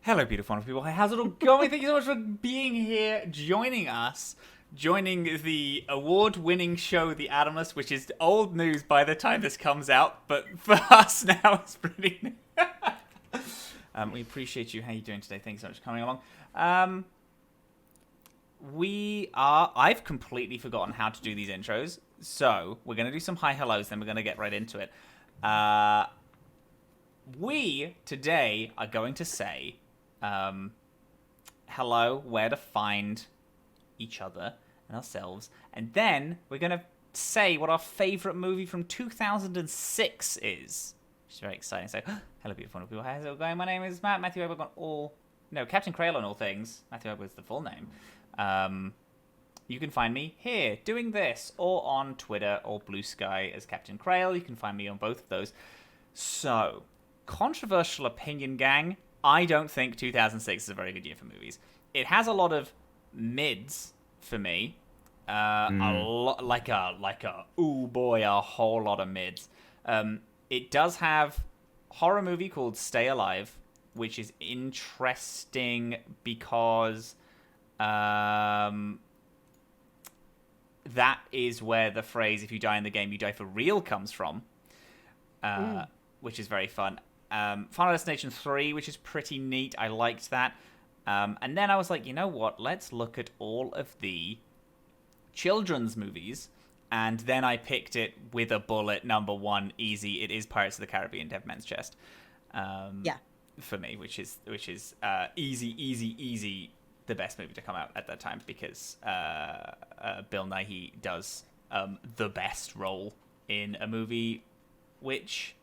Hello, beautiful, wonderful people. How's it all going? Thank you so much for being here, joining us, joining the award-winning show, The Atomless, which is old news by the time this comes out, but for us now, it's pretty new. We appreciate you. How are you doing today? Thanks so much for coming along. I've completely forgotten how to do these intros, so we're going to do some hi hellos, then we're going to get right into it. We, today, are going to say, hello, where to find each other and ourselves, and then we're going to say what our favourite movie from 2006 is, which is very exciting. So, hello, beautiful people, how's it all going? My name is Matt, Matthew Webb on Captain Crail on all things. Matthew Webb was the full name. You can find me here, doing this, or on Twitter or Blue Skye as Captain Crail. You can find me on both of those. So, controversial opinion, gang. I don't think 2006 is a very good year for movies. It has a lot of mids for me. A lot, like a ooh boy, a whole lot of mids. It does have a horror movie called Stay Alive, which is interesting because that is where the phrase "if you die in the game, you die for real" comes from, which is very fun. Final Destination 3, which is pretty neat. I liked that. And then I was like, you know what? Let's look at all of the children's movies. And then I picked it with a bullet, number one, easy. It is Pirates of the Caribbean, Dead Man's Chest. For me, which is easy, the best movie to come out at that time, because Bill Nighy does the best role in a movie, which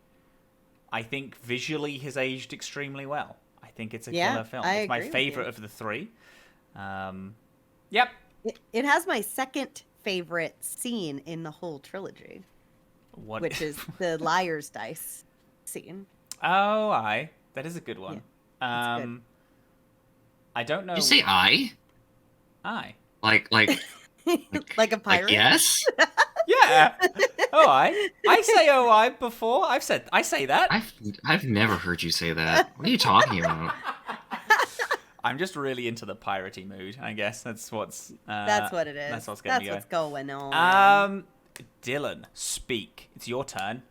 I think visually has aged extremely well. I think it's a killer film. It's my favorite of the three. Yep. It has my second favorite scene in the whole trilogy, which is the Liar's Dice scene. Oh, that is a good one. Yeah, good. I don't know. Did you say I? Like like a pirate? Like yes? Yeah. Oh, I say oh, I before. I say that. I've never heard you say that. What are you talking about? I'm just really into the piratey mood. I guess that's what's. That's what it is. That's what's getting That's what's going on. Dylan, speak. It's your turn.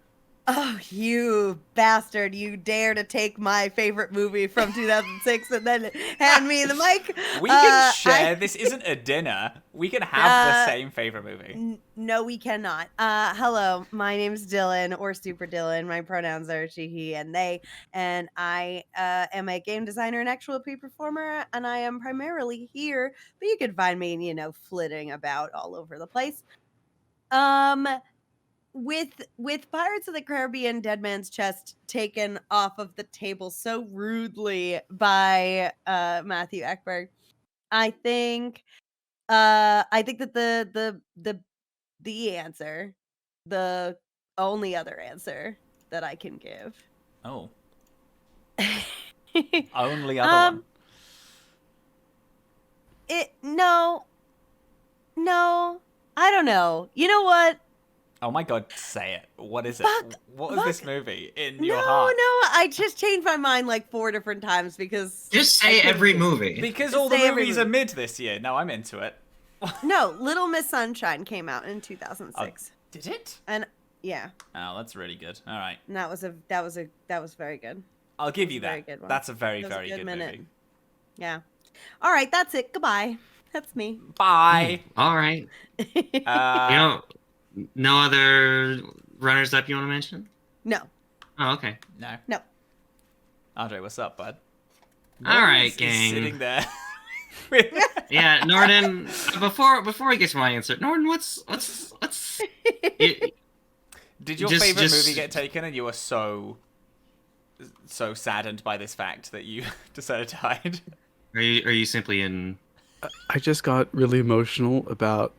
Oh, you bastard. You dare to take my favorite movie from 2006 and then hand me the mic? We can share. This isn't a dinner. We can have the same favorite movie. No, we cannot. Hello, my name's Dylan, or Super Dylan. My pronouns are she, he, and they. And I am a game designer and actual performer, and I am primarily here, but you can find me, flitting about all over the place. With Pirates of the Caribbean, Dead Man's Chest taken off of the table so rudely by Matthew Ekberg, I think that the answer, the only other answer that I can give. Oh. Only other one. No, I don't know. You know what? Oh my god, say it. What is it? What was this movie in your heart? No, I just changed my mind like 4 different times because... Just say every movie. Because just all the movies are mid this year. No, I'm into it. No, Little Miss Sunshine came out in 2006. Did it? And yeah. Oh, that's really good. All right. And that was very good. I'll give you that. Very good one. That's a very good movie. Yeah. All right, that's it. Goodbye. That's me. Bye. All right. No other runners-up you want to mention? No. Oh, okay. No. Andre, what's up, bud? All right, is gang. Sitting there. Yeah, Norden. Before we get to my answer, Norden, what's Did your favorite movie get taken, and you were so saddened by this fact that you decided to hide? Are you simply in? I just got really emotional about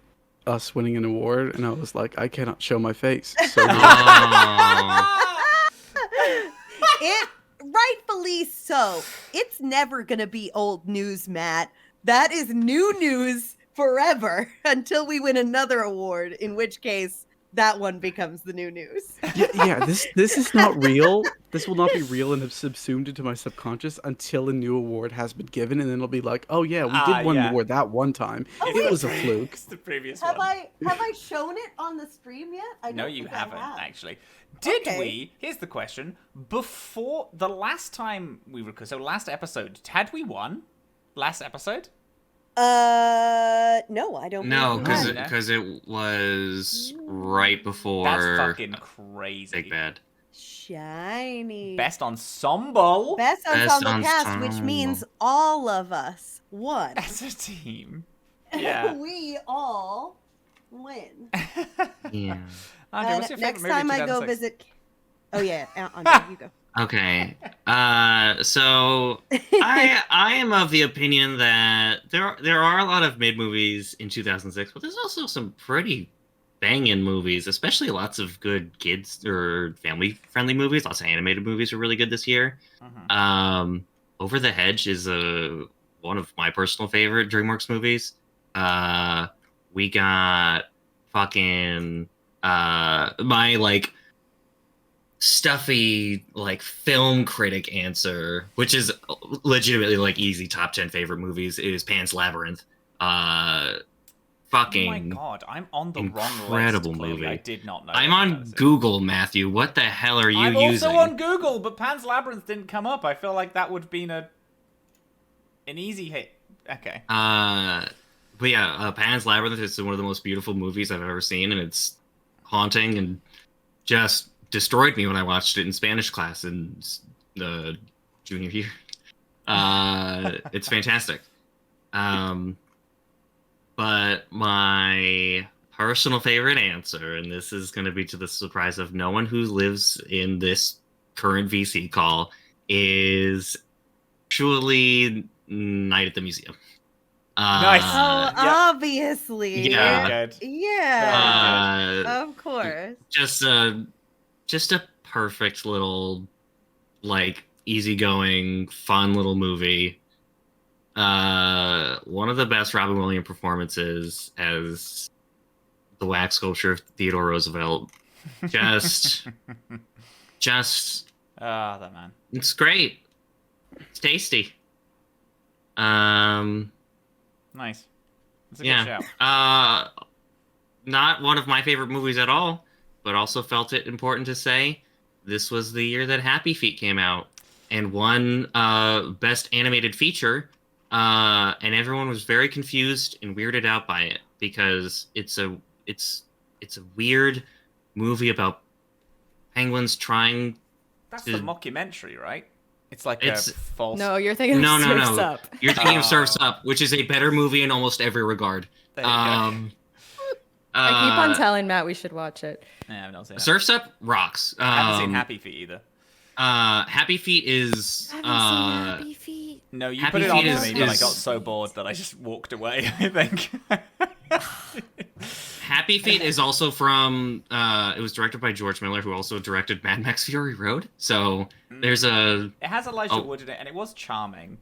us winning an award, and I was like, I cannot show my face. So It rightfully so. It's never gonna be old news, Matt. That is new news forever until we win another award, in which case that one becomes the new news. Yeah, this is not real. This will not be real and have subsumed into my subconscious until a new award has been given, and then it'll be like, oh yeah, we did one award that one time. It was a fluke. It's the previous Have one. I shown it on the stream yet? I No, don't you think I haven't, have. actually. Did Okay. we? Here's the question. Before the last time we recorded, so last episode, had we won? Last episode? No, I don't. No, believe we because have. it was right before That's fucking crazy. Big Bad. Shiny. Best ensemble Best ensemble cast, which ensemble. means all of us won. as a team. Yeah. We all win. Yeah. Andre, what's your favorite Next movie time of I go 2006? visit. Oh yeah, Andre, you go. Okay. So I am of the opinion that there are a lot of mid movies in 2006, but there's also some pretty banging movies, especially lots of good kids or family friendly movies. Lots of animated movies are really good this year. Mhm. Over the Hedge is one of my personal favorite DreamWorks movies. We got fucking my like stuffy like film critic answer, which is legitimately like easy top 10 favorite movies, is Pan's Labyrinth. Fucking Oh my god, I'm on the wrong list. incredible Clearly. movie. I did not know. I'm that on was it. Google, Matthew. What the hell are you I'm using? also on Google, but Pan's Labyrinth didn't come up. I feel like that would have been an easy hit. Okay. But yeah, Pan's Labyrinth is one of the most beautiful movies I've ever seen, and it's haunting and just destroyed me when I watched it in Spanish class in the junior year. It's fantastic. But my personal favorite answer, and this is going to be to the surprise of no one who lives in this current VC call, is actually Night at the Museum. Nice. Oh, Yep. obviously. Yeah. Good. Yeah. Of course. Just a perfect little, like, easygoing, fun little movie. One of the best Robin Williams performances as the wax sculpture of Theodore Roosevelt. Just, Ah, that man. it's great. It's tasty. Nice. That's a good Yeah. shout. Not one of my favorite movies at all, but also felt it important to say this was the year that Happy Feet came out and won Best Animated Feature, and everyone was very confused and weirded out by it because it's a weird movie about penguins trying. That's the mockumentary, right? It's like It's- a false. No, you're thinking of No. Surf's Up. You're thinking of Oh. Surf's Up, which is a better movie in almost every regard. There you go. I keep on telling Matt we should watch it. Yeah, I've not seen it. Surf's Up rocks. I haven't seen Happy Feet either. Happy Feet is I haven't seen Happy Feet. No, you Happy put it on Feet to is- me, but I is- got so bored that I just walked away, I think. Happy Feet is also from it was directed by George Miller, who also directed Mad Max Fury Road. So there's a It has Elijah Oh. Wood in it, and it was charming,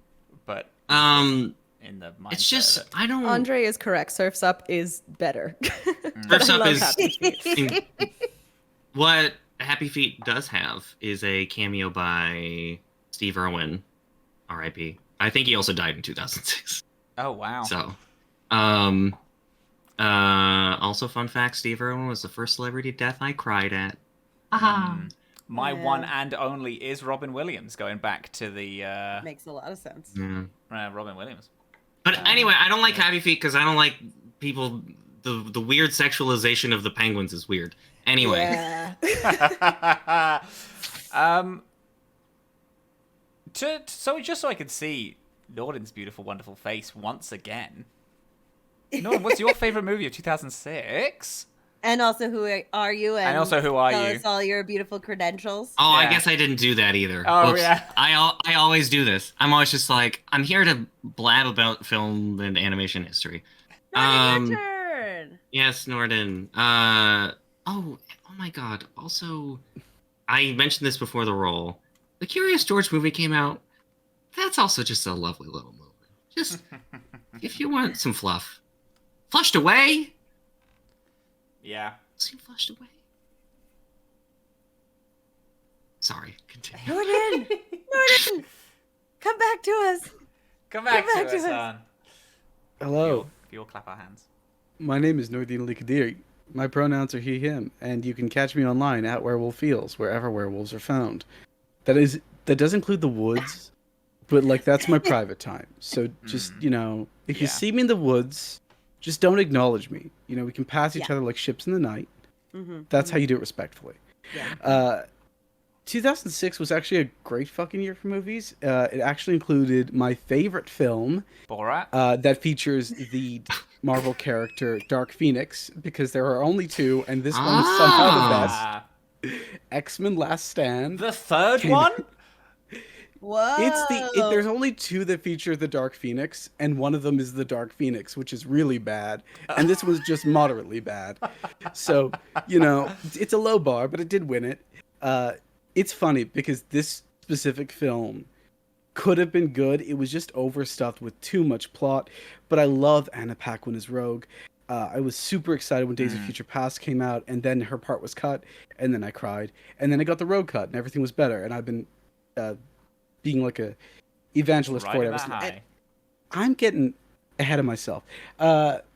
but in the mindset it's just of it. I don't Andre is correct. Surf's Up is better. Surf's I Up love is Happy Feet. what Happy Feet does have is a cameo by Steve Irwin, R.I.P. I think he also died in 2006. Oh wow. So, also fun fact: Steve Irwin was the first celebrity death I cried at. My Yeah. one and only is Robin Williams, going back to the Makes a lot of sense. Yeah. Robin Williams. But anyway, I don't like Happy Feet because I don't like people. The weird sexualization of the penguins is weird. Anyway, Yeah. So I could see Norden's beautiful, wonderful face once again. Norden, what's your favorite movie of 2006? And also, who are you? And also, who are tell you? us all your beautiful credentials. oh, I Yeah. guess I didn't do that either. Oh, Whoops. yeah. I always do this. I'm always just like I'm here to blab about film and animation history. Norden, your turn. Yes, Norden. Oh my God. Also, I mentioned this before the roll. The Curious George movie came out. That's also just a lovely little movie. Just if you want some fluff, flushed away. Yeah. Seem flushed away. Sorry, continue. Jordan! Jordan! Come back to us. Come back back to to us, us. hon. Hello, If you'll clap our hands. my name is Nordine Likadiri. My pronouns are he, him, and you can catch me online at Werewolf Feels, wherever werewolves are found. That does include the woods, but like that's my private time. So just, if you Yeah. see me in the woods, just don't acknowledge me. We can pass each Yeah. other like ships in the night. Mm-hmm. That's how you do it respectfully. Yeah. 2006 was actually a great fucking year for movies. It actually included my favorite film Borat? that features the Marvel character Dark Phoenix, because there are only two, and this one is somehow the Ah, best. X-Men Last Stand. the third one? Whoa. There's only two that feature the Dark Phoenix, and one of them is the Dark Phoenix, which is really bad, and this was just moderately bad. So, it's a low bar, but it did win it. It's funny because this specific film could have been good. It was just overstuffed with too much plot, but I love Anna Paquin as Rogue. I was super excited when Days of Future Past came out, and then her part was cut, and then I cried, and then I got the Rogue cut, and everything was better, and I've been being like a evangelist for it ever since. high. I'm getting ahead of myself.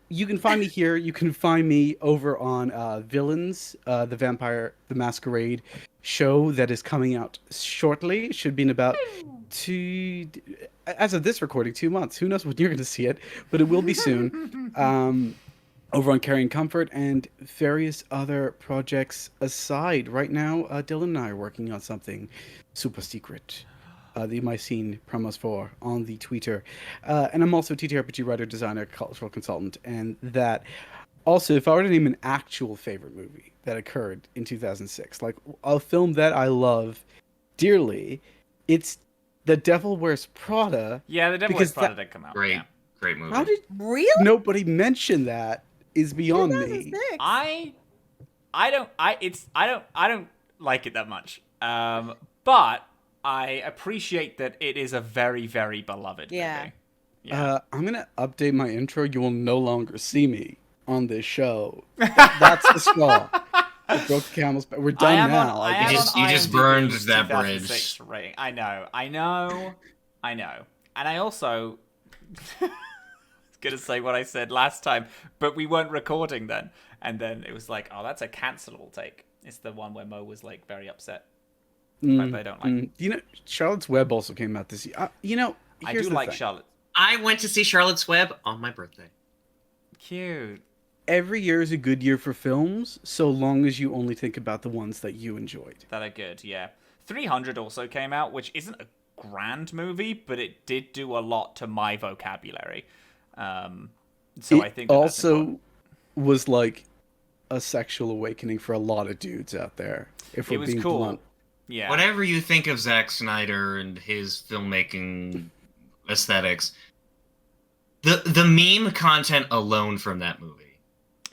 You can find me here. You can find me over on Villains, the Masquerade show that is coming out shortly. It should be in about as of this recording, 2 months. Who knows when you're going to see it, but it will be soon. Over on Carrying Comfort and various other projects aside. Right now, Dylan and I are working on something super secret that you might have seen promos for on the Twitter. And I'm also a TTRPG writer, designer, cultural consultant. And that also, if I were to name an actual favorite movie that occurred in 2006, like a film that I love dearly, it's The Devil Wears Prada. Yeah, the Devil Wears Prada did come out. Great, Yeah. great movie. How did Really? nobody mention that? Is beyond me. 2006. I don't like it that much. But I appreciate that it is a very, very beloved Yeah. movie. Yeah. I'm gonna update my intro. You will no longer see me on this show. That's the straw. I broke the camel's back. We're done now. I am You just on burned IMDb's that 2006 rating. I know. And I also was gonna say what I said last time, but we weren't recording then. And then it was like, oh, that's a cancelable take. It's the one where Mo was like very upset. But I don't like. Charlotte's Web also came out this year. I Here's do the like thing. Charlotte. I went to see Charlotte's Web on my birthday. Cute. Every year is a good year for films, so long as you only think about the ones that you enjoyed. That are good, yeah. 300 also came out, which isn't a grand movie, but it did do a lot to my vocabulary. So I think it that's also important. was like a sexual awakening for a lot of dudes out there. If It we're was being cool. blunt. Yeah. Whatever you think of Zack Snyder and his filmmaking aesthetics, the meme content alone from that movie,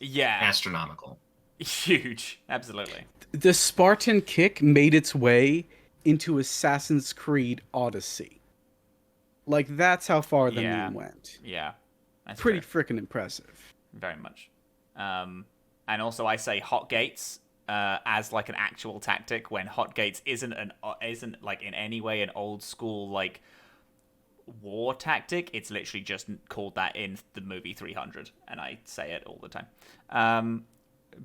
Yeah. astronomical. Huge. Absolutely. The Spartan kick made its way into Assassin's Creed Odyssey. Like, that's how far the Yeah. meme went. Yeah. That's Pretty true. freaking impressive. Very much. And also I say hot gates as like an actual tactic when hot gates isn't like in any way an old school like war tactic. It's literally just called that in the movie 300, and I say it all the time.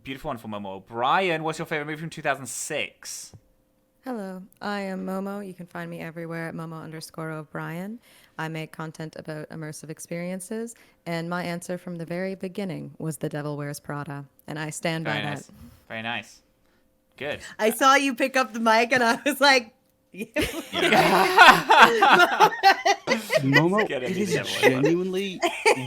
Beautiful one for Momo. Brian, what's your favorite movie from 2006? Hello, I am Momo. You can find me everywhere at Momo_O'Brien. I make content about immersive experiences, and my answer from the very beginning was The Devil Wears Prada, and I stand by Very nice. that. Very nice. Good. I saw you pick up the mic and I was like, Momo, Get it into is the devil. genuinely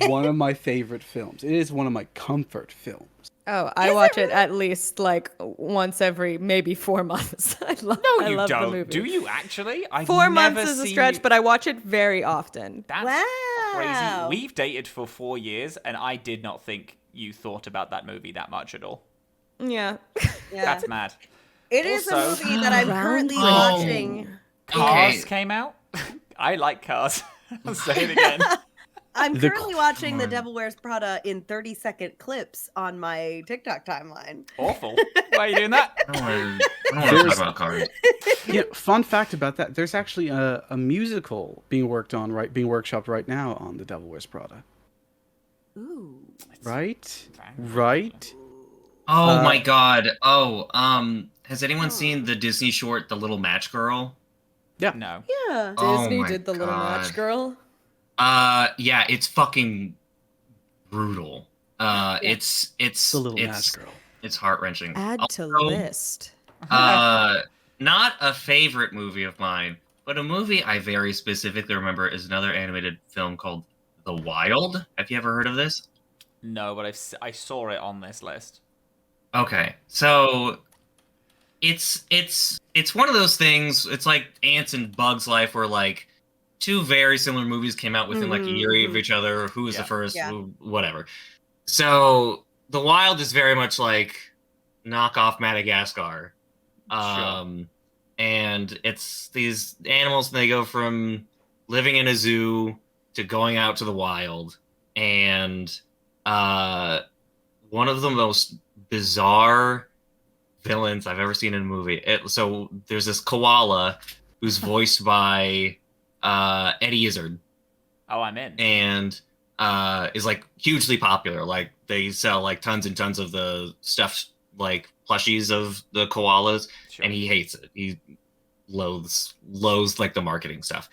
one of my favorite films. It is one of my comfort films. Oh, I watch it at least like once every maybe 4 months. I love You the don't. movie. Do you actually? I've 4 never months is a seen stretch, you- but I watch it very often. That's Wow. crazy. We've dated for 4 years, and I did not think you thought about that movie that much at all. Yeah. yeah. That's mad. It is a Also- movie that I'm Round currently two. watching. Cars Okay. came out. I like Cars. I'll say it again. I'm The currently watching The corn. Devil Wears Prada in 30-second clips on my TikTok timeline. Awful. Why are you doing that? I don't want to There's- talk about cars. Yeah, fun fact about that: there's actually a musical being workshopped right now on The Devil Wears Prada. Ooh. Right, Very right. Oh my god. Oh, has anyone seen the Disney short The Little Match Girl? No. Yeah. Oh Disney my did the Little Match God. Girl. Yeah, it's fucking brutal. It's The Little Match Girl. It's heart-wrenching. Add to Also, list. Not a favorite movie of mine, but a movie I very specifically remember is another animated film called The Wild. Have you ever heard of this? No, but I saw it on this list. Okay, so it's one of those things. It's like Ants and Bugs Life, where like two very similar movies came out within like a year of each other. Who was the first? Yeah. Whatever. So The Wild is very much like knockoff Madagascar. And it's these animals, and they go from living in a zoo to going out to the wild. And one of the most bizarre villains I've ever seen in a movie. So there's this koala who's voiced by Eddie Izzard, Oh, I'm in. and is like hugely popular. Like they sell like tons and tons of the stuffed like plushies of the koalas, Sure. and he hates it. He loathes like the marketing stuff.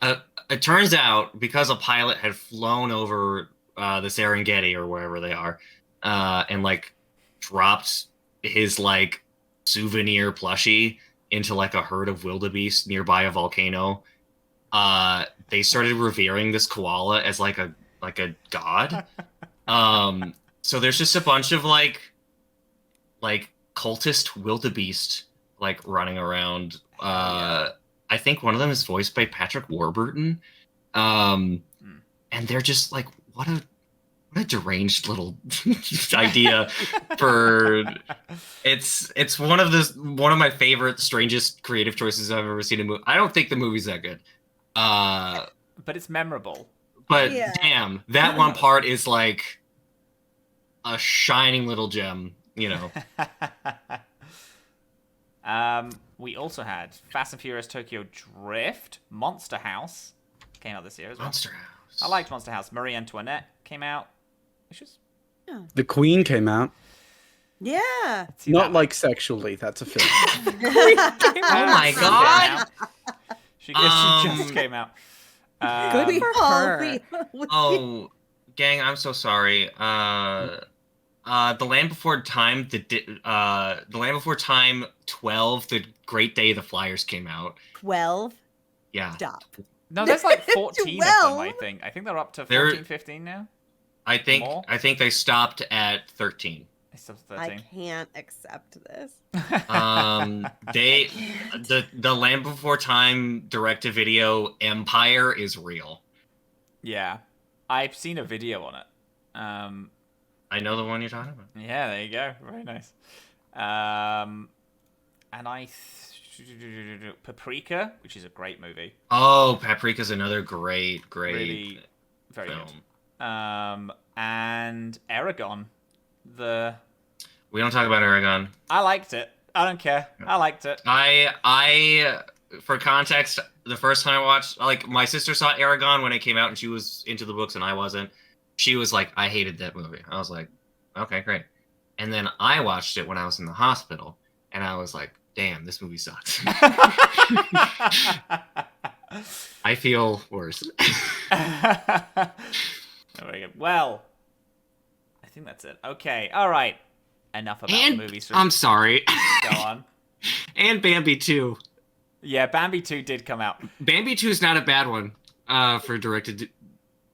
It turns out because a pilot had flown over the Serengeti or wherever they are, and like dropped his like souvenir plushie into like a herd of wildebeest nearby a volcano, they started revering this koala as like a god. So there's just a bunch of like cultist wildebeest like running around. I think one of them is voiced by Patrick Warburton. And they're just like, what a deranged little idea for it's one of my favorite strangest creative choices I've ever seen in a movie. I don't think the movie's that good. But it's memorable. But Yeah. damn, that one part is like a shining little gem, you know. We also had Fast and Furious Tokyo Drift, Monster House came out this year as well. Monster House. I liked Monster House. Marie Antoinette came out, which is The Queen came out. Yeah. see Not that like sexually. That's a film. Oh my god. She just came out. Good for her. Oh, gang, I'm so sorry. The Land Before Time, the Land Before Time 12, The Great Day of the Flyers came out. 12. Yeah. Stop. No, there's like 14 of them, 12? I think. I think they're up to They're- 14, 15 now. I think More? they stopped at 13. It's still I 13. can't accept this. The Land Before Time direct-to-video Empire is real. Yeah. I've seen a video on it. I know the one you're talking about. Yeah, there you go. Very nice. And Paprika, which is a great movie. Oh, Paprika's another great Really very film. good. And Aragon. We don't talk about Aragon. I liked it. I don't care. I liked it. I for context, the first time I watched, like, my sister saw Aragon when it came out, and she was into the books and I wasn't. She was like, I hated that movie. I was like, okay, great. And then I watched it when I was in the hospital, and I was like, damn, this movie sucks. I feel worse. Very good. Well, I think that's it. Okay, all right. Enough about And movies. From... I'm sorry. Go on. And Bambi 2. Yeah, Bambi 2 did come out. Bambi 2 is not a bad one for directed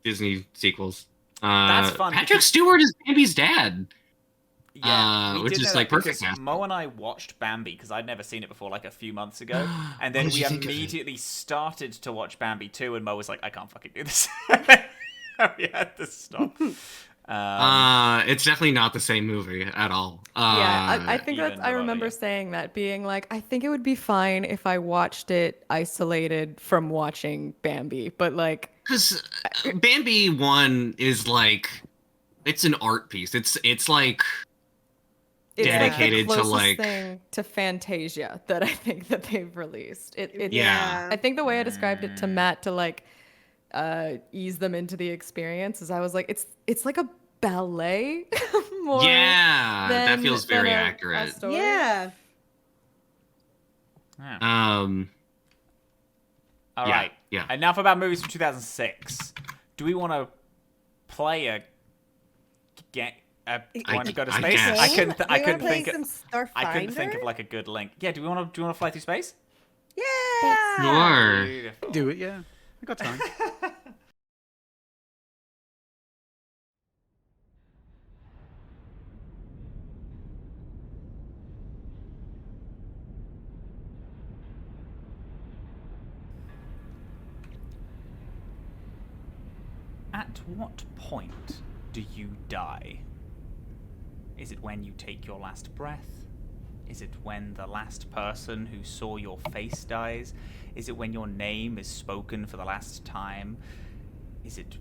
Disney sequels. That's fun. Patrick Stewart is Bambi's dad. Yeah, we which did is, know like, that perfect because casting. Mo and I watched Bambi because I'd never seen it before, like a few months ago, and then What did we you think of it? immediately started to watch Bambi 2, and Mo was like, "I can't fucking do this." We had to stop. It's definitely not the same movie at all. Yeah, I think even that's. I remember remotely. saying that, being like, I think it would be fine if I watched it isolated from watching Bambi, but like, Because Bambi 1 is like, it's an art piece. It's like It's dedicated like the to closest like, thing to Fantasia that I think that they've released. Yeah. I think the way I described it to Matt to like ease them into the experience is I was like, it's like a ballet more. yeah, that than- feels than very a accurate. story. Yeah. Yeah. All yeah, right. yeah. Enough about movies from 2006. Do we want to play a want to go to I space? guess. I couldn't. Do I you wanna couldn't play think. some I couldn't think of Starfinder? like a good link. Yeah. Do you want to fly through space? Yeah. Sure. Beautiful. Do it, yeah. I got time. At what point do you die? Is it when you take your last breath? Is it when the last person who saw your face dies? Is it when your name is spoken for the last time? Is it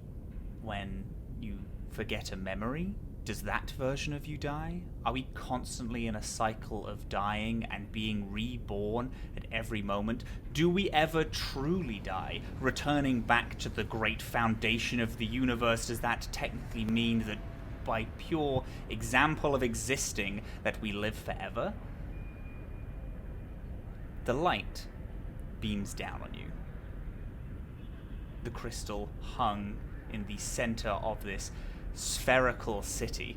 when you forget a memory? Does that version of you die? Are we constantly in a cycle of dying and being reborn at every moment? Do we ever truly die, returning back to the great foundation of the universe? Does that technically mean that by pure example of existing that we live forever? The light beams down on you. The crystal hung in the center of this spherical city.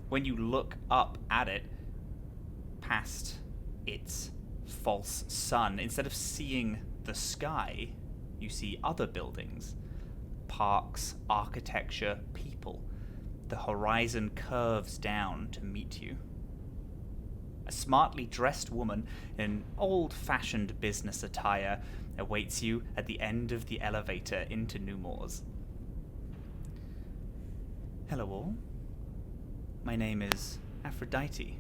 When you look up at it, past its false sun, instead of seeing the sky, you see other buildings, parks, architecture, people. The horizon curves down to meet you. A smartly dressed woman in old-fashioned business attire awaits you at the end of the elevator into Nemours. Hello all. My name is Aphrodite.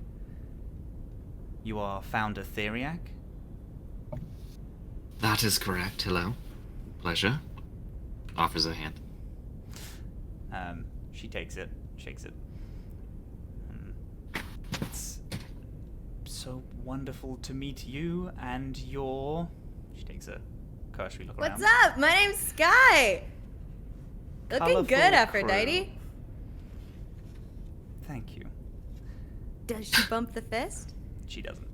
You are founder Theriac? That is correct. Hello. Pleasure. Offers a hand. She takes it, shakes it. It's so wonderful to meet you and your... She takes a cursory look around. What's up? My name's Skye. Looking Colourful good, Aphrodite. crew. Thank you. Does she bump the fist? She doesn't.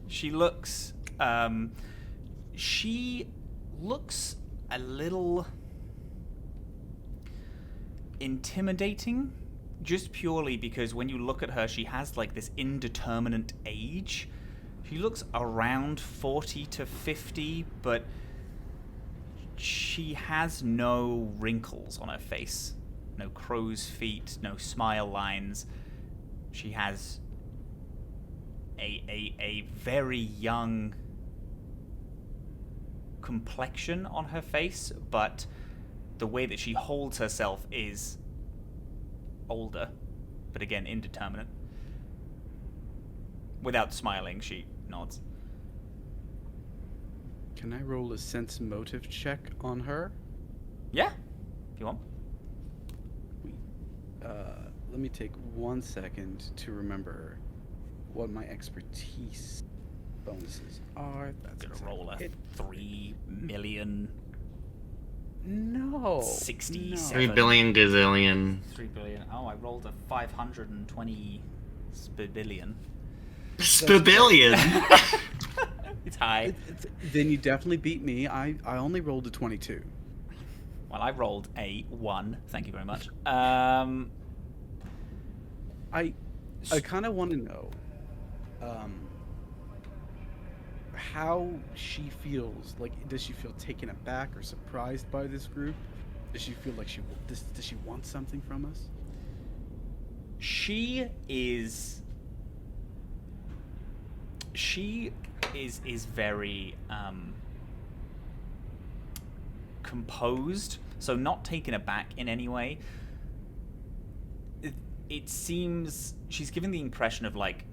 She looks a little intimidating, just purely because when you look at her, she has like this indeterminate age. She looks around 40 to 50, but she has no wrinkles on her face. No crow's feet, no smile lines. She has a very young complexion on her face, but the way that she holds herself is older, but again, indeterminate. Without smiling, she nods. Can I roll a sense motive check on her? Yeah, if you want. Let me take 1 second to remember what my expertise bonuses are. That's Gonna exactly roll a it. 3 million. No. 67. no. 3 billion gazillion. 3 billion. Oh, I rolled a 520 spabillion. Spabillion. It's high. Then you definitely beat me. I only rolled a 22. Well, I rolled a 1. Thank you very much. I kind of want to know how she feels. Like, does she feel taken aback or surprised by this group? Does she feel like does she want something from us? She is very composed, so not taken aback in any way. It seems she's given the impression of like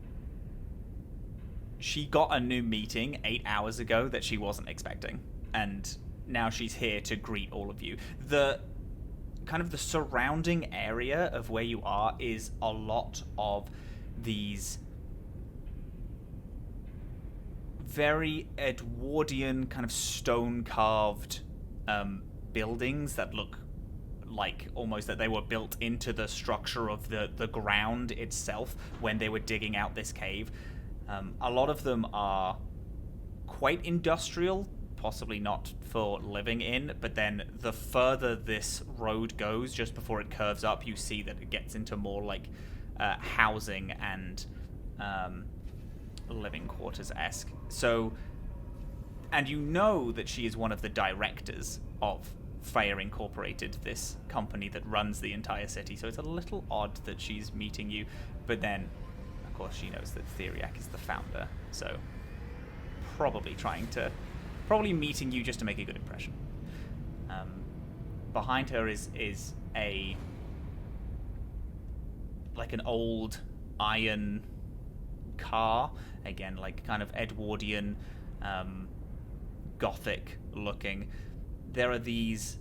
she got a new meeting 8 hours ago that she wasn't expecting, and now she's here to greet all of you. The kind of the surrounding area of where you are is a lot of these very Edwardian kind of stone-carved buildings that look like almost that they were built into the structure of the ground itself when they were digging out this cave. A lot of them are quite industrial, possibly not for living in, but then the further this road goes, just before it curves up, you see that it gets into more like housing and living quarters-esque. So, and you know that she is one of the directors of Freyja Incorporated, this company that runs the entire city, so it's a little odd that she's meeting you, but then, of course, she knows that Theriac is the founder, so probably meeting you just to make a good impression. Behind her is a like an old iron car, again like kind of Edwardian, gothic looking. There are these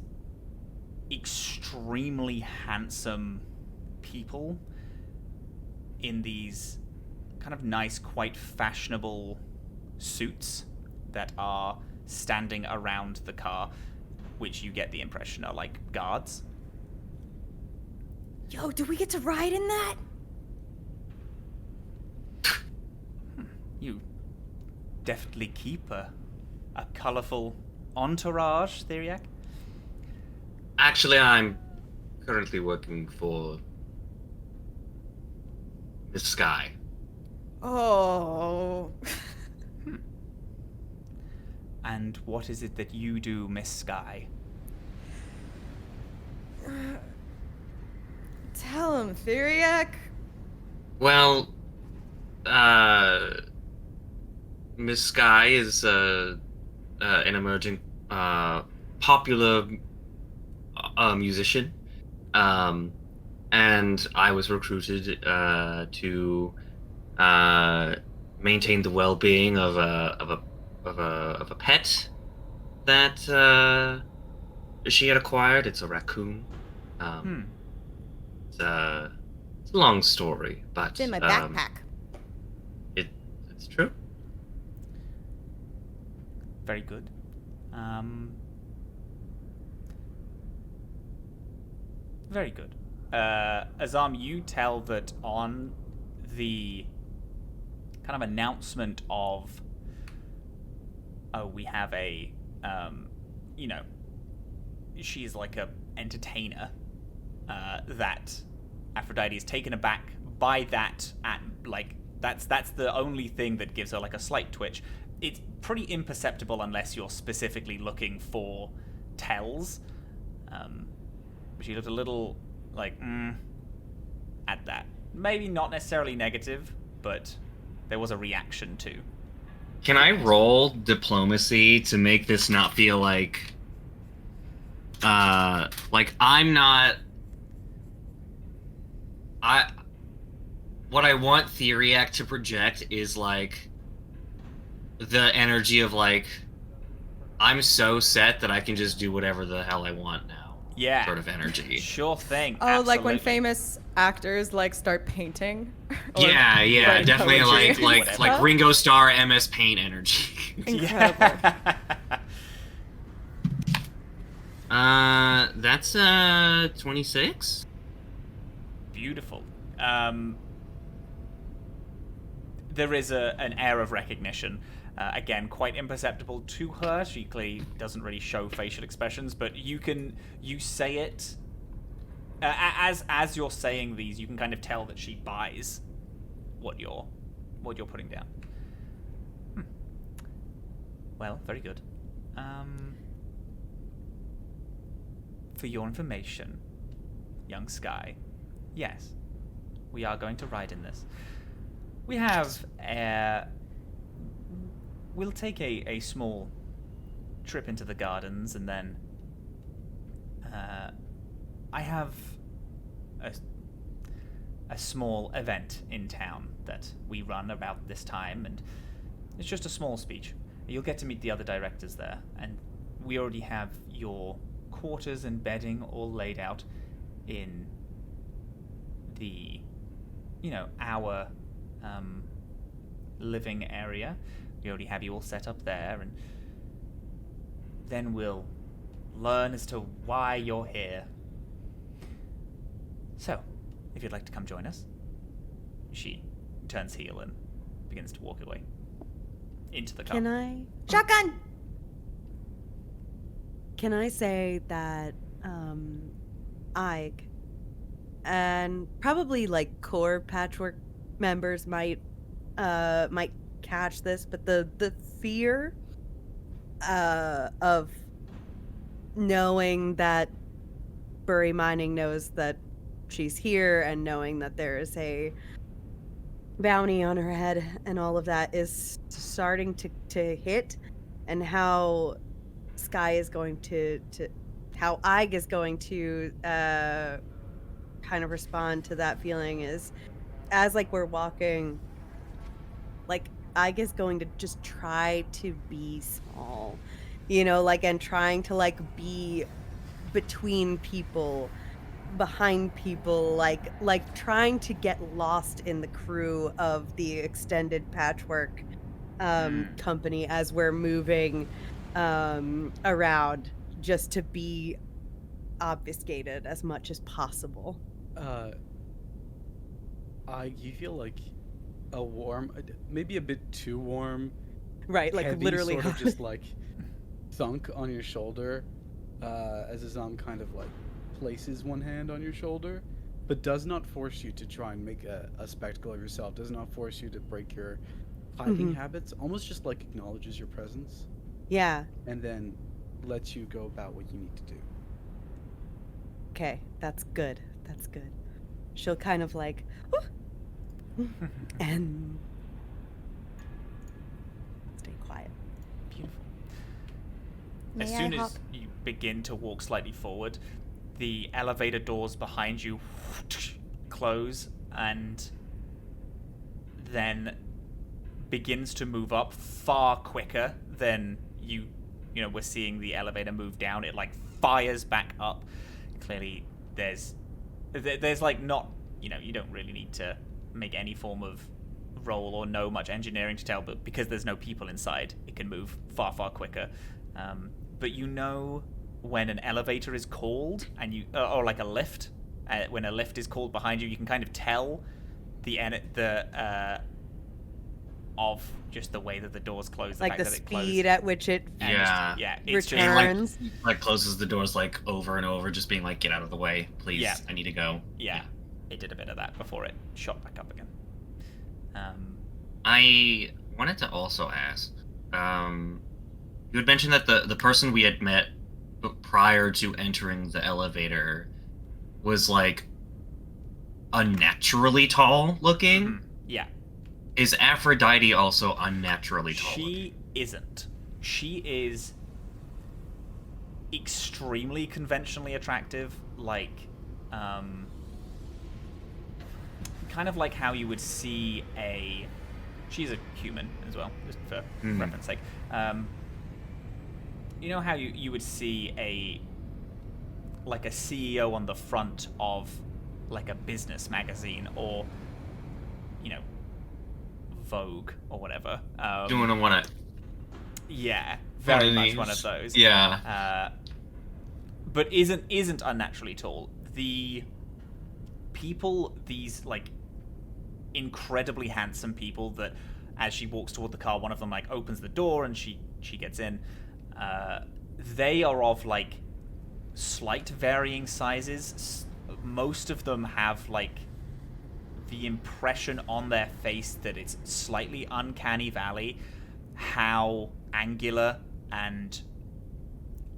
extremely handsome people in these kind of nice, quite fashionable suits that are standing around the car, which you get the impression are like guards. Yo, do we get to ride in that? You definitely keep a colorful entourage, Theriac. Actually, I'm currently working for Miss Skye. Oh. And what is it that you do, Miss Skye? Tell him, Theriac. Well, Miss Skye is an emerging popular musician, and I was recruited to maintain the well-being of a pet that she had acquired. It's a raccoon. It's a long story, but It's in my backpack. It's true. Very good. Very good. Azam, you tell that on the kind of announcement of, oh, we have a, she's like a entertainer, that Aphrodite is taken aback by that, and like that's the only thing that gives her like a slight twitch. It's pretty imperceptible unless you're specifically looking for tells. But she looked a little like at that. Maybe not necessarily negative, but there was a reaction to. Can I roll diplomacy to make this not feel like I'm not... What I want Theriac to project is like the energy of like, I'm so set that I can just do whatever the hell I want now. Yeah. Sort of energy. Sure thing. Oh, like when absolutely. famous actors like start painting. Or Yeah, writing definitely poetry. like Ringo Starr MS Paint energy. Incredible. That's 26. Beautiful. There is an air of recognition. Again, quite imperceptible to her. She clearly doesn't really show facial expressions, but you say it as you're saying these. You can kind of tell that she buys what you're putting down. Well, very good. For your information, young Skye, yes, we are going to ride in this. We have we'll take a small trip into the gardens, and then I have a small event in town that we run about this time, and it's just a small speech. You'll get to meet the other directors there, and we already have your quarters and bedding all laid out in the, our living area. We already have you all set up there, and then we'll learn as to why you're here. So, if you'd like to come join us. She turns heel and begins to walk away into the car. Can I? Shotgun! Can I say that Ike and probably like core Patchwork members might catch this, but the fear of knowing that Bury Mining knows that she's here and knowing that there is a bounty on her head and all of that is starting to hit, and how Skye is going to how Ike is going to kind of respond to that feeling is, as like we're walking, like Ike is going to just try to be small, and trying to like be between people, behind people, like trying to get lost in the crew of the extended Patchwork company as we're moving around, just to be obfuscated as much as possible. You feel like a warm, maybe a bit too warm, Right, like heavy, literally sort of just like thunk on your shoulder, as Azam kind of like places one hand on your shoulder, but does not force you to try and make a spectacle of yourself, does not force you to break your hiding habits, almost just like acknowledges your presence. Yeah. And then lets you go about what you need to do. Okay, that's good. That's good. She'll kind of like, and stay quiet. Beautiful. May As I soon hop- as you begin to walk slightly forward, the elevator doors behind you close and then begins to move up far quicker than we're seeing the elevator move down. It like fires back up. Clearly there's like not, you don't really need to make any form of roll or know much engineering to tell, but because there's no people inside, it can move far, far quicker. But when an elevator is called, and or like a lift, when a lift is called behind you, you can kind of tell of just the way that the doors close, Like fact the that it closed. speed at which it It's just returns. Like closes the doors like over and over, just being like, get out of the way, please. Yeah. I need to go. Yeah, it did a bit of that before it shot back up again. I wanted to also ask, you had mentioned that the person we had met prior to entering the elevator was like unnaturally tall looking. Yeah. Is Aphrodite also unnaturally tall? She isn't. She is extremely conventionally attractive, like, kind of like how you would see she's a human as well, just for reference sake. You know how you would see a CEO on the front of like a business magazine, or Vogue or whatever. Doing one of Yeah, very much these. one of those. Yeah. But isn't unnaturally tall. The people, these like incredibly handsome people that, as she walks toward the car, one of them like opens the door and she gets in. They are of like slight varying sizes. Most of them have like the impression on their face that it's slightly uncanny valley how angular and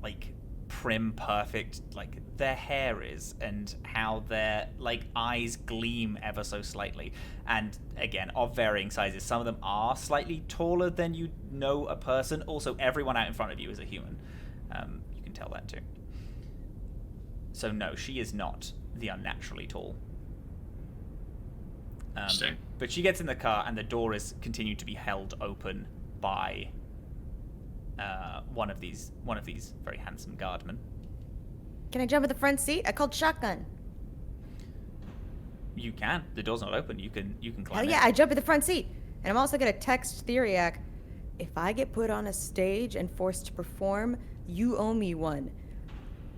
like prim perfect like their hair is, and how their like eyes gleam ever so slightly, and again of varying sizes. Some of them are slightly taller than you know a person. Also, everyone out in front of you is a human. You can tell that too. So no, she is not the unnaturally tall. But she gets in the car, and the door is continued to be held open by one of these very handsome guardmen. Can I jump in the front seat? I called shotgun. You can. The door's not open. You can climb Hell in. yeah, I jump in the front seat. And I'm also gonna text Theriac. If I get put on a stage and forced to perform, you owe me one.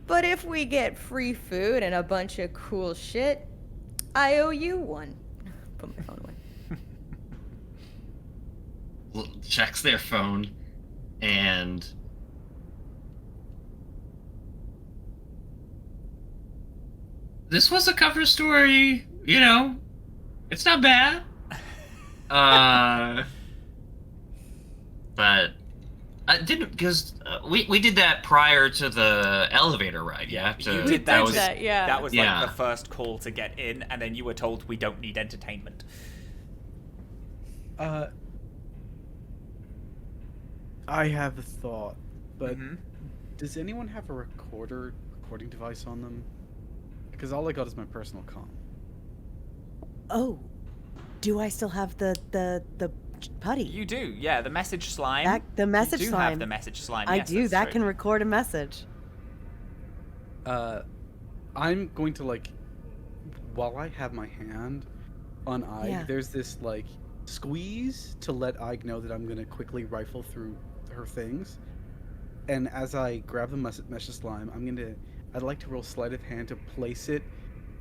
But if we get free food and a bunch of cool shit, I owe you one. Put my phone away. Checks their phone, and this was a cover story. You know, it's not bad. But I didn't, because we did that prior to the elevator ride. Yeah, You did that. yeah. That was Yeah. like the first call to get in, and then you were told we don't need entertainment. I have a thought, but Mhm. does anyone have a recording device on them? Because all I got is my personal comm. Oh, do I still have the putty? You do, yeah. The message slime. The message you do slime. have the message slime. I yes, do. that's That true. can record a message. I'm going to, like, while I have my hand on Ike, Yeah. there's this, like, squeeze to let Ike know that I'm going to quickly rifle through her things. And as I grab the message slime, I'd like to roll sleight of hand to place it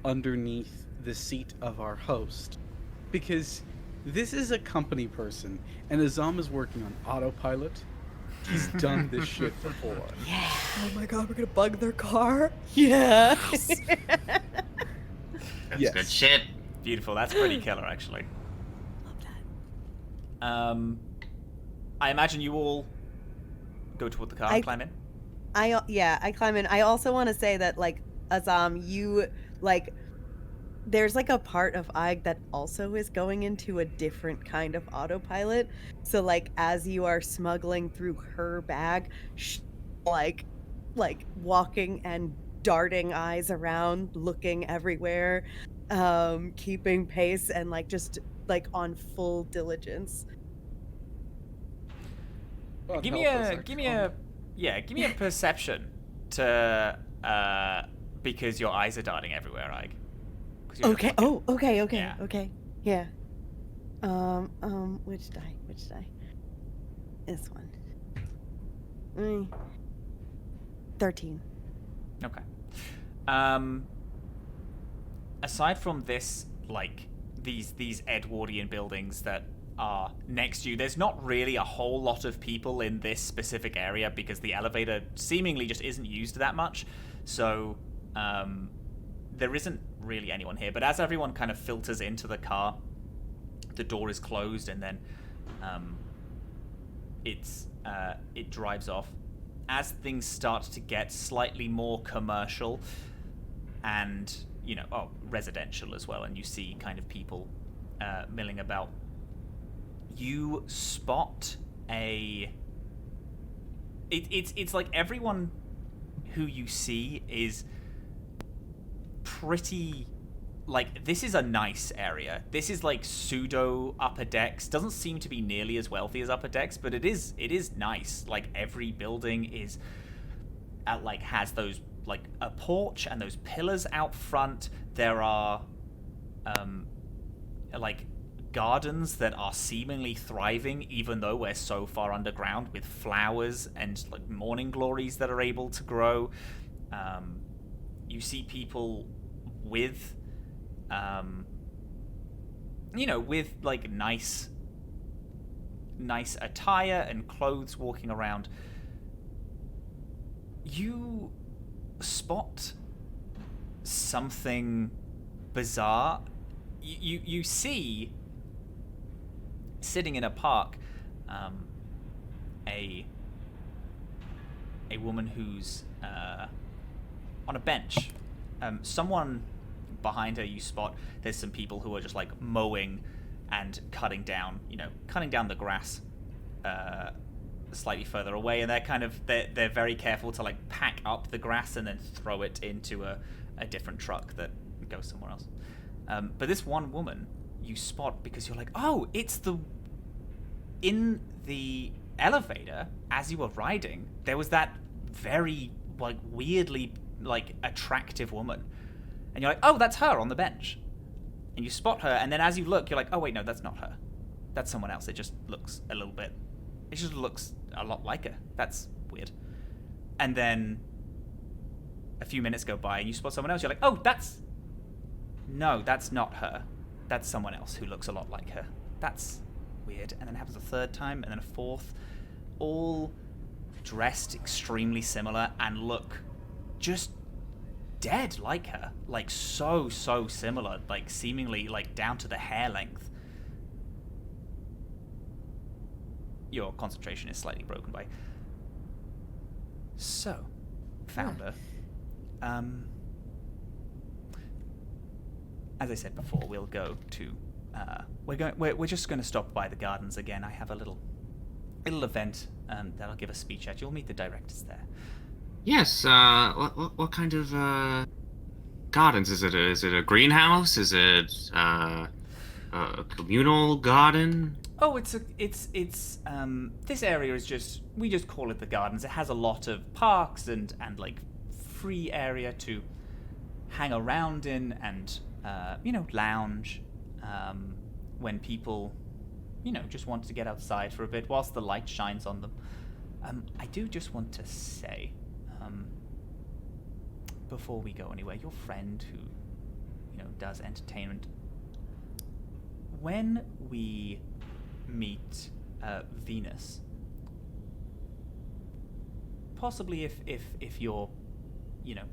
underneath the seat of our host. Because this is a company person, and Azam is working on autopilot. He's done this shit before. Oh my god, we're gonna bug their car? Yeah. That's Yes. good shit. Beautiful. That's pretty killer, actually. Love that. I imagine you all go toward the car and climb in. I climb in. I also want to say that, like, Azam, you, like, there's, like, a part of Ig that also is going into a different kind of autopilot. So, like, as you are smuggling through her bag, like walking and darting eyes around, looking everywhere, keeping pace, and, like, just, like, on full diligence. God Give me help us, a our give me a perception to because your eyes are darting everywhere, Ike. 'Cause you're Okay. just looking. Oh, okay. Yeah. Okay. Yeah. Which die? This one. 13. Okay. Aside from this, like these Edwardian buildings that are next to you, there's not really a whole lot of people in this specific area because the elevator seemingly just isn't used that much. So there isn't really anyone here. But as everyone kind of filters into the car, the door is closed, and then it drives off. As things start to get slightly more commercial and, residential as well, and you see kind of people milling about, you spot it's like everyone who you see is pretty, like, this is a nice area. This is like pseudo upper decks. Doesn't seem to be nearly as wealthy as upper decks, but it is nice. Like, every building is has those, like, a porch and those pillars out front. There are like gardens that are seemingly thriving even though we're so far underground, with flowers and, like, morning glories that are able to grow. You see people with with, like, nice attire and clothes walking around. You spot something bizarre. You see, sitting in a park, a woman who's on a bench. Someone behind her, you spot there's some people who are just, like, mowing and cutting down the grass slightly further away, and they're very careful to, like, pack up the grass and then throw it into a different truck that goes somewhere else. But this one woman you spot because you're like, oh, it's in the elevator, as you were riding, there was that very, like, weirdly, like, attractive woman. And you're like, oh, that's her on the bench. And you spot her, and then as you look, you're like, oh, wait, no, that's not her. That's someone else. It just looks a little bit... It just looks a lot like her. That's weird. And then a few minutes go by, and you spot someone else. You're like, oh, that's... No, that's not her. That's someone else who looks a lot like her. That's weird. And then it happens a third time, and then a fourth. All dressed extremely similar and look just dead like her. Like, so similar. Like, seemingly, like, down to the hair length. Your concentration is slightly broken by. So, Founder, as I said before, we'll go to. We're just going to stop by the gardens again. I have a little event that I'll give a speech at. You'll meet the directors there. Yes. What kind of gardens is it? Is it a greenhouse? Is it a communal garden? Oh, it's this area is just, we just call it the gardens. It has a lot of parks and like free area to hang around in and lounge when people just want to get outside for a bit whilst the light shines on them. I do just want to say, before we go anywhere, your friend who does entertainment, when we meet Venus, possibly if your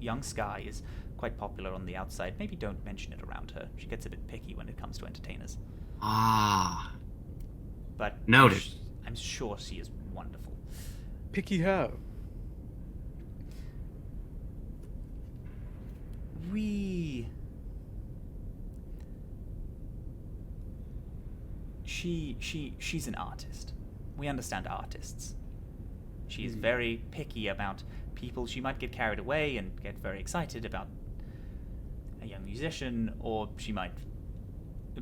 young Skye is quite popular on the outside, maybe don't mention it around her. She gets a bit picky when it comes to entertainers. But noted. I'm sure she is wonderful. Picky how? She's an artist. We understand artists. She is very picky about people. She might get carried away and get very excited about a young musician, or she might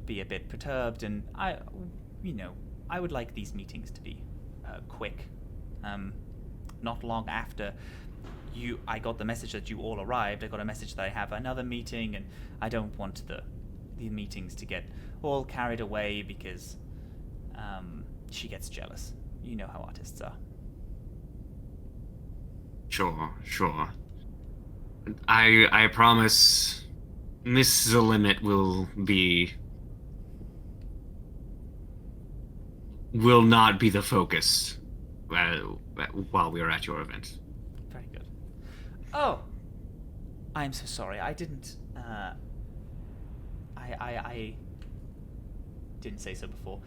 be a bit perturbed, and I would like these meetings to be quick. Not long after I got the message that you all arrived, I got a message that I have another meeting, and I don't want the meetings to get all carried away because she gets jealous. You know how artists are. Sure. I promise Miss The Limit will not be the focus while we are at your event. Very good. Oh, I'm so sorry. I didn't. I didn't say so before.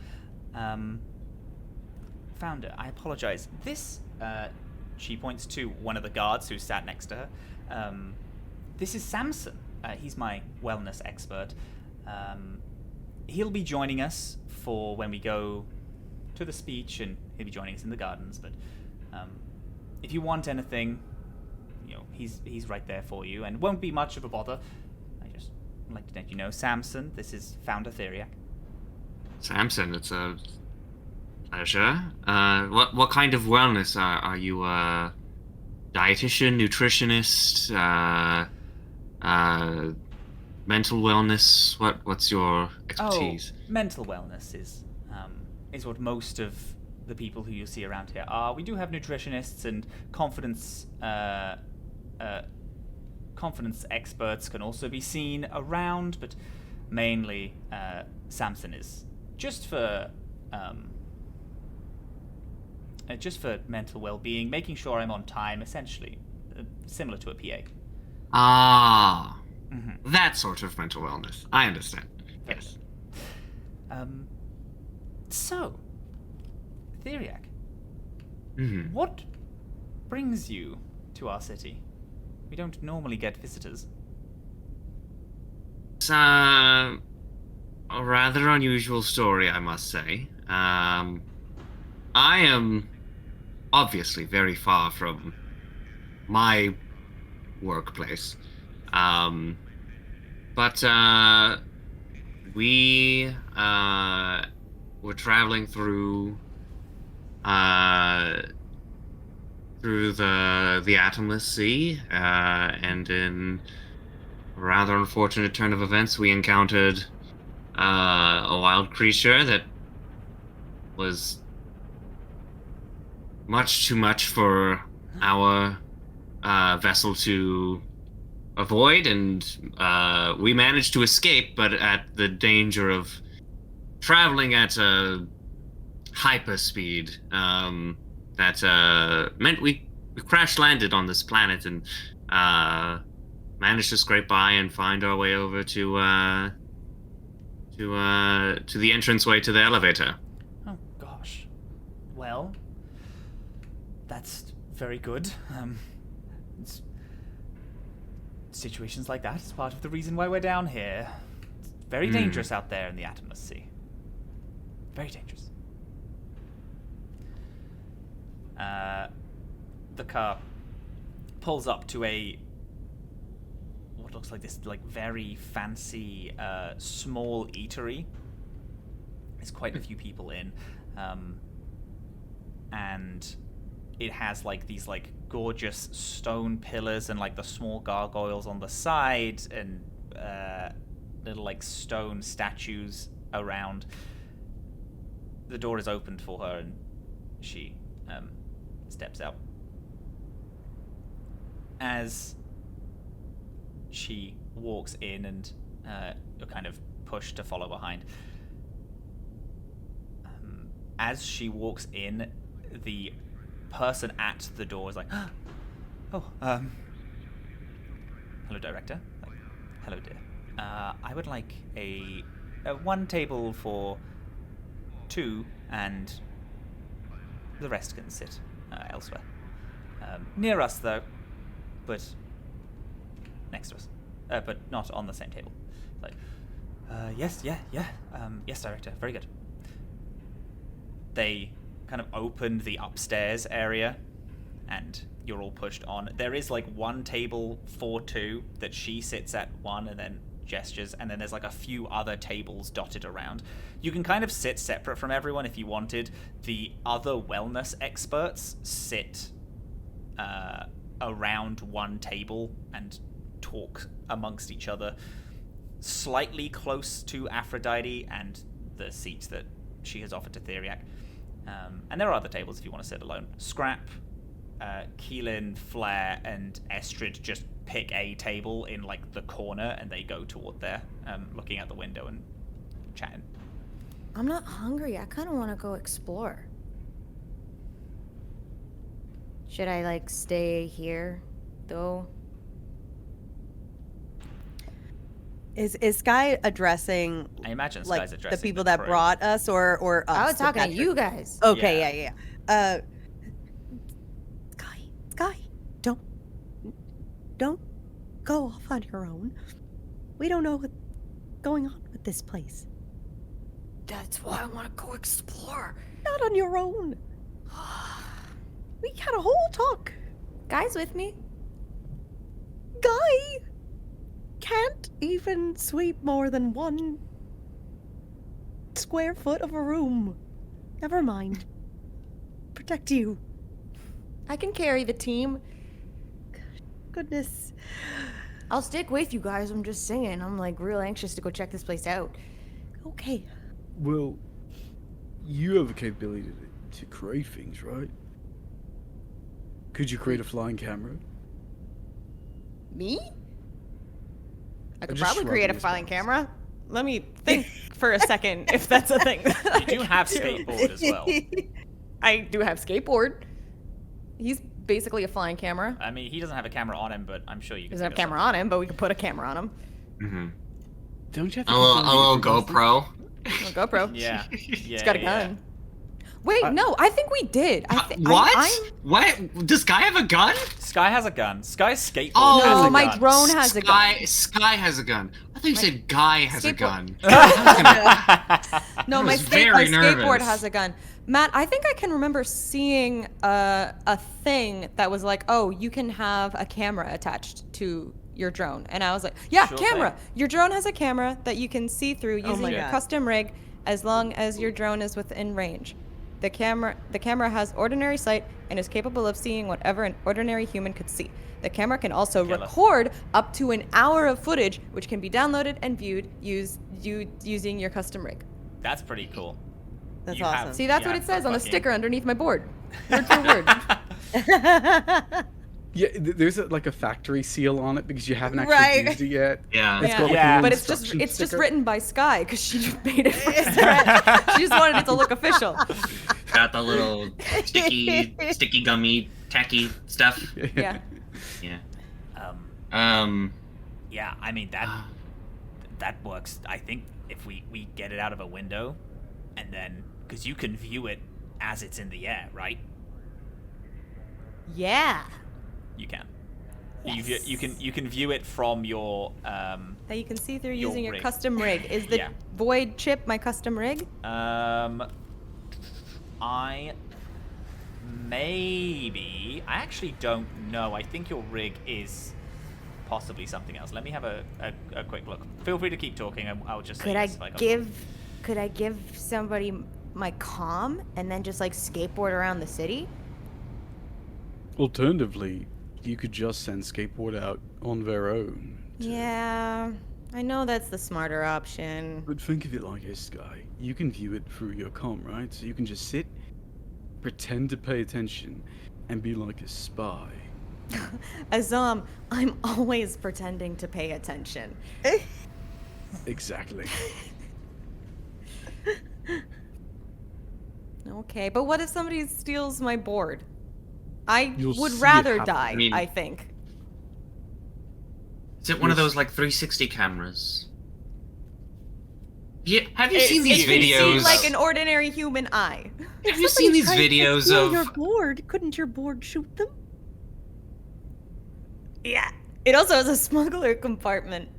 Founder, I apologize. This, she points to one of the guards who sat next to her. This is Samson. He's my wellness expert. He'll be joining us for when we go to the speech, and he'll be joining us in the gardens. But if you want anything, he's right there for you, and won't be much of a bother. I just like to let you know, Samson. This is Founder Theriac. Samson, it's a pleasure. What kind of wellness are you? Dietitian, nutritionist, mental wellness? What's your expertise? Oh, mental wellness is what most of the people who you see around here are. We do have nutritionists and confidence experts can also be seen around, but mainly Samson is just for mental well-being, making sure I'm on time, essentially similar to a PA. That sort of mental wellness. I understand. Yes. So, Theriac, what brings you to our city? We don't normally get visitors. It's a rather unusual story, I must say. I am obviously very far from my workplace. But we were traveling through through the Atomless Sea, and in a rather unfortunate turn of events, we encountered a wild creature that was much too much for our vessel to avoid, and we managed to escape, but at the danger of traveling at a hyperspeed. That meant we crash landed on this planet and managed to scrape by and find our way over to the entranceway to the elevator. Oh gosh. Well, that's very good. It's situations like that is part of the reason why we're down here. It's very dangerous out there in the Atomless Sea. Very dangerous. The car pulls up to what looks like this very fancy small eatery. There's quite a few people in, and it has these gorgeous stone pillars and the small gargoyles on the side and little stone statues around. The door is opened for her and she steps out. As she walks in and you're kind of pushed to follow behind. As she walks in, the person at the door is like, hello, director. Hello, dear. I would like a one table for two, and the rest can sit elsewhere. Near us, though, but next to us. But not on the same table. Yes, yes, director. Very good. They kind of opened the upstairs area, and you're all pushed on. There is one table for two that she sits at one and then gestures, and then there's a few other tables dotted around. You can kind of sit separate from everyone if you wanted. The other wellness experts sit around one table and talk amongst each other, slightly close to Aphrodite and the seats that she has offered to Theriac. And there are other tables if you want to sit alone. Scrap, Keelan, Flair, and Estrid just pick a table in the corner, and they go toward there, looking out the window and chatting. I'm not hungry. I kind of want to go explore. Should I stay here, though? Is Skye addressing? I imagine Skye's addressing the people that brought us, or us? I was talking to you guys. Okay, yeah. Skye, don't go off on your own. We don't know what's going on with this place. That's why I want to go explore. Not on your own. We had a whole talk. Guy's with me. Guy can't even sweep more than 1 square foot of a room. Never mind. Protect you. I can carry the team. Goodness. I'll stick with you guys. I'm just saying. I'm real anxious to go check this place out. Okay. Well, you have the capability to create things, right? Could you create a flying camera? Me? I could just probably create a shrugging his flying shoulders. camera. Let me think for a second if that's a thing. You do have skateboard as well. I do have skateboard. He's basically a flying camera. I mean, he doesn't have a camera on him, but I'm sure you He can. doesn't have a camera on him, but we could put a camera on him. Mm-hmm. Don't you have to A little control GoPro. A GoPro. Yeah. He's got a gun. Wait, no, I think we did. What? What? Does Skye have a gun? Skye has a gun. Sky's skateboard Oh, has a gun. my drone has a gun. Skye has a gun. I thought you said Guy has a gun. No, my was very skateboard nervous. has a gun. Matt, I think I can remember seeing a thing that was oh, you can have a camera attached to your drone. And I was like, yeah, Sure camera. thing. Your drone has a camera that you can see through using my your God. custom rig as long as your drone is within range. The camera has ordinary sight and is capable of seeing whatever an ordinary human could see. The camera can also Killer. record up to an hour of footage, which can be downloaded and viewed using your custom rig. That's pretty cool. That's You awesome. have- See, that's you what have it says on the fucking- sticker underneath my board. Word for word. Yeah, there's like a factory seal on it because you haven't actually Right. used it yet. Yeah. It's got, like, a Yeah. little But it's just instruction sticker. written by Skye because she made it. For she just wanted it to look official. Got the little sticky gummy, tacky stuff. Yeah. Yeah. Um, yeah, I mean, that works. I think if we get it out of a window, and then, because you can view it as it's in the air, right? Yeah. You can. Yes. You can view it from your That you can see through Your using your rig. custom rig. Is the Yeah. void chip my custom rig? I actually don't know. I think your rig is possibly something else. Let me have a quick look. Feel free to keep talking. I'll just say Could I yes if I got it wrong. give somebody my comm and then just like skateboard around the city? Alternatively, you could just send skateboard out on their own. Yeah, I know that's the smarter option. But think of it like this, Skye. You can view it through your comm, right? So you can just sit, pretend to pay attention, and be like a spy. Azam, I'm always pretending to pay attention. Exactly. Okay, but what if somebody steals my board? I You'll would see it rather happen. die, I mean- I think. Is it one of those like 360 cameras? Yeah. Have you seen these It can see videos? like an ordinary human eye. Have you seen these videos of? your board? Couldn't your board shoot them? Yeah. It also has a smuggler compartment.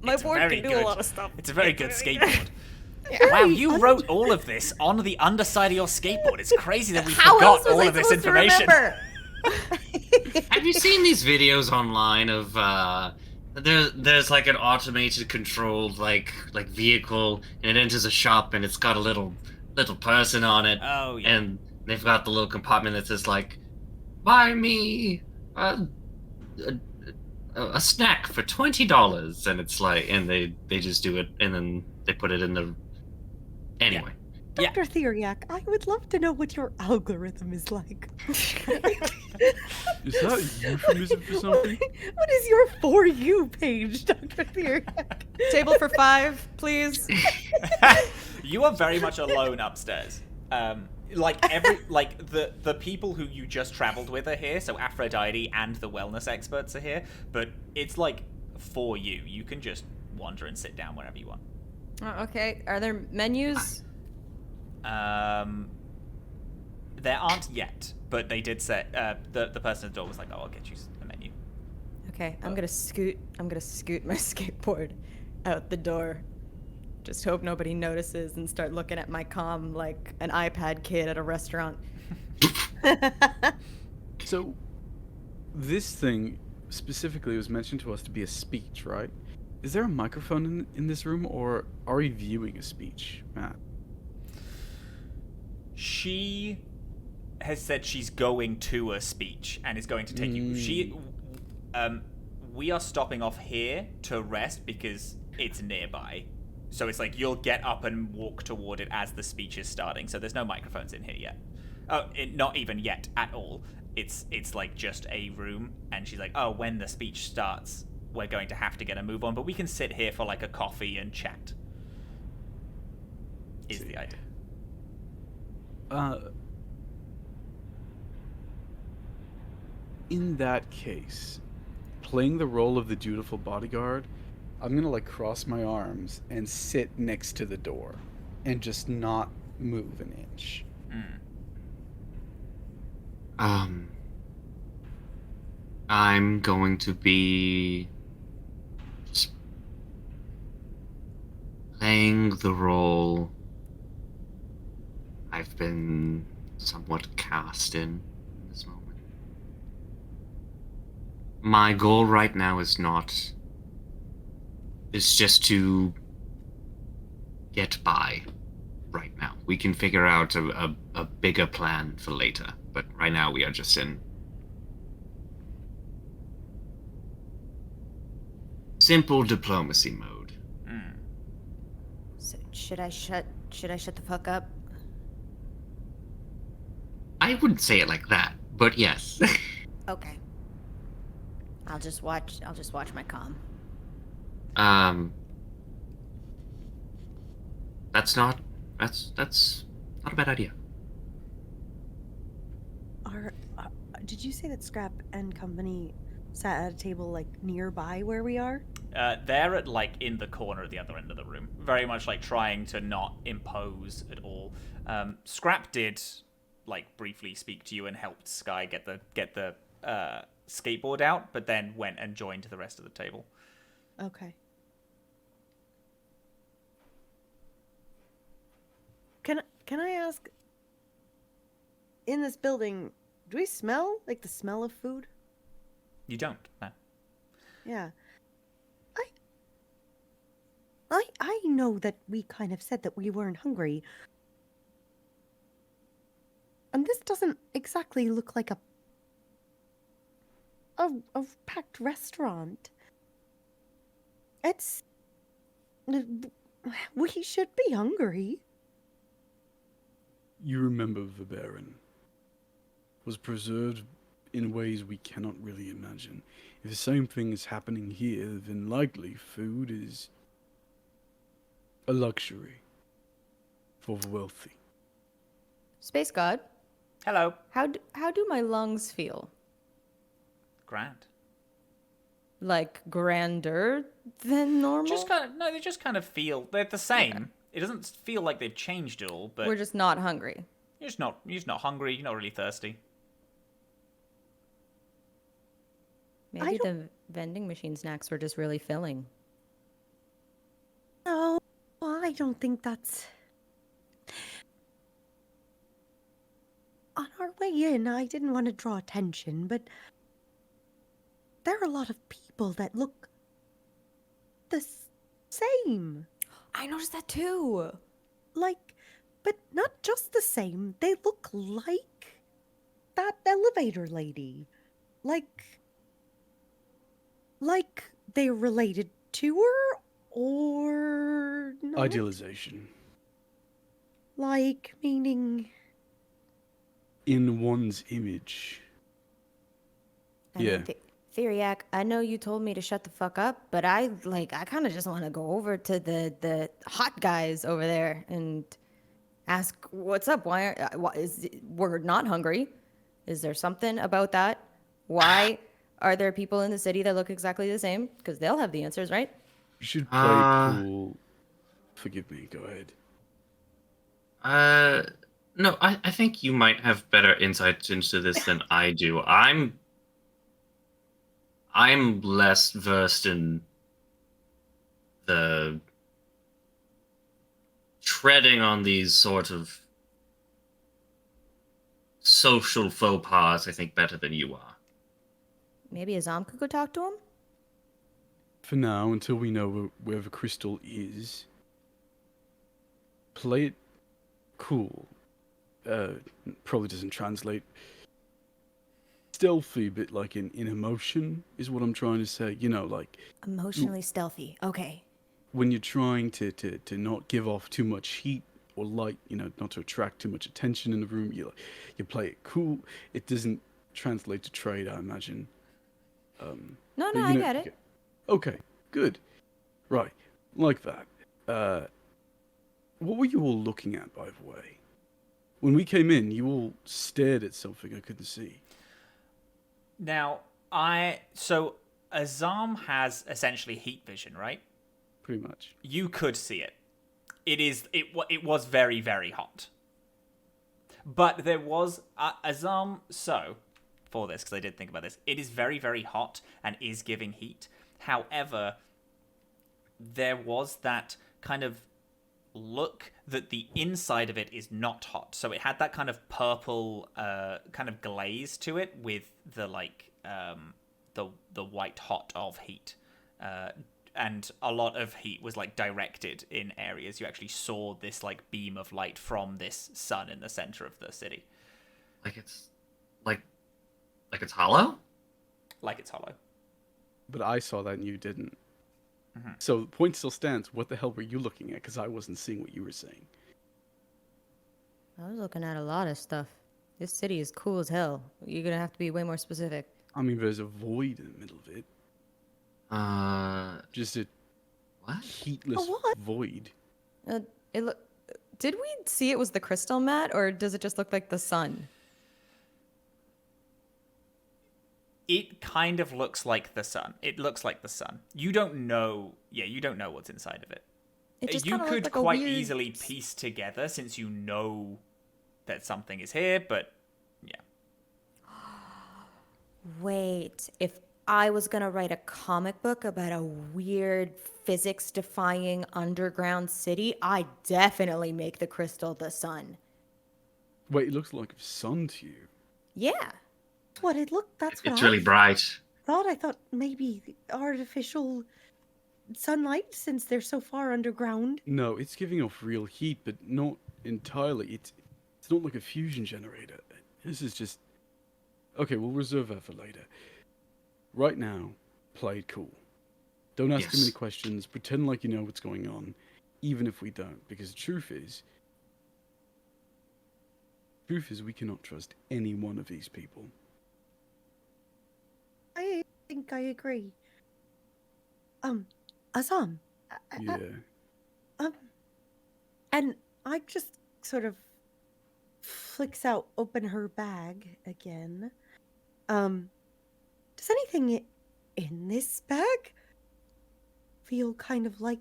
My It's board very can do good. a lot of stuff. It's a very good really skateboard. Yeah. Wow, you wrote all of this on the underside of your skateboard. It's crazy that we How else forgot was all I of this supposed to information. remember? Have you seen these videos online of there's like an automated controlled like vehicle and it enters a shop and it's got a little person on it Oh yeah. and they've got the little compartment that says like buy me a snack for $20 and it's like and they just do it and then they put it in the anyway. Yeah. Dr. Theriac, I would love to know what your algorithm is like. Is that a euphemism for something? What is your For You page, Dr. Theriac? Table for 5, please. You are very much alone upstairs. Like the people who you just traveled with are here, so Aphrodite and the wellness experts are here, but it's like for you. You can just wander and sit down wherever you want. Oh, okay. Are there menus? There aren't yet, but they did say the person at the door was like, "Oh, I'll get you a menu." Okay, I'm gonna scoot my skateboard out the door. Just hope nobody notices and start looking at my comm like an iPad kid at a restaurant. So, this thing specifically was mentioned to us to be a speech, right? Is there a microphone in this room, or are we viewing a speech, Matt? She has said she's going to a speech and is going to take you. We are stopping off here to rest because it's nearby. So it's like you'll get up and walk toward it as the speech is starting. So there's no microphones in here yet. Not even yet at all. It's like just a room, and she's like, "Oh, when the speech starts, we're going to have to get a move on, but we can sit here for like a coffee and chat." Is the idea. In that case, playing the role of the dutiful bodyguard, I'm gonna like cross my arms and sit next to the door and just not move an inch. I'm going to be just playing the role I've been somewhat cast in this moment. My goal right now is just to get by right now. we can figure out a bigger plan for later. But right now we are just in simple diplomacy mode. So should I shut the fuck up? I wouldn't say it like that, but yes. Okay. I'll just watch my comm. That's not a bad idea. Did you say that Scrap and company sat at a table like nearby where we are? They're at like in the corner at the other end of the room, very much like trying to not impose at all. Scrap did like briefly speak to you and helped Skye get the skateboard out, but then went and joined the rest of the table. Okay. Can I ask, in this building, do we smell like the smell of food? You don't, no. Yeah. I know that we kind of said that we weren't hungry. And this doesn't exactly look like a packed restaurant. We should be hungry. You remember the Baron was preserved in ways we cannot really imagine. If the same thing is happening here, then likely food is a luxury for the wealthy. Space God, Hello. how do my lungs feel? Grand. Like grander than normal? They just kind of feel they're the same. Okay. It doesn't feel like they've changed at all, but we're just not hungry. You're just not hungry. You're not really thirsty. Maybe the vending machine snacks were just really filling. No, I don't think that's... On our way in, I didn't want to draw attention, but there are a lot of people that look the same. I noticed that too. Like, but not just the same. They look like that elevator lady. Like they're related to her, or not? Idealization. Like, meaning... In one's image. Yeah. Theriac, I know you told me to shut the fuck up, but I kind of just want to go over to the hot guys over there and ask what's up. We're not hungry? Is there something about that? Why are there people in the city that look exactly the same? Because they'll have the answers, right? You should play cool. Forgive me. Go ahead. No, I think you might have better insights into this than I do. I'm less versed in the treading on these sort of social faux pas, I think, better than you are. Maybe Azam could go talk to him? For now, until we know where the crystal is, play it cool. Probably doesn't translate. Stealthy, but like in emotion is what I'm trying to say. You know, like emotionally stealthy. Okay. When you're trying to not give off too much heat or light, you know, not to attract too much attention in the room, you play it cool. It doesn't translate to trade, I imagine. No, I get it. Okay, good. Right, like that. What were you all looking at, by the way? When we came in, you all stared at something I couldn't see. Now, so Azam has essentially heat vision, right? Pretty much. You could see it. It was very, very hot. But there was Azam. So for this, because I did think about this, it is very, very hot and is giving heat. However, there was that kind of look that the inside of it is not hot. So it had that kind of purple kind of glaze to it with the like the white hot of heat. and a lot of heat was like directed in areas. You actually saw this like beam of light from this sun in the center of the city. Like it's hollow? Like it's hollow. But I saw that and you didn't. Mhm. So the point still stands. What the hell were you looking at? Because I wasn't seeing what you were saying. I was looking at a lot of stuff. This city is cool as hell. You're gonna have to be way more specific. I mean, there's a void in the middle of it. Just a What? heatless what? void. It look. Did we see it was the crystal, Matt, or does it just look like the sun? It kind of looks like the sun. It looks like the sun. You don't know. Yeah, you don't know what's inside of it. It just You kinda could looked like a quite weird... easily piece together since you know that something is here, but yeah. Wait, if I was gonna write a comic book about a weird physics-defying underground city, I'd definitely make the crystal the sun. Wait, it looks like a sun to you. Yeah. What it looked. That's what It's I really bright. thought. I thought maybe artificial sunlight since they're so far underground. No, it's giving off real heat, but not entirely. It's not like a fusion generator. This is just... Okay, we'll reserve that for later. Right now, play it cool. Don't ask too Yes. many questions. Pretend like you know what's going on, even if we don't. Because the truth is, we cannot trust any one of these people. I think I agree. Azam. Yeah. And I just sort of flicks out, open her bag again. Does anything in this bag feel kind of like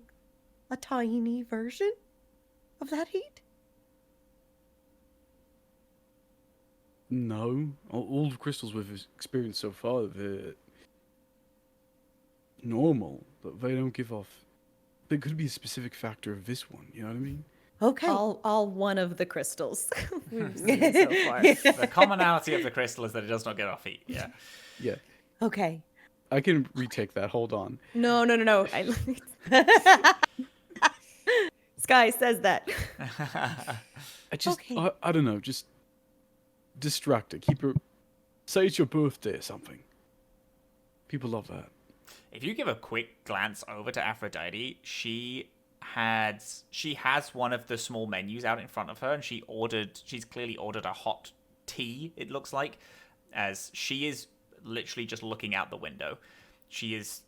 a tiny version of that heat? No. All the crystals we've experienced so far, they're normal, but they don't give off... There could be a specific factor of this one, you know what I mean? Okay. All one of the crystals we've seen so far. The commonality of the crystal is that it does not get off heat. Yeah. Yeah. Okay. I can retake that, hold on. No. Skye says that. I just, Okay. I don't know, just distract her. Keep her, say it's your birthday or something. People love that. If you give a quick glance over to Aphrodite, she has one of the small menus out in front of her, and she's clearly ordered a hot tea, it looks like, as she is literally just looking out the window. She is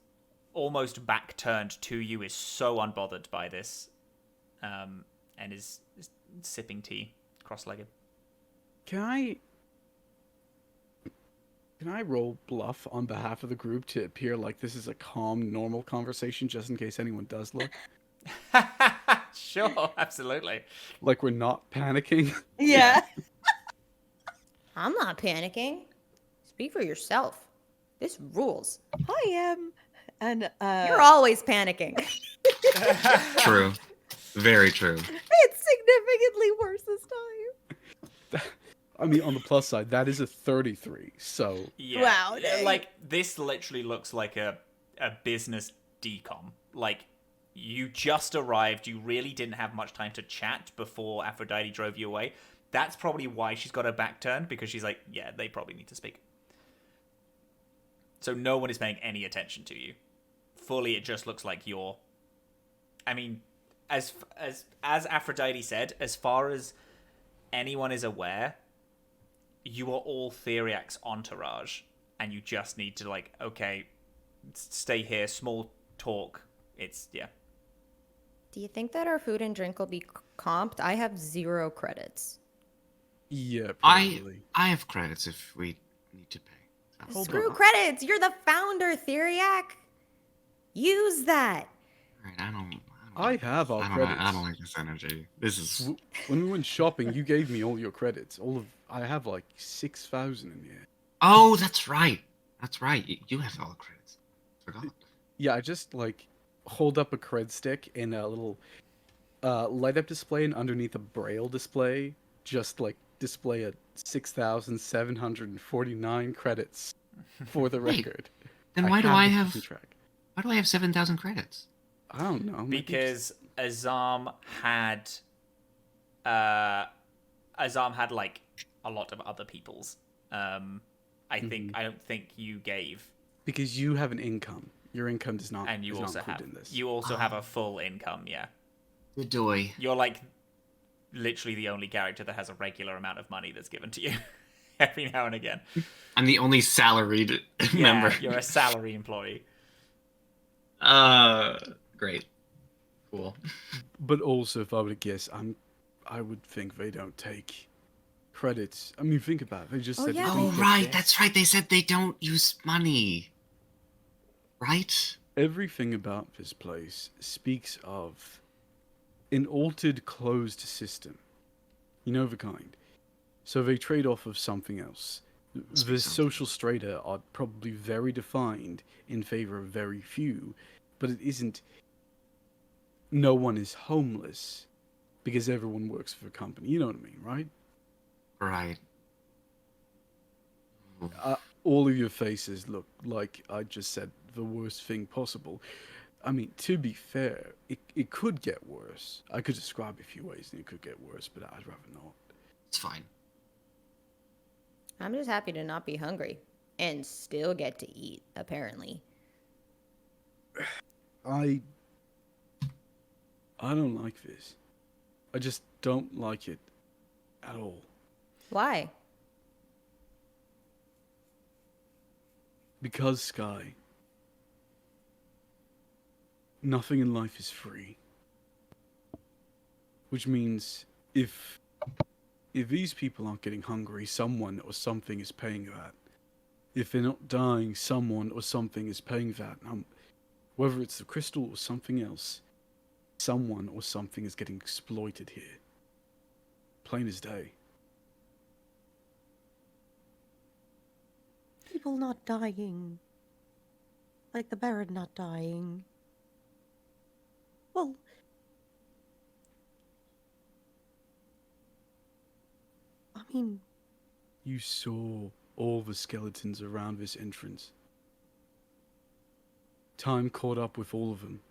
almost back turned to you, is so unbothered by this, and is sipping tea, cross-legged. Can I roll bluff on behalf of the group to appear like this is a calm, normal conversation, just in case anyone does look? Sure, absolutely. Like we're not panicking? Yeah. I'm not panicking. Speak for yourself. This rules. I am. And You're always panicking. True. Very true. it's significantly worse this time. I mean, on the plus side, that is a 33, so... Yeah. Wow, dang. Like, this literally looks like a business decom. Like, you just arrived, you really didn't have much time to chat before Aphrodite drove you away. That's probably why she's got her back turned, because she's like, yeah, they probably need to speak. So no one is paying any attention to you. Fully, it just looks like you're... I mean, as Aphrodite said, as far as anyone is aware, you are all Theriac's entourage, and you just need to, like, okay, stay here, small talk. It's, yeah. Do you think that our food and drink will be comped? I have 0 credits. Yeah, I probably. have credits if we need to pay. So. Screw credits! You're the founder, Theriac! Use that! Alright, I don't I have all credits. I don't like this energy. This is When we went shopping, you gave me all your credits. I have like 6,000 in here. Oh, that's right. That's right. You have all the credits. Forgot. Yeah, I just like hold up a cred stick in a little light up display, and underneath a braille display, just like display a 6,749 credits for the Wait, record. Then why do have I the have keeping track. Why do I have 7,000 credits? I don't know. maybe Because Azam had like a lot of other people's. I don't think you gave, because you have an income. Your income does not. and you is not also included have in this. you also have a full income. Yeah, Good doy. you're like literally the only character that has a regular amount of money that's given to you every now and again. I'm the only salaried Yeah, member. you're a salary employee. Great. Cool. But also, if I were to guess, I would think they don't take credits. I mean, think about it. They just Oh, said. yeah, Oh, they- right. That's right. They said they don't use money. Right? Everything about this place speaks of an altered closed system. You know the kind. So they trade off of something else. The something. social strata are probably very defined in favor of very few, but it isn't. No one is homeless because everyone works for a company. You know what I mean, right? Right. All of your faces look like I just said the worst thing possible. I mean, to be fair, it could get worse. I could describe a few ways and it could get worse, but I'd rather not. It's fine. I'm just happy to not be hungry and still get to eat, apparently. I don't like this. I just don't like it at all. Why? Because, Skye, nothing in life is free. Which means if these people aren't getting hungry, someone or something is paying that. If they're not dying, someone or something is paying that. Whether it's the crystal or something else, someone or something is getting exploited here. Plain as day. People not dying. Like the Baron not dying. Well, I mean, You saw all the skeletons around this entrance. Time caught up with all of them.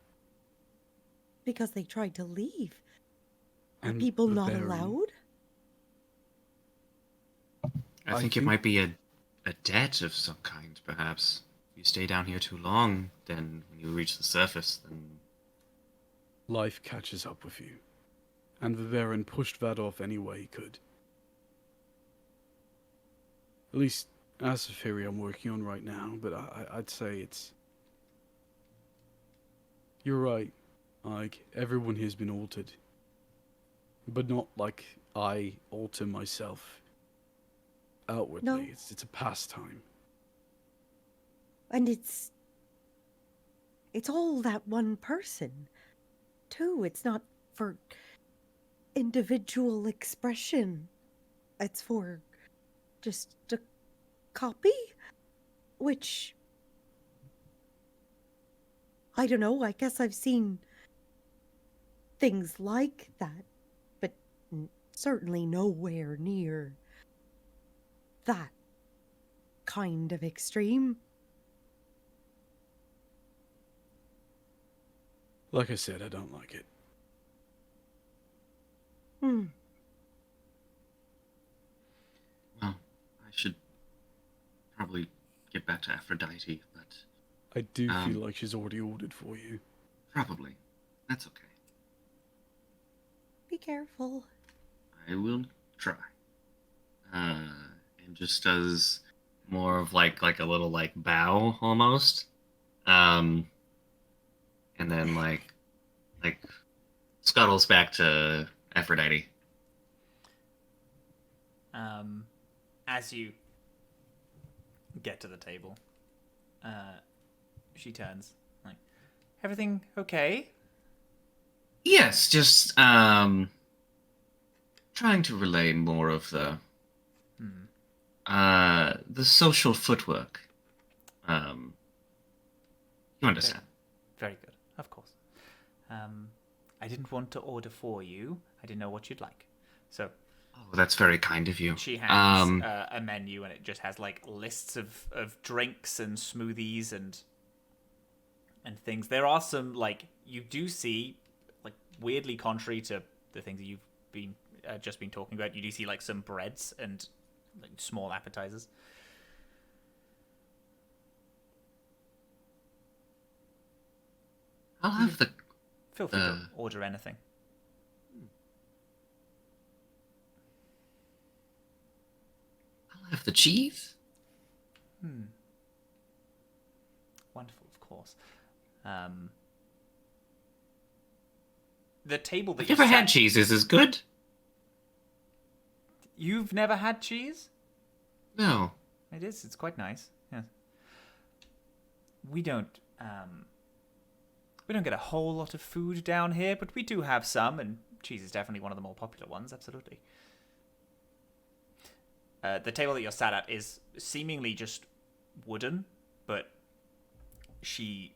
because they tried to leave. Are And people the not Baron. allowed? I think it might be a debt of some kind, perhaps. If you stay down here too long, then when you reach the surface, then... Life catches up with you. And the Baron pushed that off any way he could. At least, that's the theory I'm working on right now, but I'd say it's... You're right. Like, everyone here's been altered. But not like I alter myself outwardly. No. It's a pastime. And it's all that one person, too. It's not for individual expression. It's for just a copy, which I don't know. I guess I've seen things like that, but certainly nowhere near that kind of extreme. Like I said, I don't like it. Hmm. Well, I should probably get back to Aphrodite, but I do feel like she's already ordered for you. probably. That's okay. Be careful. I will try. And just does more of like a little like bow almost. And then like scuttles back to Aphrodite. As you get to the table, she turns like, everything okay? Yes, just trying to relay more of the social footwork. You understand? Very good, of course. I didn't want to order for you. I didn't know what you'd like. So Oh, that's very kind of you. she hands a menu, and it just has like lists of drinks and smoothies and and things. There are some, like, you do see, like, weirdly contrary to the things that you've been just been talking about, you do see, like, some breads and like, small appetizers. I'll have the... Feel free to order anything. I'll have the cheese. Wonderful, of course. The table that I've never had cheese. Is this good? You've never had cheese? No. It is. It's quite nice. Yes. We don't get a whole lot of food down here, but we do have some, and cheese is definitely one of the more popular ones. Absolutely. The table that you're sat at is seemingly just wooden, but she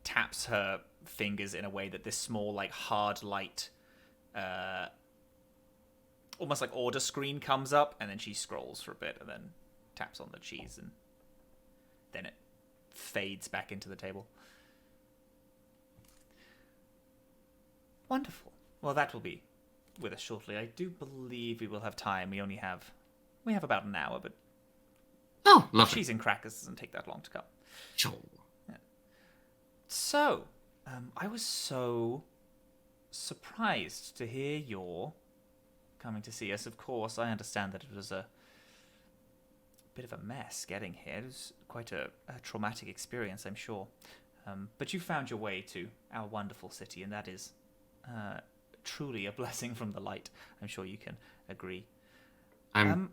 taps her fingers in a way that this small, like, hard light, almost like order screen comes up, and then she scrolls for a bit and then taps on the cheese, and then it fades back into the table. Wonderful. Well, that will be with us shortly. I do believe we will have time. We have about an hour, but Oh, lovely. cheese and crackers doesn't take that long to come. Sure. So, I was so surprised to hear you're coming to see us. Of course, I understand that it was a bit of a mess getting here. It was quite a traumatic experience, I'm sure. But you found your way to our wonderful city, and that is truly a blessing from the light. I'm sure you can agree. I'm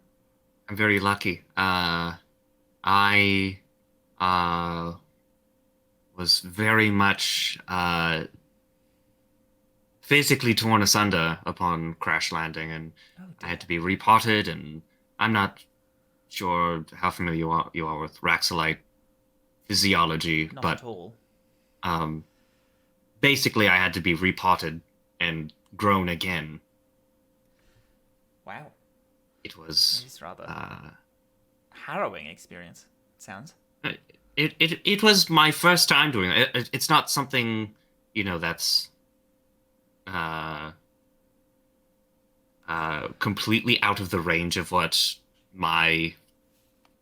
very lucky. I was very much physically torn asunder upon crash landing, and I had to be repotted, and I'm not sure how familiar you are with Raxolite physiology, Not but at all. basically I had to be repotted and grown again. Wow. It was That is rather harrowing experience, it sounds. It was my first time doing it. It's not something, that's completely out of the range of what my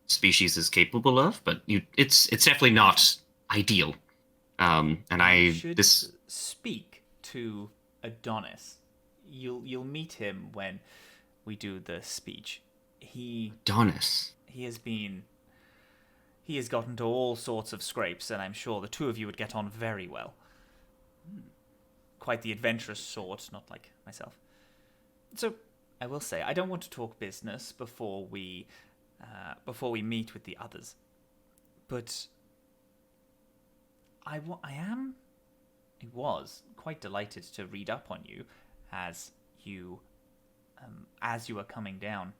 species is capable of, but it's definitely not ideal. And You should speak to Adonis. You'll meet him when we do the speech. Adonis. He has gotten into all sorts of scrapes, and I'm sure the two of you would get on very well. Quite the adventurous sort, not like myself. So, I will say, I don't want to talk business before we meet with the others. But I was quite delighted to read up on you as you were coming down.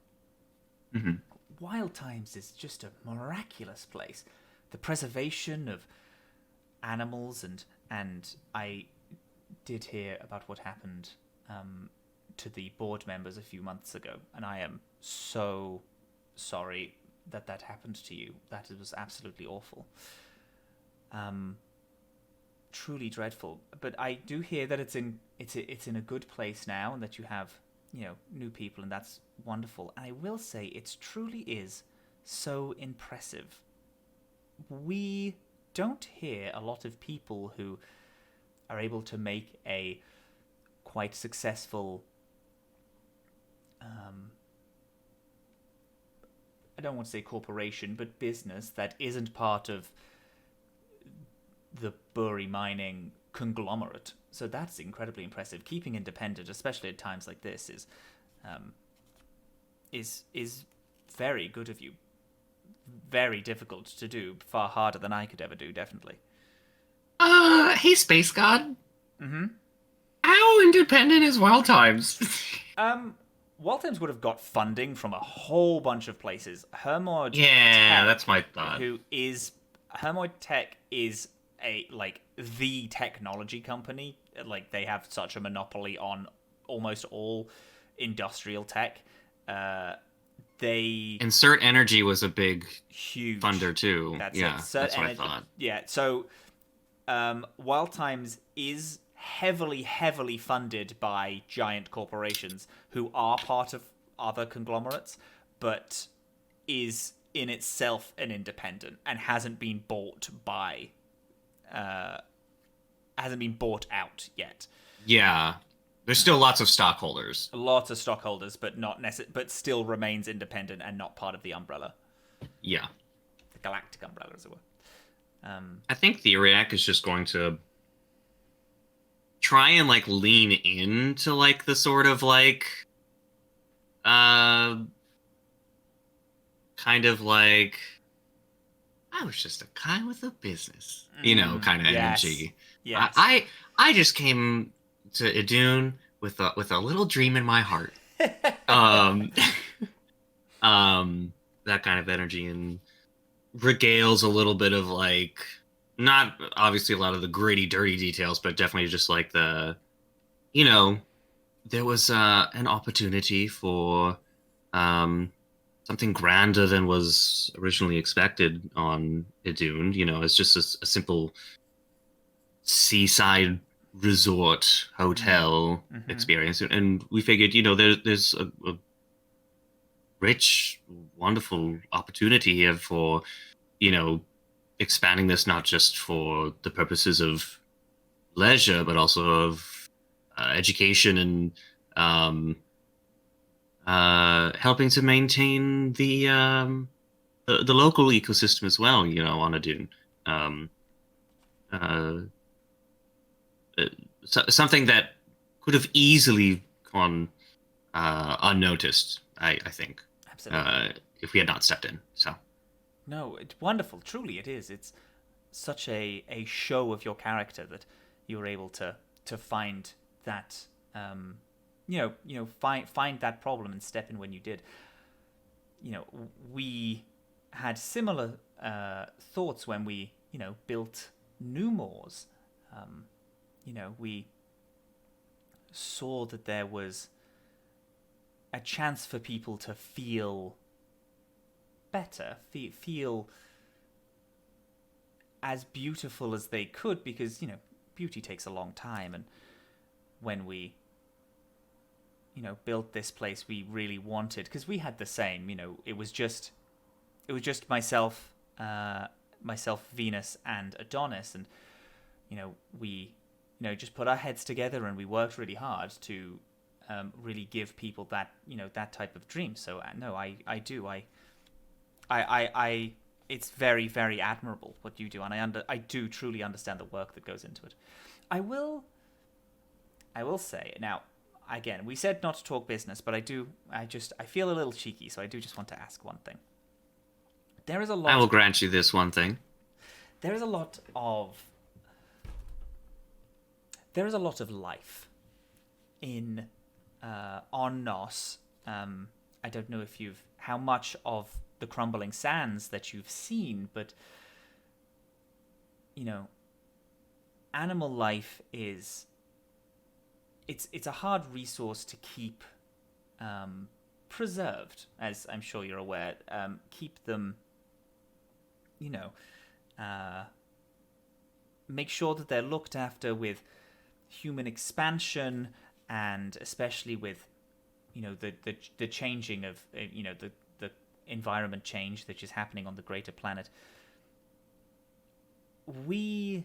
Mm-hmm. Wild Times is just a miraculous place. The preservation of animals, and I did hear about what happened to the board members a few months ago, and I am so sorry that happened to you. That was absolutely awful. Truly dreadful. But I do hear that it's in a good place now, and that you have new people, and that's wonderful. And I will say, it truly is so impressive. We don't hear a lot of people who are able to make a quite successful I don't want to say corporation, but business that isn't part of the Bury mining conglomerate. So that's incredibly impressive. Keeping independent, especially at times like this, is very good of you. Very difficult to do. Far harder than I could ever do, definitely. Hey, Space God. Mm-hmm. How independent is Wild Times? Wild Times would have got funding from a whole bunch of places. Hermod Yeah, Tech, that's my thought. Hermod Tech is the technology company. Like, they have such a monopoly on almost all industrial tech. Insert Energy was a big huge funder too. That's yeah, it. that's what I thought. Yeah, so Wild Times is heavily funded by giant corporations who are part of other conglomerates, but is in itself an independent and hasn't been bought out yet. Yeah. There's still lots of stockholders. Lots of stockholders, but but still remains independent and not part of the umbrella. Yeah. The galactic umbrella, as it were. I think Theriac is just going to try and like lean into like the sort of like kind of like I was just a guy with a business, kind of energy. Yes. I just came to Idune with a little dream in my heart. That kind of energy, and regales a little bit of like, not obviously a lot of the gritty, dirty details, but definitely just like the, there was an opportunity for something grander than was originally expected on Idune. It's just a simple seaside resort hotel experience, and we figured, there's a rich, wonderful opportunity here for, expanding this not just for the purposes of leisure, but also of education and helping to maintain the local ecosystem as well. On Idune. Something that could have easily gone unnoticed, I think. Absolutely. If we had not stepped in. So. No, it's wonderful. Truly, it is. It's such a show of your character that you were able to find that, find that problem and step in when you did. We had similar thoughts when we, built New Moors. We saw that there was a chance for people to feel better, feel as beautiful as they could, because beauty takes a long time, and when we built this place, we really wanted, because we had the same, it was just myself, Venus, and Adonis, and we just put our heads together and we worked really hard to really give people that that type of dream. So no, I do. It's very, very admirable what you do, and I do truly understand the work that goes into it. I will say now. Again, we said not to talk business, but I feel a little cheeky, so I do just want to ask one thing. There is a lot. I will grant you this one thing. There is a lot of life in on Nos. I don't know if how much of the crumbling sands that you've seen, but animal life is it's a hard resource to keep preserved, as I'm sure you're aware. Keep them, make sure that they're looked after with human expansion, and especially with the changing of the environment change that is happening on the greater planet. We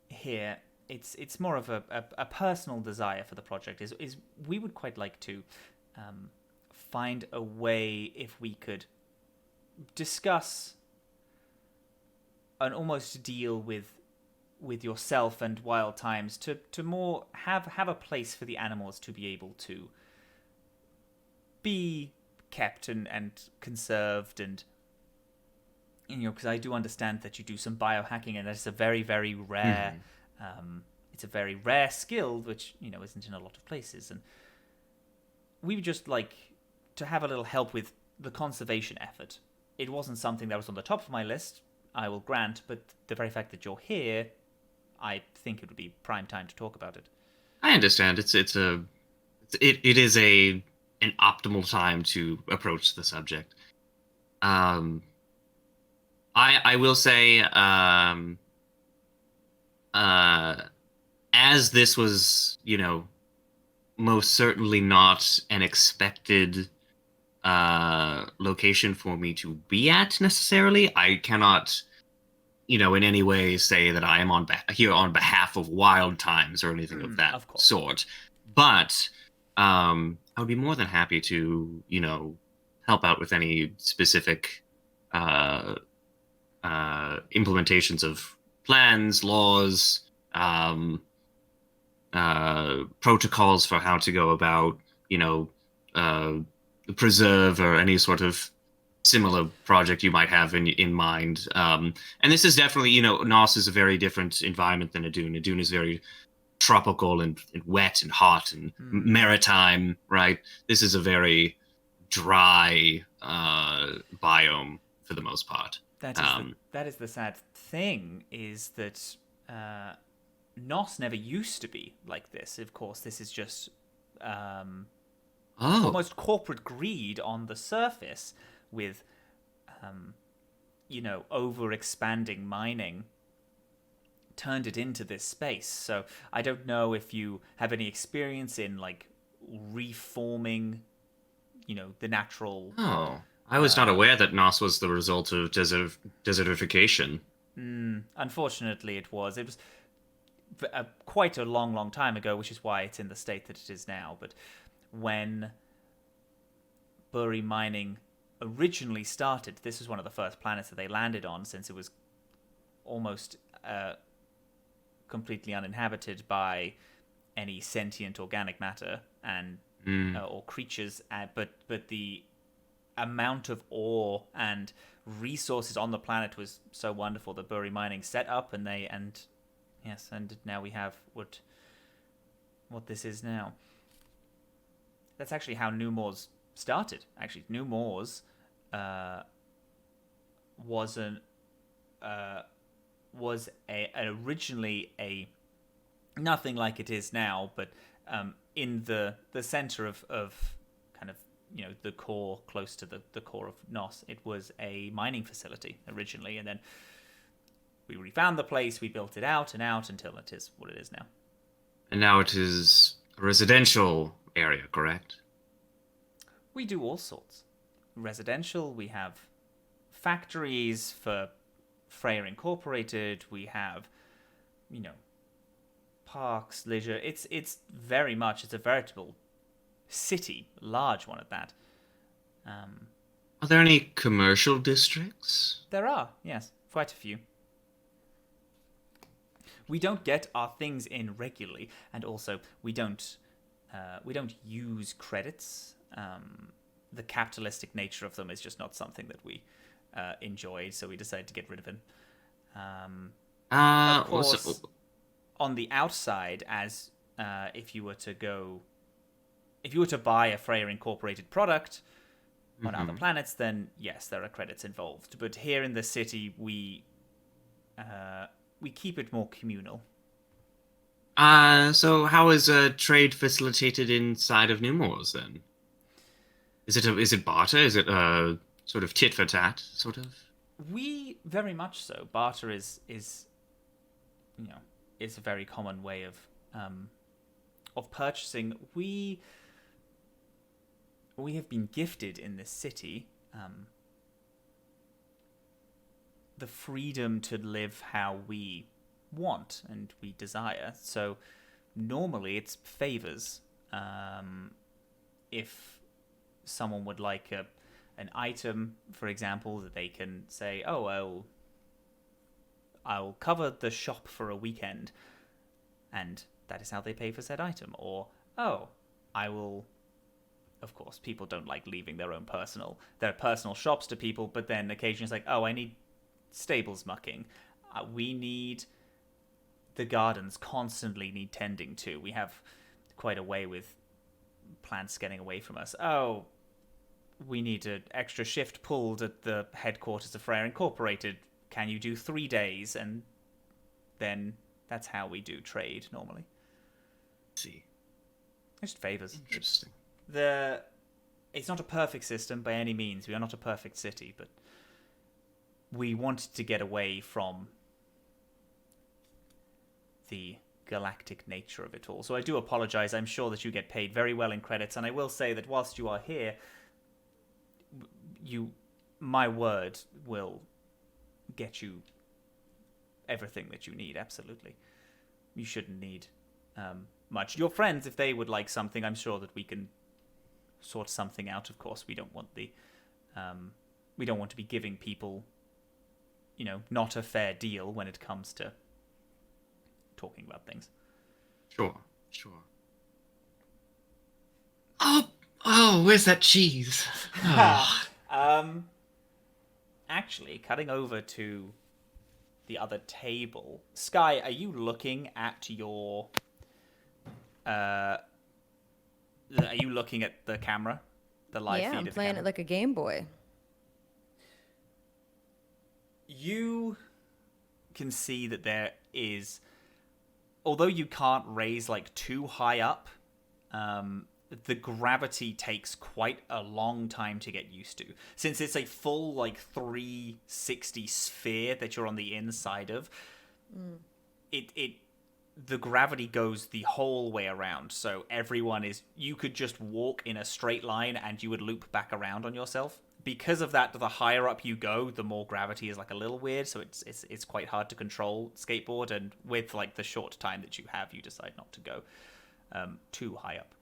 here, it's more of a personal desire for the project, is we would quite like to find a way, if we could discuss and almost deal with yourself and Wild Times to more have a place for the animals to be able to be kept and conserved, and because I do understand that you do some biohacking, and that's a very, very rare it's a very rare skill which isn't in a lot of places, and we would just like to have a little help with the conservation effort. It wasn't something that was on the top of my list, I will grant, but the very fact that you're here, I think it would be prime time to talk about it. I understand. It is an optimal time to approach the subject. I will say, as this was, most certainly not an expected location for me to be at necessarily, I cannot, in any way say that I am here on behalf of Wild Times or anything of that of course. sort. But I would be more than happy to, help out with any specific implementations of plans, laws, protocols for how to go about, preserve or any sort of similar project you might have in mind. And this is definitely, Nos is a very different environment than Adun. Adun is very tropical and wet and hot and maritime, right? This is a very dry biome for the most part. That is the sad thing, is that Nos never used to be like this. Of course, this is just almost corporate greed on the surface with, over-expanding mining turned it into this space. So I don't know if you have any experience in, like, reforming, the natural... Oh, I was not aware that Nos was the result of desertification. Unfortunately, it was. It was quite a long, long time ago, which is why it's in the state that it is now. But when Buri mining originally started, this was one of the first planets that they landed on, since it was almost completely uninhabited by any sentient organic matter and or creatures. But the amount of ore and resources on the planet was so wonderful that Buri mining set up, and now we have what this is now. That's actually how New Moors started. Actually, New Moors was originally a nothing like it is now, but in the center of kind of, the core, close to the core of Nos, it was a mining facility originally, and then we refound the place, we built it out and out until it is what it is now. And now it is a residential area, correct? We do all sorts. Residential, we have factories for Freyja Incorporated, we have, parks, leisure. It's a veritable city, large one at that. Are there any commercial districts? There are, yes, quite a few. We don't get our things in regularly, and also we don't use credits. The capitalistic nature of them is just not something that we enjoy, so we decided to get rid of them. Of course, on the outside, as if you were to buy a Freyja Incorporated product on other planets, then yes, there are credits involved. But here in the city, we keep it more communal. So how is trade facilitated inside of New Moors then? Is it barter? Is it sort of tit for tat, sort of? We very much so. Barter is a very common way of purchasing. We have been gifted in this city the freedom to live how we want and we desire. So normally it's favors. If someone would like an item, for example, that they can say, "Oh, I'll cover the shop for a weekend," and that is how they pay for said item. Or, "Oh, I will." Of course, people don't like leaving their personal shops to people, but then occasionally it's like, "Oh, I need stables mucking. We need the gardens constantly need tending to. We have quite a way with plants getting away from us. Oh, we need an extra shift pulled at the headquarters of Freyja Incorporated. Can you do 3 days?" And then that's how we do trade normally. See. Just favors. Interesting. It's not a perfect system by any means. We are not a perfect city, but we wanted to get away from the galactic nature of it all. So I do apologize. I'm sure that you get paid very well in credits, and I will say that whilst you are here, my word will get you everything that you need. Absolutely. You shouldn't need much. Your friends, if they would like something, I'm sure that we can sort something out. Of course, we don't want we don't want to be giving people, not a fair deal when it comes to talking about things. Sure. Oh, where's that cheese? Oh. Actually, cutting over to the other table, Skye, are you looking at your? Are you looking at the camera, the live feed? Yeah, I'm of the playing camera? it like a Game Boy. You can see that there is, although you can't raise like too high up, the gravity takes quite a long time to get used to. Since it's a full like 360 sphere that you're on the inside of, the gravity goes the whole way around. So you could just walk in a straight line and you would loop back around on yourself. Because of that, the higher up you go, the more gravity is like a little weird. So it's quite hard to control skateboard. And with like the short time that you have, you decide not to go too high up.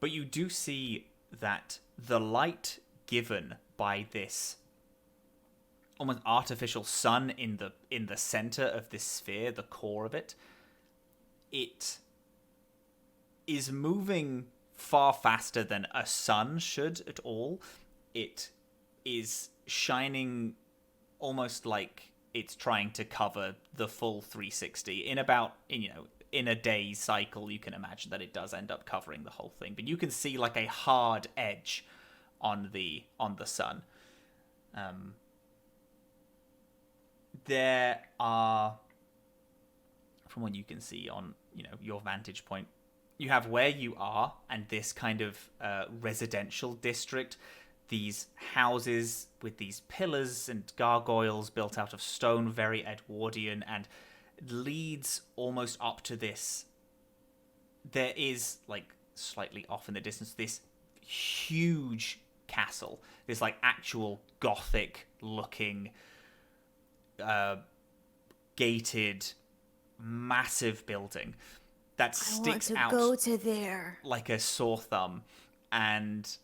But you do see that the light given by this almost artificial sun in the center of this sphere, the core of it, it is moving far faster than a sun should at all. It is shining almost like it's trying to cover the full 360 in a day's cycle. You can imagine that it does end up covering the whole thing, but you can see like a hard edge on the sun. There are, from what you can see on your vantage point, you have where you are and this kind of residential district, these houses with these pillars and gargoyles built out of stone, very Edwardian, and leads almost up to this. There is, like, slightly off in the distance, this huge castle, this like actual Gothic looking gated massive building that sticks out go to there like a sore thumb, and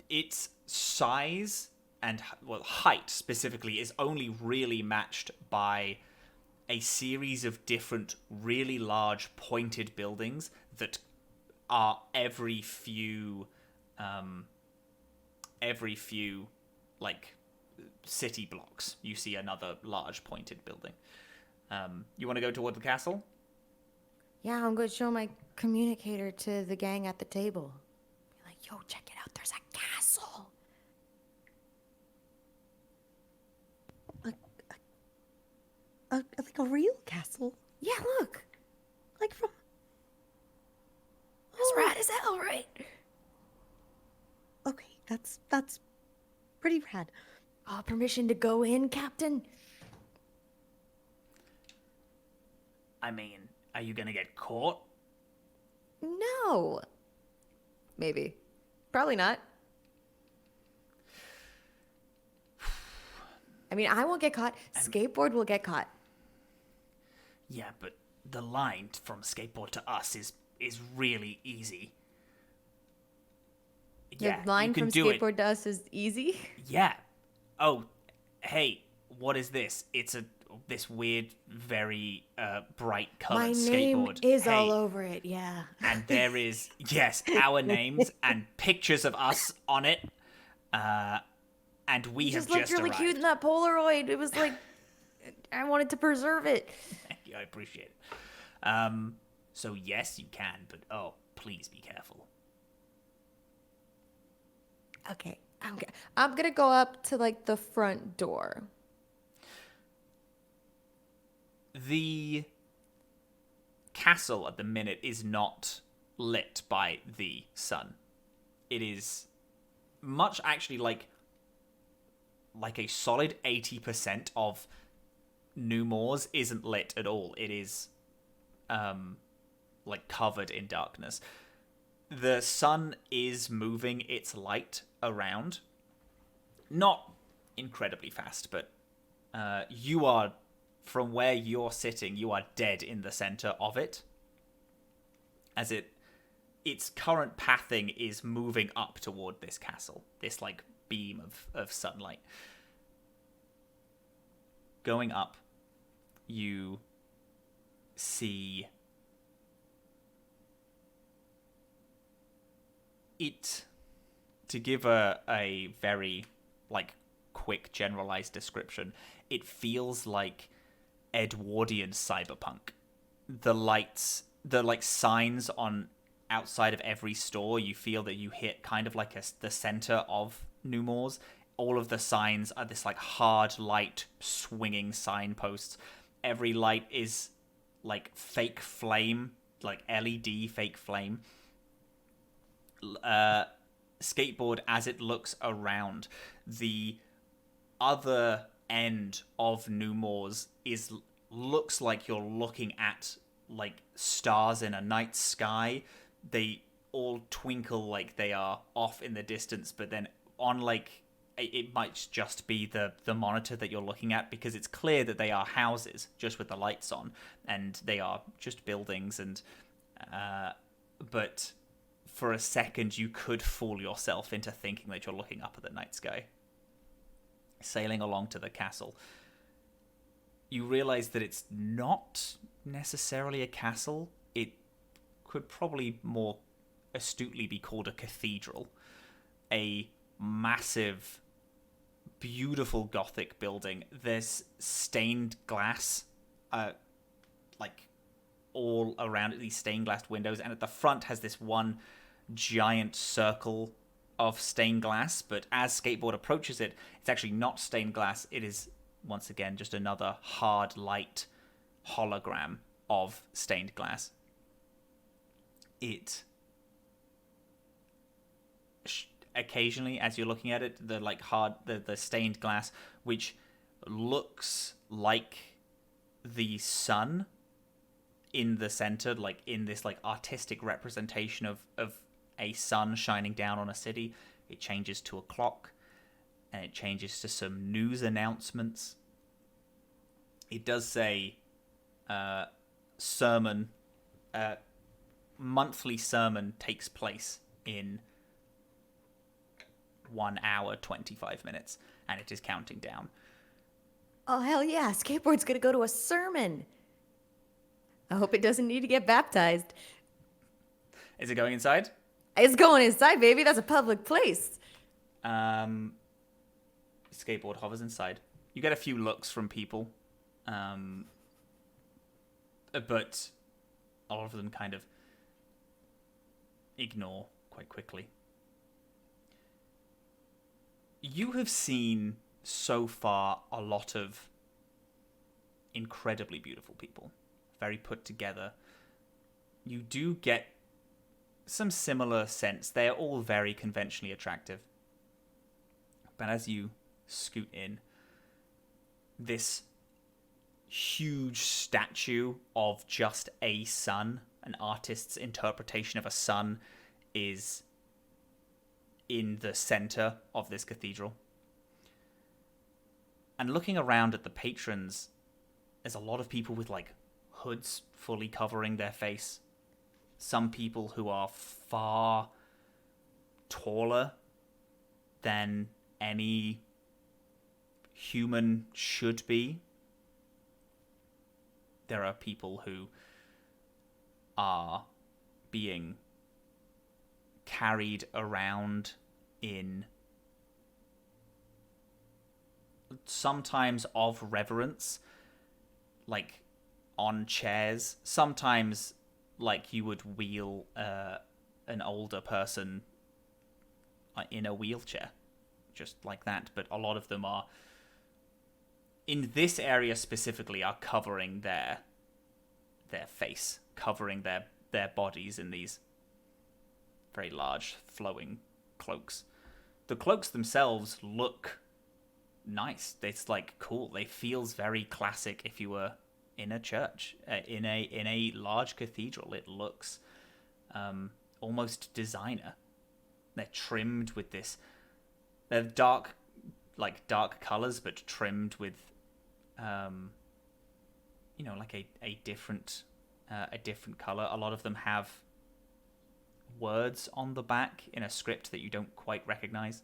its size and height specifically is only really matched by a series of different really large pointed buildings that are every few like city blocks you see another large pointed building. You want to go toward the castle? Yeah, I'm going to show my communicator to the gang at the table. Be like, yo, check it out. There's a castle. Like a real castle? Yeah, look. Like from... That's rad as hell, right? Okay, that's pretty rad. Permission to go in, Captain? I mean, are you gonna get caught? No. Maybe. Probably not. I mean, I won't get caught. Skateboard will get caught. Yeah, but the line from skateboard to us is really easy. The line from skateboard to us is easy. Yeah. Oh, hey, what is this? It's this weird, very bright colored skateboard. My name is Hey, all over it, yeah. and there is, yes, our names and pictures of us on it. And we You have just looked just really arrived. cute in that Polaroid. It was like, I wanted to preserve it. Thank you, I appreciate it. So yes, you can, but oh, please be careful. Okay. I'm gonna go up to like the front door. The castle at the minute is not lit by the sun. It is much actually like a solid 80% of New Moors isn't lit at all. It is like covered in darkness. The sun is moving its light around, not incredibly fast, but you are, from where you're sitting, you are dead in the center of it, as its current pathing is moving up toward this castle, this like beam of sunlight. Going up, you see it, to give a very like quick generalized description, it feels like Edwardian cyberpunk. The lights, the like signs on outside of every store, you feel that you hit kind of like the center of New Moors. All of the signs are this like hard light swinging signposts. Every light is like fake flame, like LED fake flame. Skateboard, as it looks around, the other end of New Moors looks like you're looking at like stars in a night sky. They all twinkle like they are off in the distance, but then on like it might just be the monitor that you're looking at, because it's clear that they are houses just with the lights on, and they are just buildings. And but for a second you could fool yourself into thinking that you're looking up at the night sky. Sailing along to the castle, you realize that it's not necessarily a castle. It could probably more astutely be called a cathedral. A massive, beautiful Gothic building. There's stained glass, like all around it, these stained glass windows, and at the front has this one giant circle of stained glass. But as Skateboard approaches it, it's actually not stained glass. It is once again just another hard light hologram of stained glass. It occasionally, as you're looking at it, the stained glass, which looks like the sun in the center, like in this like artistic representation of a sun shining down on a city, it changes to a clock, and it changes to some news announcements. It does say sermon, monthly sermon takes place in 1 hour 25 minutes, and it is counting down. Oh, hell yeah. Skateboard's gonna go to a sermon. I hope it doesn't need to get baptized. Is it going inside? It's going inside, baby. That's a public place. Skateboard hovers inside. You get a few looks from people, but a lot of them kind of ignore quite quickly. You have seen so far a lot of incredibly beautiful people, very put together. You do get some similar sense. They're all very conventionally attractive. But as you scoot in, this huge statue of just a sun, an artist's interpretation of a sun, is in the center of this cathedral. And looking around at the patrons, there's a lot of people with like hoods fully covering their face. Some people who are far taller than any human should be. There are people who are being carried around in sometimes of reverence, like on chairs, sometimes like you would wheel an older person in a wheelchair, just like that. But a lot of them are, in this area specifically, are covering their face, covering their bodies in these very large flowing cloaks. The cloaks themselves look nice. It's like cool. It feels very classic. If you were in a church, in a large cathedral, it looks almost designer. They're trimmed with this. They're dark colors, but trimmed with, like a different color. A lot of them have words on the back in a script that you don't quite recognize.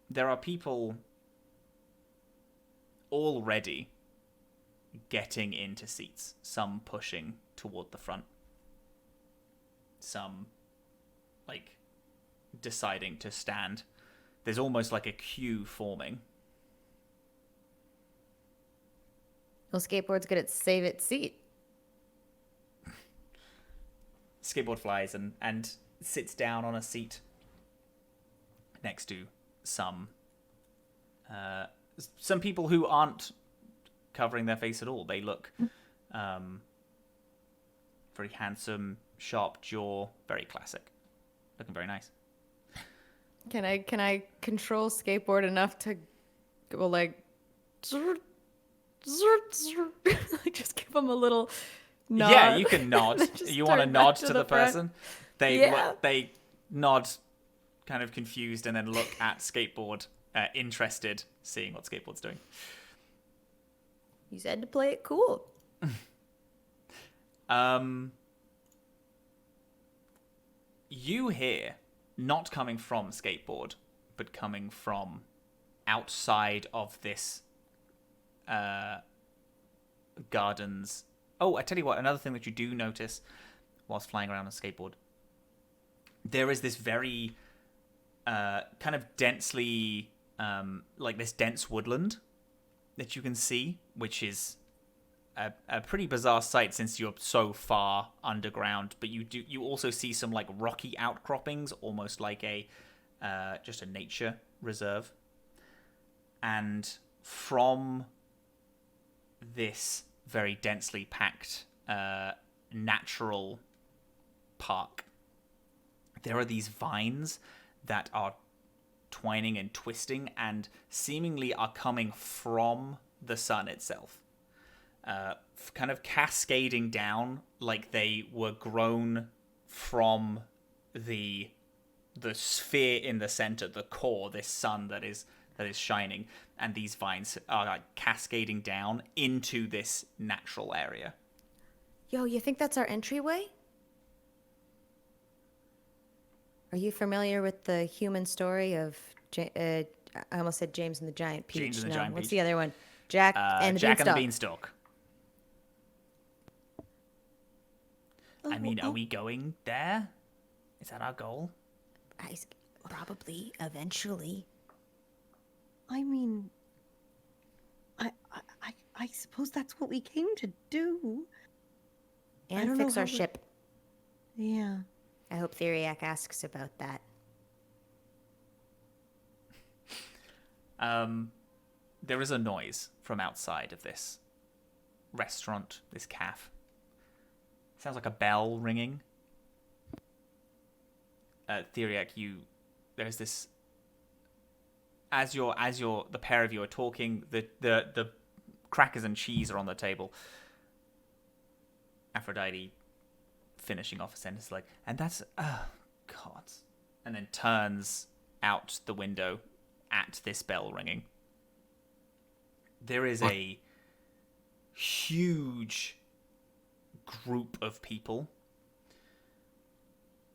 There are people already getting into seats, some pushing toward the front, some deciding to stand. There's almost like a queue forming. Well, skateboard's good at save its seat. Skateboard flies and sits down on a seat next to some people who aren't covering their face at all. They look very handsome, sharp jaw, very classic. Looking very nice. Can I control skateboard enough to go like just give them a little nod? Yeah, you can nod. Just You want to turn nod back to to the the front? person. They Yeah. they nod, kind of confused, and then look at skateboard, interested, seeing what skateboard's doing. You said to play it cool. You hear, not coming from skateboard, but coming from outside of this gardens. Oh, I tell you what, another thing that you do notice whilst flying around on skateboard, there is this very kind of densely, this dense woodland that you can see, which is a pretty bizarre sight since you're so far underground. But you also see some like rocky outcroppings, almost like just a nature reserve. And from this very densely packed natural park, there are these vines that are twining and twisting and seemingly are coming from the sun itself, kind of cascading down like they were grown from the sphere in the center, the core, this sun that is shining, and these vines are like cascading down into this natural area. Yo, you think that's our entryway? Are you familiar with the human story of I almost said James and the Giant Peach. James and the No, Giant what's Peach. the other one? Jack and the Jack Beanstalk. and the Beanstalk. I mean, are we going there? Is that our goal? Probably, eventually. I mean, I suppose that's what we came to do. I And don't know fix how our we- ship. Yeah. I hope Theriac asks about that. There is a noise from outside of this restaurant, this cafe. Sounds like a bell ringing. Theriac, there's this. As the pair of you are talking, the crackers and cheese are on the table. Aphrodite finishing off a sentence like, and that's, oh God, and then turns out the window at this bell ringing. There is a huge group of people.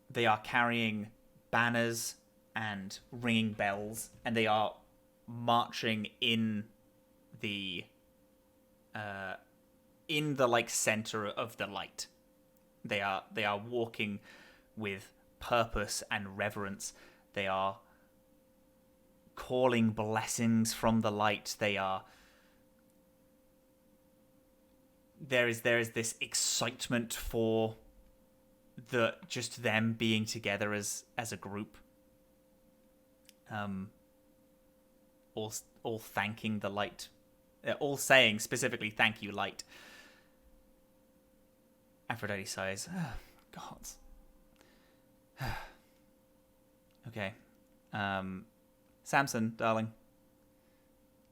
They are carrying banners and ringing bells, and they are marching in the like center of the light. They are walking with purpose and reverence. They are calling blessings from the light. There is this excitement for just them being together as a group. All thanking the light. All saying specifically, "Thank you, light." Aphrodite sighs. Oh, God. Okay. Samson, darling.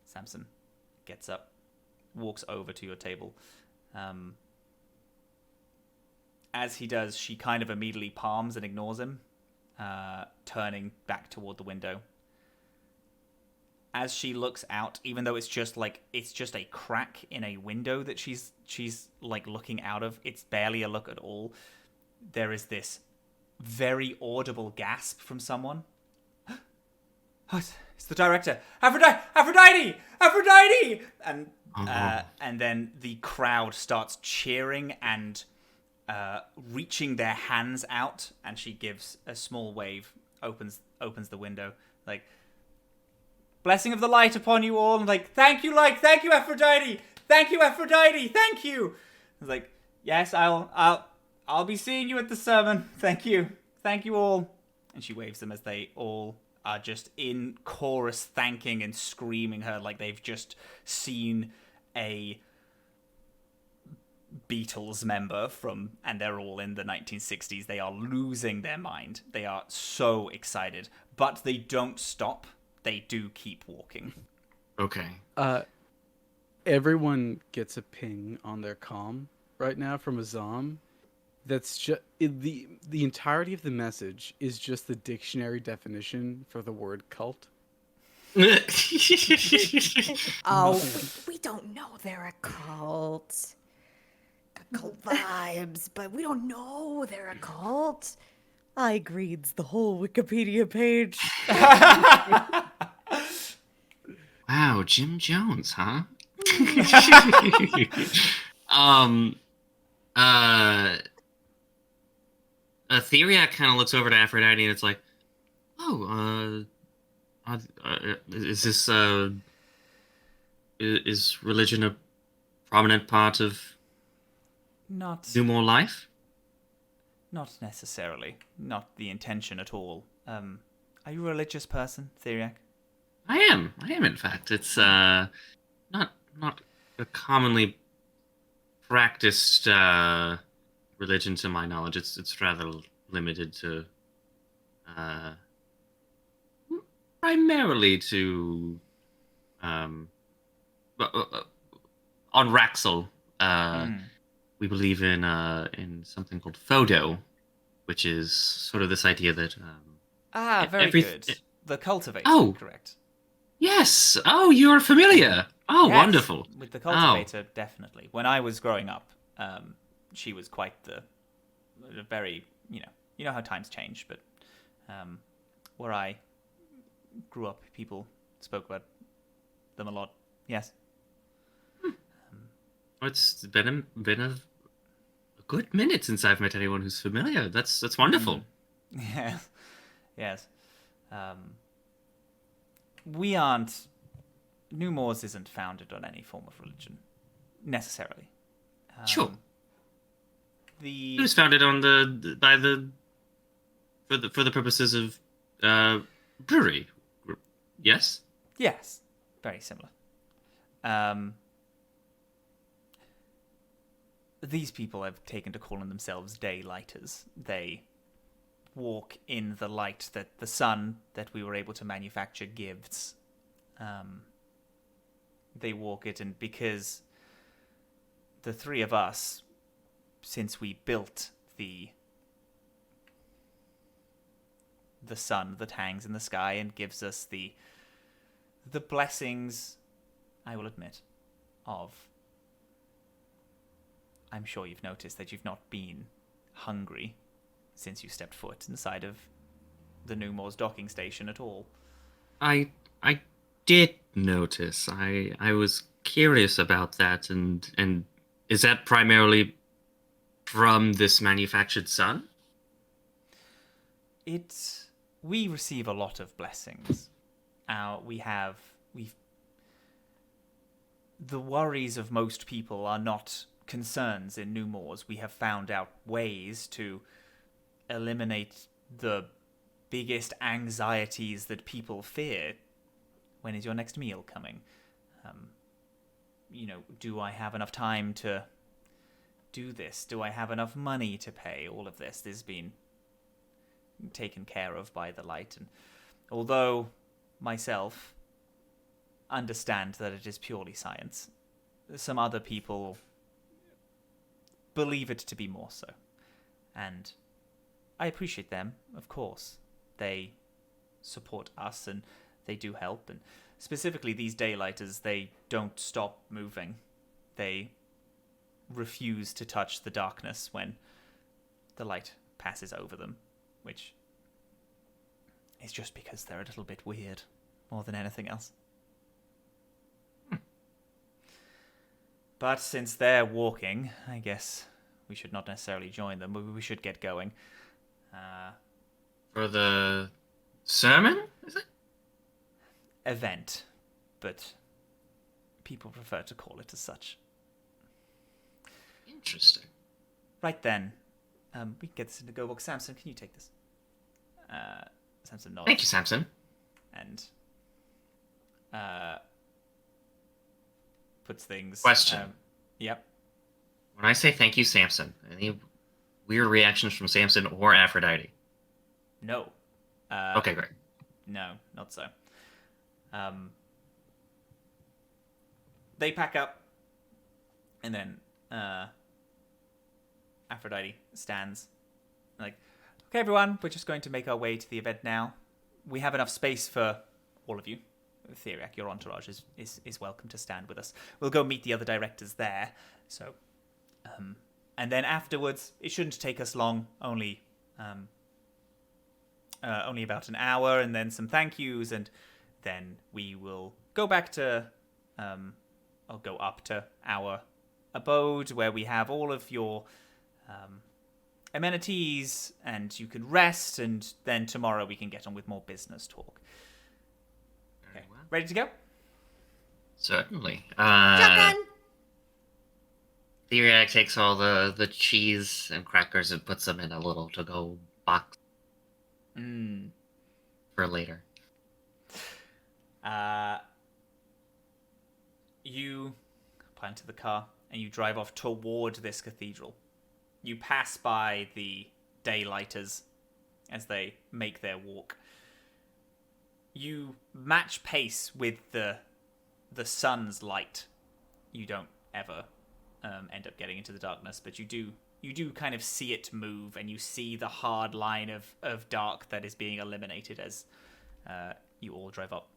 Samson gets up, walks over to your table. As he does, she kind of immediately palms and ignores him, turning back toward the window. As she looks out, even though it's just a crack in a window that she's like looking out of, it's barely a look at all. There is this very audible gasp from someone. Oh, it's the director. Aphrodite! And then the crowd starts cheering and reaching their hands out, and she gives a small wave, opens the window, like, blessing of the light upon you all, and like, thank you, light, thank you, Aphrodite, thank you, Aphrodite, thank you. It's like, yes, I'll be seeing you at the sermon. Thank you all. And she waves them as they all are just in chorus thanking and screaming her like they've just seen a Beatles member and they're all in the 1960s. They are losing their mind. They are so excited, but they don't stop. They do keep walking. Okay. Everyone gets a ping on their comm right now from a Zom. That's just the entirety of the message is just the dictionary definition for the word cult. Oh, we don't know they're a cult. Got cult vibes, but we don't know they're a cult. I reads the whole Wikipedia page. Wow, Jim Jones, huh? Theriac kind of looks over to Aphrodite and it's like, is this is religion a prominent part of New More life? Not necessarily. Not the intention at all. Are you a religious person, Theriac? I am in fact. It's not a commonly practiced religion to my knowledge. It's rather limited to primarily to on Raxel. We believe in something called Photo, which is sort of this idea that very good. The cultivator, correct. Yes. Oh, you're familiar. Oh, yes. Wonderful. With the cultivator, definitely. When I was growing up, she was quite the very, you know how times change, but where I grew up, people spoke about them a lot. Yes. It's been a good minute since I've met anyone who's familiar. That's wonderful. Yes. Yes. We aren't. New Moors isn't founded on any form of religion, necessarily. Sure. It was founded on for the purposes of brewery. Yes. Yes. Very similar. These people have taken to calling themselves daylighters. They walk in the light that the sun that we were able to manufacture gives. They walk it, and because the three of us, since we built the sun that hangs in the sky and gives us the blessings, I will admit, of... I'm sure you've noticed that you've not been hungry since you stepped foot inside of the New Moors docking station at all. I did notice. I was curious about that, and is that primarily from this manufactured sun? We receive a lot of blessings. The worries of most people are not concerns in New Moors. We have found out ways to eliminate the biggest anxieties that people fear. When is your next meal coming? Do I have enough time to do this? Do I have enough money to pay? All of this has been taken care of by the light. And although myself understand that it is purely science. Some other people believe it to be more so. And I appreciate them, of course. They support us and they do help. And specifically these daylighters, they don't stop moving. They refuse to touch the darkness when the light passes over them, which is just because they're a little bit weird more than anything else. But since they're walking, I guess we should not necessarily join them. We should get going. For the sermon, is it? Event, but people prefer to call it as such. Interesting. Right then, we can get this into Go Book. Samson, can you take this? Samson nods. Thank you, Samson. And puts things... Question. Yep. When I say thank you, Samson, any weird reactions from Samson or Aphrodite? No. Okay, great. No, not so. They pack up, and then Aphrodite stands like, okay, everyone, we're just going to make our way to the event now. We have enough space for all of you. Theriac, your entourage is welcome to stand with us. We'll go meet the other directors there. So, and then afterwards, it shouldn't take us long. Only about an hour, and then some thank yous, and then we will go back to, I'll go up to our abode where we have all of your amenities, and you can rest, and then tomorrow we can get on with more business talk. Okay, well. ready to go? Certainly. Shotgun! Theriac takes all the cheese and crackers and puts them in a little to-go box for later. You pile into the car and you drive off toward this cathedral. You pass by the daylighters as they make their walk. You match pace with the sun's light. You don't ever end up getting into the darkness, but you do kind of see it move, and you see the hard line of dark that is being eliminated as you all drive up.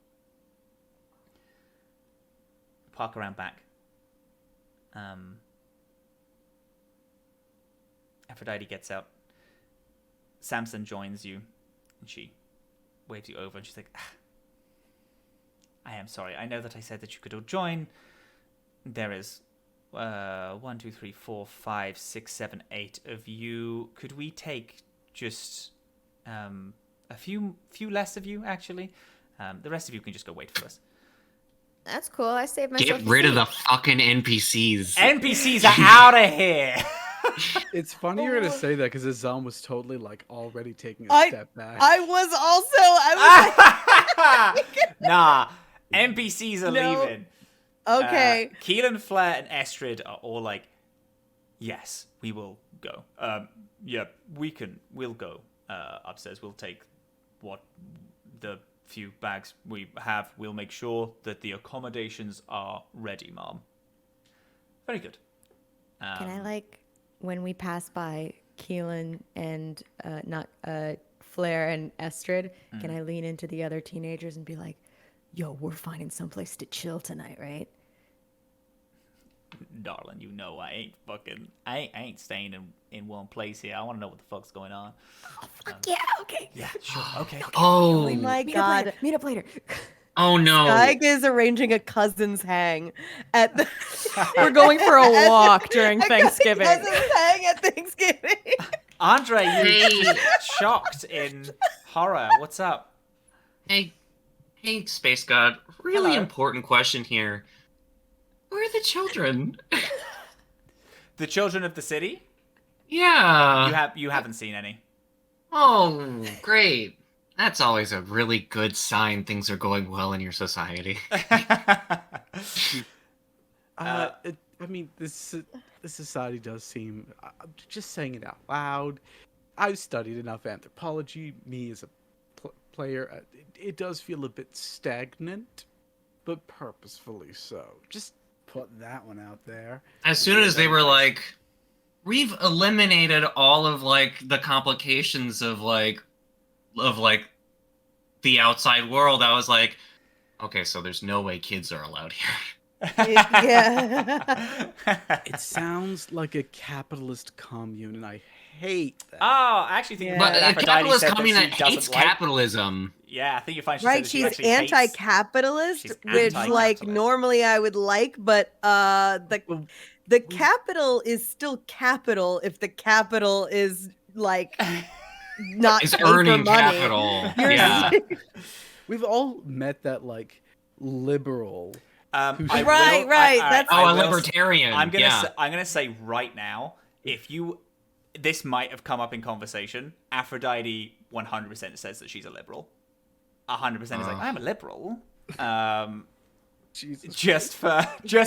Park around back. Aphrodite gets out. Samson joins you, and she waves you over, and she's like, I am sorry. I know that I said that you could all join. There is 1, 2, 3, 4, 5, 6, 7, 8 of you. Could we take just a few less of you, actually? The rest of you can just go wait for us. That's cool. I saved myself. Get rid of the fucking NPCs. NPCs are out of here. It's funnier to say that because Azam was totally like already taking a step back. I was also. Nah, NPCs are No. leaving. Okay. Keelan, Flair, and Estrid are all like, yes, we will go. Yeah, we'll go upstairs. We'll take what the few bags we have. We'll make sure that the accommodations are ready, Mom. Very good. Can I, when we pass by Keelan and Flair and Estrid, can I lean into the other teenagers and be like, yo, we're finding someplace to chill tonight, right? Darling, you know I ain't staying in one place here. I want to know what the fuck's going on. Oh, fuck yeah, okay. Yeah, sure, okay. Oh, Oh my Meet god. up later. Meet up later. oh no. Skye is arranging a cousin's hang at the. We're going for a walk during a Thanksgiving. cousin's hang at Thanksgiving. Andre, you Hey. shocked in horror. What's up? Hey, Space God. Really Hello. important question here. Where are the children? The children of the city? Yeah. You haven't seen any. Oh, great. That's always a really good sign things are going well in your society. I mean, this society does seem. I'm just saying it out loud. I've studied enough anthropology. Me as a player, it does feel a bit stagnant, but purposefully so. Just put that one out there. As soon as they were like, we've eliminated all of like the complications of like the outside world, I was like, okay, so there's no way kids are allowed here. Yeah. It sounds like a capitalist commune, and I hate that. Oh, I actually think. Yeah. But a Aphrodite capitalist said that commune she that doesn't hates like- capitalism. Yeah, I think you're fine. She Right, said that she she's actually hates- anti-capitalist, she's which like anti-capitalist. normally I would like, but the capital is still capital if the capital is like not Is paper earning money. capital. You're Yeah. We've all met that like liberal. I Right, will- right, I- that's- Oh, I a will- libertarian. I'm gonna yeah. say, I'm gonna say right now, if you, this might have come up in conversation. Aphrodite 100% says that she's a liberal. 100% is like, I'm a liberal. Jesus. Just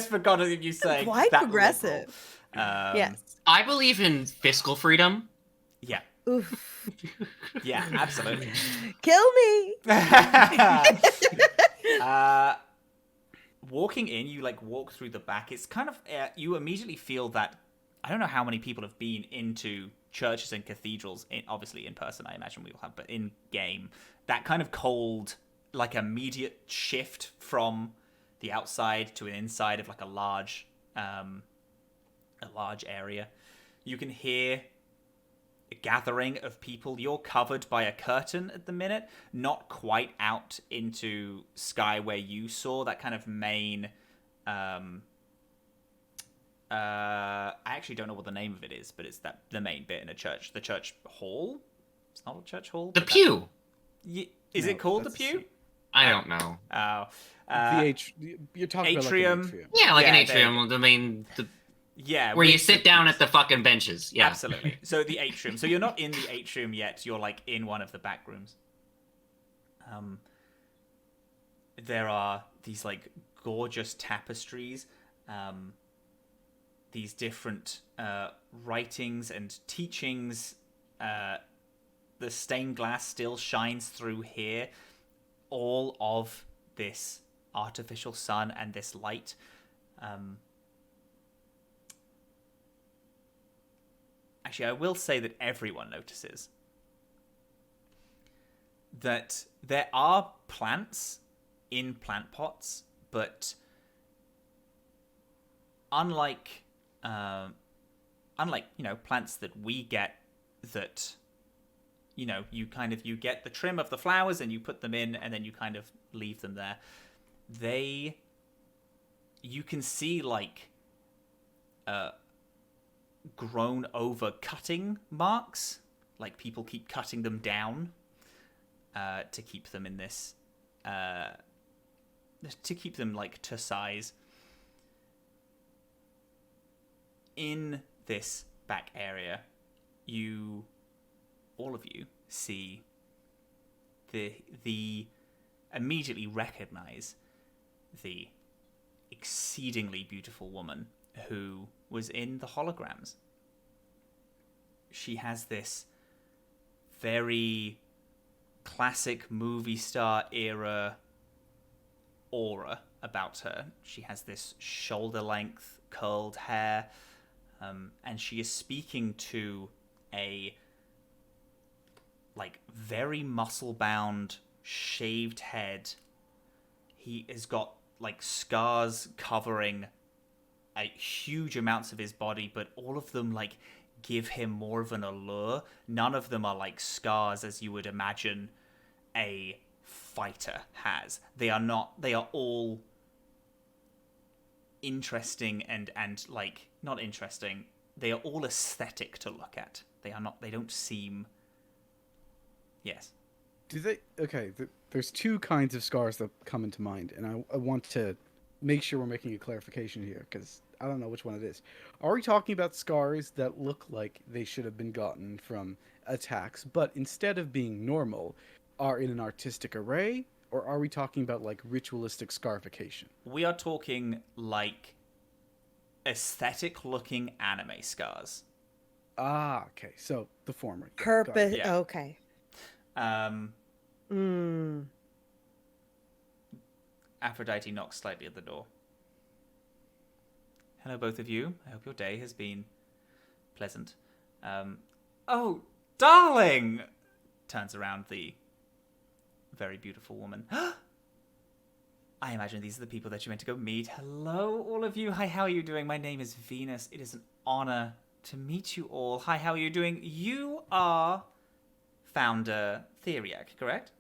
for God of you saying Quite that progressive. liberal. Yes. I believe in fiscal freedom. Yeah. Oof. Yeah. Absolutely. Kill me. Walking in, you like walk through the back. It's kind of you immediately feel that. I don't know how many people have been into churches and cathedrals. Obviously in person, I imagine we will have, but in game, that kind of cold, like immediate shift from the outside to an inside of like a large area. You can hear a gathering of people. You're covered by a curtain at the minute, not quite out into Skye where you saw that kind of main I actually don't know what the name of it is, but it's the main bit in a church, the church hall. It's not a church hall. The but pew. is No, it called the that's pew? I don't know. Oh, You're talking atrium. about like an atrium. Yeah, like Yeah, an atrium. The main, yeah, where you with sit the down pews. at the fucking benches. Yeah. Absolutely. So the atrium. So you're not in the atrium yet. You're like in one of the back rooms. There are these like gorgeous tapestries, these different writings and teachings. The stained glass still shines through here. All of this artificial sun and this light. Actually, I will say that everyone notices that there are plants in plant pots, but unlike plants that we get, that you get the trim of the flowers and you put them in and then you kind of leave them there. You can see like grown over cutting marks, like people keep cutting them down to keep them in this to keep them like to size. In this back area, all of you see the immediately recognize the exceedingly beautiful woman who was in the holograms. She has this very classic movie star era aura about her. She has this shoulder length curled hair, and she is speaking to a like very muscle bound shaved head. He has got like scars covering huge amounts of his body, but all of them like give him more of an allure. None of them are like scars as you would imagine a fighter has. They are all interesting and like not interesting. They are all aesthetic to look at. They don't seem. Yes. Do they? Okay, there's two kinds of scars that come into mind, and I want to make sure we're making a clarification here, because I don't know which one it is. Are we talking about scars that look like they should have been gotten from attacks, but instead of being normal, are in an artistic array? Or are we talking about like ritualistic scarification? We are talking like aesthetic looking anime scars. Ah, okay. So the former. Yeah, got it. Purpose. Yeah. Okay. Aphrodite knocks slightly at the door. Hello, both of you. I hope your day has been pleasant. Oh, darling! Turns around the very beautiful woman. I imagine these are the people that you went to go meet. Hello, all of you. Hi, how are you doing? My name is Venus. It is an honor to meet you all. Hi, how are you doing? You are founder Theriac, correct?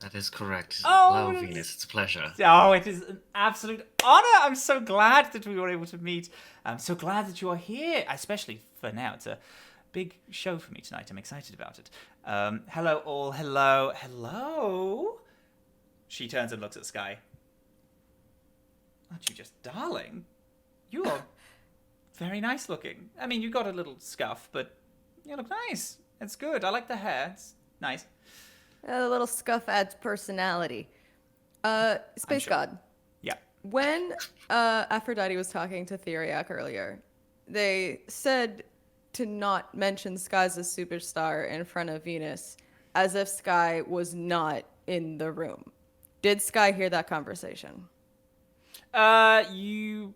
That is correct. Oh, Hello, Venus. It's a pleasure. Oh, it is an absolute honor. I'm so glad that we were able to meet. I'm so glad that you are here, especially for now. It's a big show for me tonight. I'm excited about it. Hello, all. Hello. Hello. She turns and looks at Skye. Aren't you just darling? You are very nice looking. I mean, you got a little scuff, but you look nice. It's good. I like the hair. It's nice. A little scuff adds personality. Space sure. God. Yeah. When Aphrodite was talking to Theriac earlier, they said to not mention Skye as a superstar in front of Venus, as if Skye was not in the room. Did Skye hear that conversation? You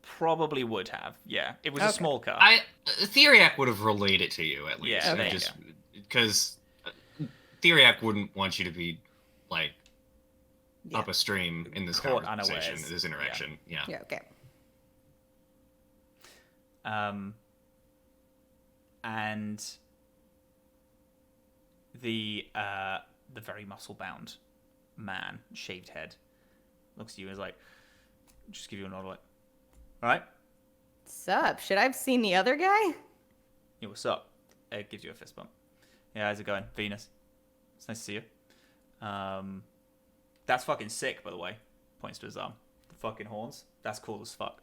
probably would have. Yeah, it was a Okay. small car. Theriac would have relayed it to you at least. Yeah, there you Because Theriac wouldn't want you to be like Yeah. up a stream in this Caught conversation, unawares. this interaction. Yeah. Yeah, okay. And the very muscle-bound man, shaved head, looks at you and is like, just give you a nod, like, all right, Sup? Should I have seen the other guy? yeah, what's up? It gives you a fist bump. Yeah, how's it going, Venus? It's nice to see you. That's fucking sick, by the way. Points to his arm. The fucking horns. That's cool as fuck.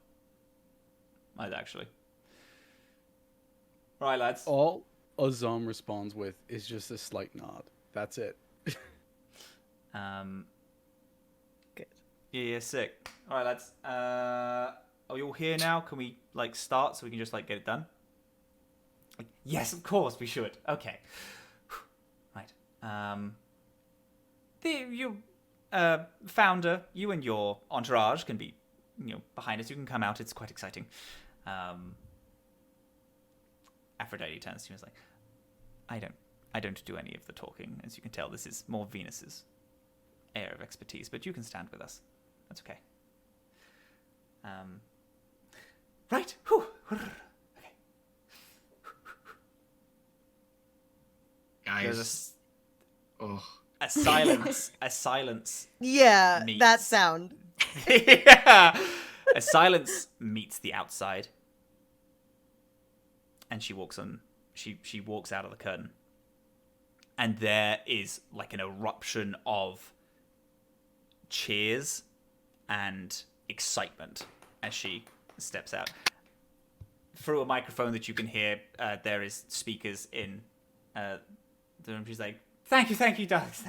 Might actually. Right, lads. All Azam responds with is just a slight nod. That's it. Good. Yeah, sick. All right, lads. Are we all here now? Can we like start so we can just like get it done? Yes, of course we should. Okay. Right. You founder, you and your entourage can be, behind us. You can come out. It's quite exciting. Aphrodite turns to you and is like, I don't do any of the talking. As you can tell, this is more Venus's area of expertise, but you can stand with us. That's okay. Right. Whew. Okay. Guys. A silence. A silence. Yeah, Meats. that sound. Yeah. A silence meets the outside, and she walks on. She walks out of the curtain, and there is like an eruption of cheers and excitement as she steps out. Through a microphone that you can hear, there is speakers in the room. She's like, thank you, darlings,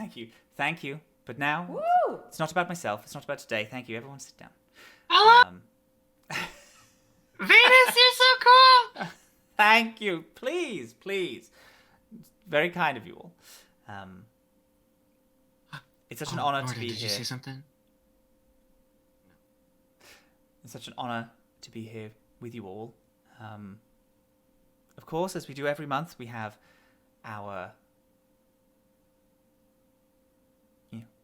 thank you. But now, Woo! it's not about myself. It's not about today. Thank you. Everyone sit down. Hello, Venus, you're so cool. Thank you. Please. It's very kind of you all. It's such an honor to be Did here. you say something? It's such an honor to be here with you all. Of course, as we do every month, we have our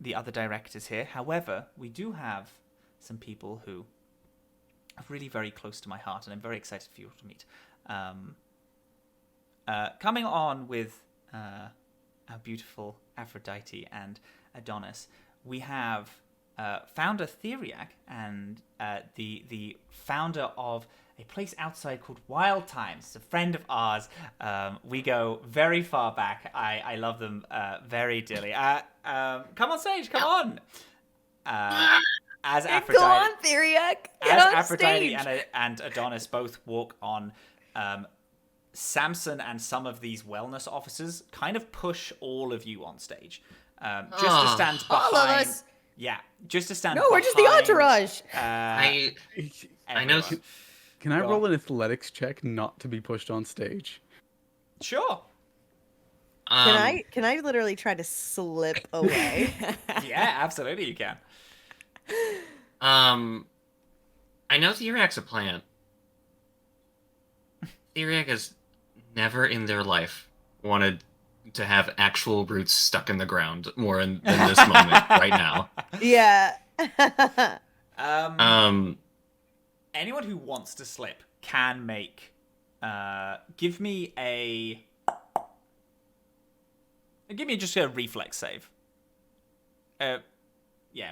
the other directors here. However, we do have some people who are really very close to my heart, and I'm very excited for you to meet. Coming on with our beautiful Aphrodite and Adonis, we have founder Theriac and the founder of a place outside called Wild Times. It's a friend of ours. We go very far back. I love them very dearly. Come on stage, come on. As Aphrodite, Go on, Theriac. Get as on Aphrodite stage. and Adonis both walk on, Samson and some of these wellness officers kind of push all of you on stage. Just to stand behind. All of us. Yeah, just to stand No, behind. we're just the entourage. I know. Everyone. Can I Go roll on. an athletics check not to be pushed on stage? Sure. Can I literally try to slip away? Yeah, absolutely you can. I know Theriac's a plant. Theriac has never in their life wanted to have actual roots stuck in the ground more than this moment right now. Yeah. Anyone who wants to slip can make. Give me just a reflex save.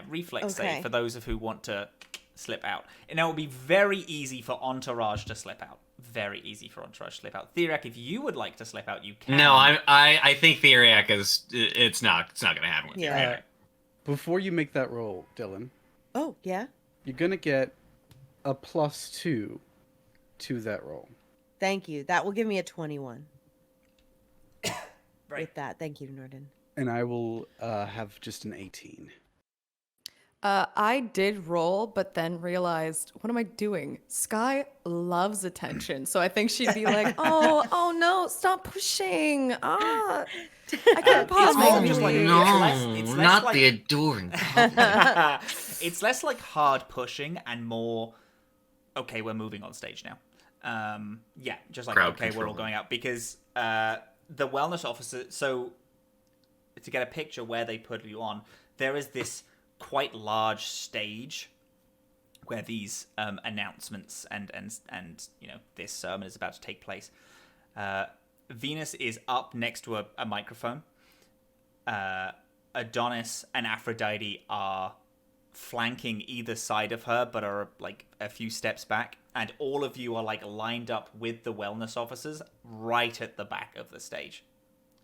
Reflex save for those of who want to slip out. And it will be very easy for Entourage to slip out. Very easy for Entourage to slip out. Theriac, if you would like to slip out, you can. No, I think Theriac is. It's not gonna happen with Theriac. Before you make that roll, Dylan, Oh, yeah. you're gonna get a +2 to that roll. Thank you. That will give me a 21. Right. With that, thank you, Norden. And I will have just an 18. I did roll, but then realized, what am I doing? Skye loves attention, so I think she'd be like, "Oh no, stop pushing! I can't It's more possibly." just like No, not like, the adoring. it's less like hard pushing and more. Okay, we're moving on stage now. Just like Crowd okay, we're all control. going out because the wellness officer. So to get a picture where they put you on, there is this quite large stage where these announcements and this sermon is about to take place. Venus is up next to a microphone. Adonis and Aphrodite are flanking either side of her, but are like a few steps back, and all of you are like lined up with the wellness officers right at the back of the stage.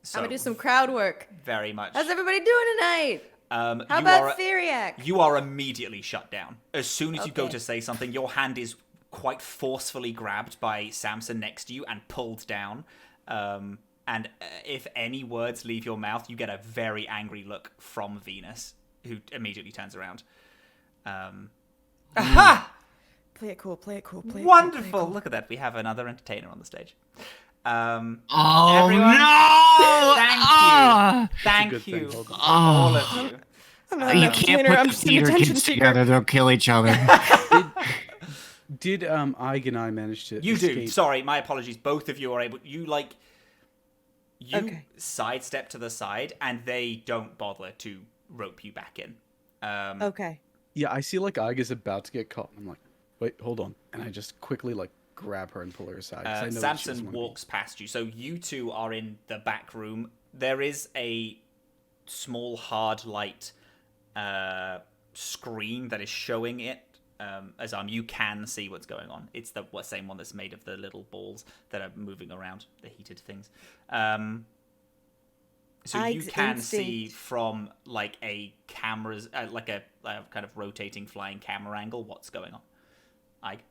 So I'm gonna do some crowd work. very much. How's everybody doing tonight? How you about Theriac? You are immediately shut down. As soon as you go Okay. to say something, your hand is quite forcefully grabbed by Samson next to you and pulled down. And if any words leave your mouth, you get a very angry look from Venus, who immediately turns around. Aha! Play it cool. Play it cool. Play it Wonderful! Cool, play it Look at that. We have another entertainer on the stage. Oh Everyone, no! Thank Ah! you. Thank good thing, you. hold on. All of you. cool. I'm not You an can't entertainer, put I'm the just an theater attention kids seeker. together; they'll kill each other. Did Ig and I manage to You do. escape? Sorry, my apologies. Both of you are able. You Okay. sidestep to the side, and they don't bother to rope you back in. Okay. Yeah, I see like Ig is about to get caught. I'm like, wait, hold on. And I just quickly like grab her and pull her aside. 'cause I know that she doesn't Samson wanna be- walks past you, so you two are in the back room. There is a small hard light screen that is showing it. You can see what's going on. It's the same one that's made of the little balls that are moving around, the heated things. So you Ig's can see instinct. from like a camera's like a kind of rotating flying camera angle what's going on. Ike.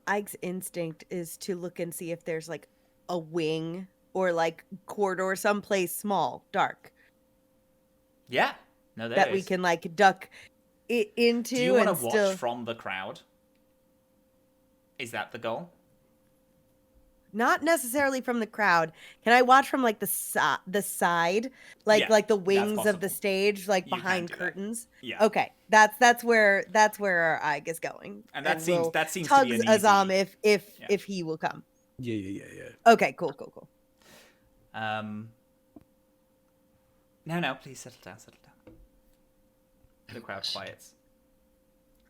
Ike's instinct is to look and see if there's like a wing or like corridor someplace small, dark Yeah. No, there that is. we can like duck it into. Do you want and to watch still... from the crowd? Is that the goal? Not necessarily from the crowd. Can I watch from like the side, like Yeah, like the that's wings of the possible. stage, like You can behind do that. curtains? Yeah. Okay, that's where our Ike is going, And that we'll seems to tugs be an Azam easy... if he will come. Yeah. Okay, cool. No, please settle down. The crowd quiets.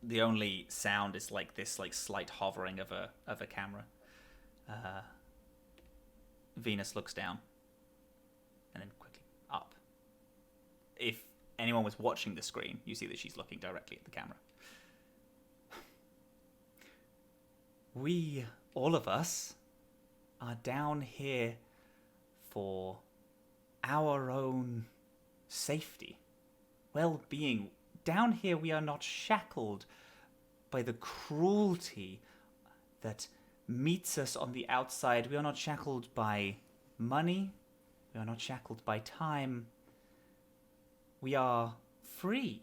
The only sound is like this like slight hovering of a camera. Venus looks down and then quickly up. If anyone was watching the screen, you see that she's looking directly at the camera. We, all of us, are down here for our own safety, well-being. Down here we are not shackled by the cruelty that meets us on the outside. We are not shackled by money. We are not shackled by time. We are free.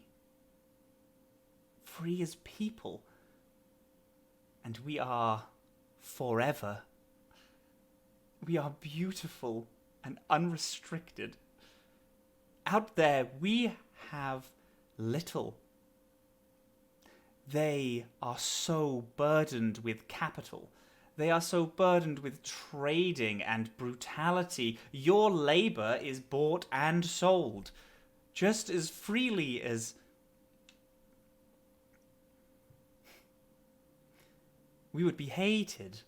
Free as people. And we are forever. We are beautiful and unrestricted. Out there, we have little. They are so burdened with capital. They are so burdened with trading and brutality. Your labor is bought and sold just as freely as... we would be hated.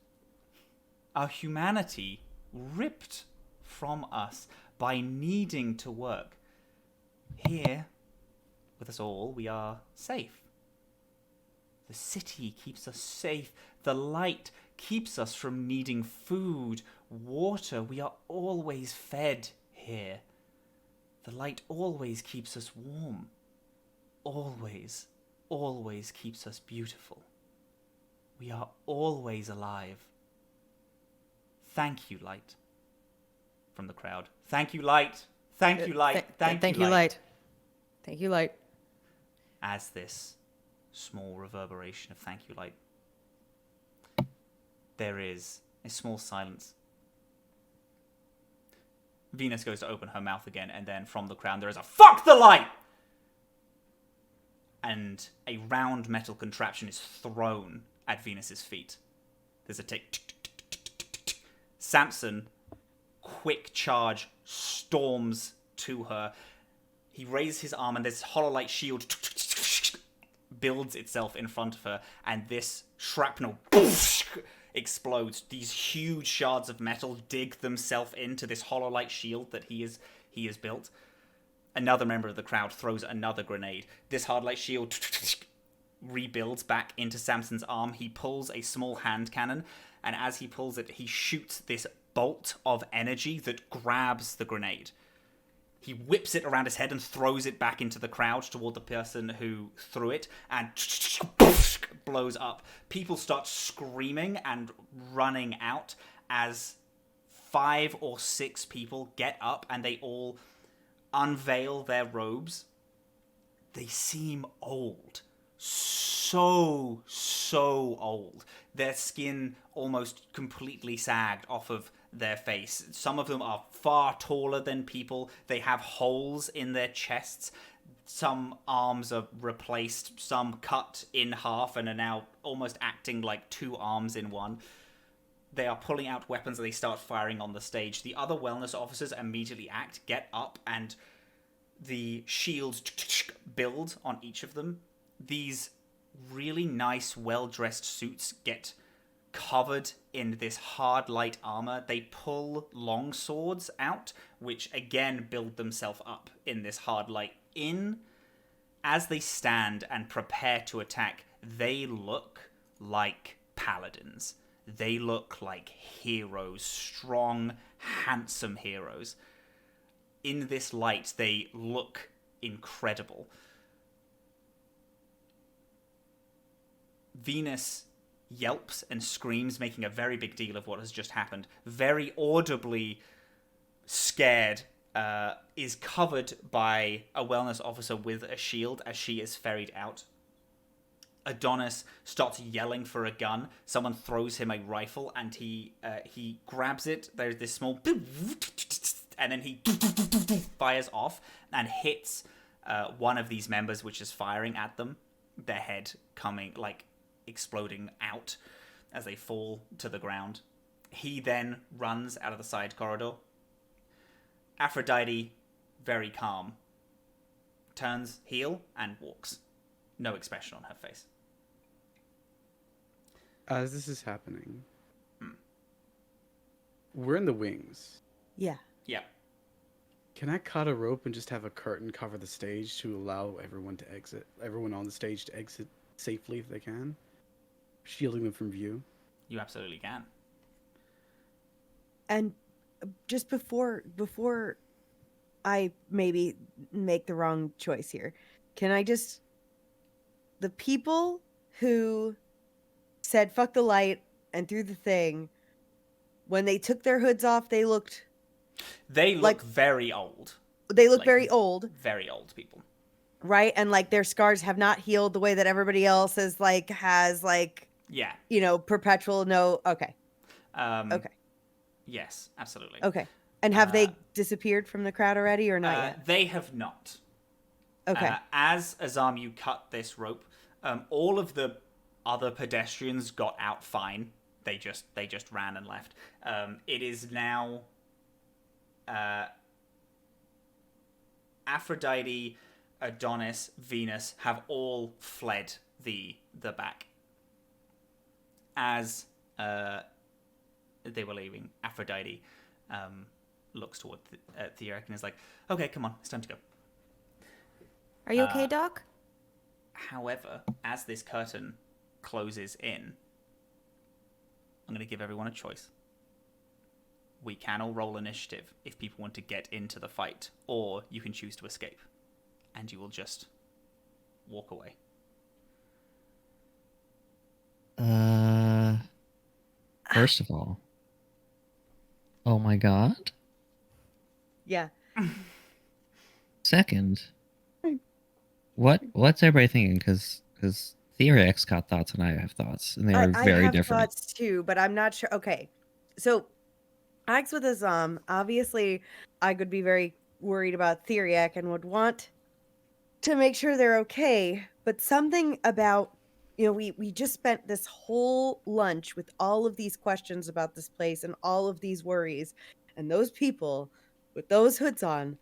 Our humanity ripped from us by needing to work. Here, with us all, we are safe. The city keeps us safe. The light keeps us from needing food, water. We are always fed here. The light always keeps us warm. Always, always keeps us beautiful. We are always alive. Thank you, light. From the crowd. Thank you, light. Thank you, light. Thank you, light. Thank you, light. As this small reverberation of thank you, light, there is a small silence. Venus goes to open her mouth again, and then from the crowd there is a fuck the light! And a round metal contraption is thrown at Venus's feet. There's a tick. Samson, quick charge, storms to her. He raises his arm, and this hollow light shield builds itself in front of her, and this shrapnel explodes. These huge shards of metal dig themselves into this hollow light shield that he has built. Another member of the crowd throws another grenade. This hard light shield rebuilds back into Samson's arm. He pulls a small hand cannon, and as he pulls it, he shoots this bolt of energy that grabs the grenade. He whips it around his head and throws it back into the crowd toward the person who threw it, and blows up. People start screaming and running out as 5 or 6 people get up and they all unveil their robes. They seem old. So old. Their skin almost completely sagged off of their face. Some of them are far taller than people. They have holes in their chests. Some arms are replaced, some cut in half and are now almost acting like 2 arms in one. They are pulling out weapons and they start firing on the stage. The other wellness officers immediately get up, and the shields build on each of them. These really nice, well-dressed suits get covered in this hard light armor. They pull long swords out, which again build themselves up in this hard light. As they stand and prepare to attack, they look like paladins. They look like heroes, strong, handsome heroes. In this light, they look incredible. Venus yelps and screams, making a very big deal of what has just happened. Very audibly scared, is covered by a wellness officer with a shield as she is ferried out. Adonis starts yelling for a gun. Someone throws him a rifle, and he grabs it. There's this small... and then he fires off and hits one of these members, which is firing at them. Their head coming, exploding out as they fall to the ground. He then runs out of the side corridor. Aphrodite, very calm, turns heel and walks. No expression on her face. As this is happening, we're in the wings. Yeah. Yeah. Can I cut a rope and just have a curtain cover the stage to allow everyone on the stage to exit safely if they can? Shielding them from view. You absolutely can. And just before I maybe make the wrong choice here, can I just... The people who said fuck the light and threw the thing, when they took their hoods off, they look very old. They look very old. Very old people. Right? And their scars have not healed the way that everybody else has yeah. Perpetual no. Okay. Okay. Yes, absolutely. Okay. And have they disappeared from the crowd already or not yet? They have not. Okay. As Azam, you cut this rope, all of the other pedestrians got out fine. They just ran and left. It is now Aphrodite, Adonis, Venus have all fled the back. As they were leaving, Aphrodite looks toward Theriac and is like, "Okay, come on, it's time to go." Are you okay, Doc? However, as this curtain closes in, I'm going to give everyone a choice. We can all roll initiative if people want to get into the fight, or you can choose to escape, and you will just walk away. First of all, oh my god. Yeah. Second, what's everybody thinking? Because Theriac's got thoughts and I have thoughts, and they are I very have different. thoughts too, but I'm not sure. Okay, so Axe with Azam, obviously, I could be very worried about Theriac and would want to make sure they're okay. But something about, we just spent this whole lunch with all of these questions about this place and all of these worries, and those people with those hoods on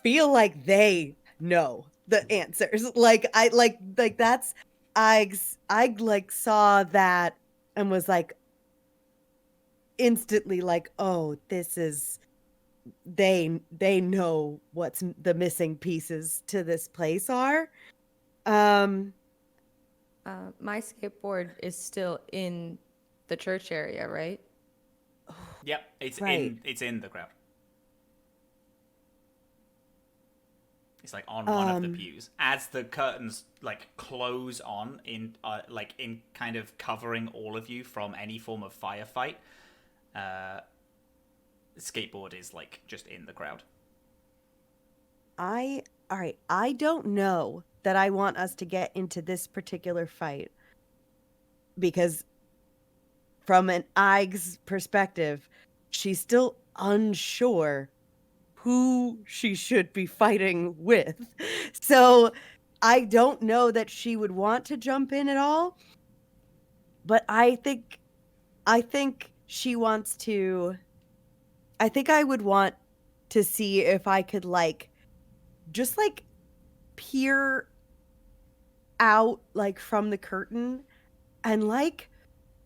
feel like they know the answers. That's I saw that and was like instantly like, oh, this is they know what's the missing pieces to this place are. My skateboard is still in the church area, right? Yep, it's Right. in the crowd. It's like on one of the pews. As the curtains like close on in kind of covering all of you from any form of firefight, skateboard is like just in the crowd. All right, I don't know that I want us to get into this particular fight because from an Eig's perspective, she's still unsure who she should be fighting with. So I don't know that she would want to jump in at all. But I think she wants to. I think I would want to see if I could just peer out from the curtain and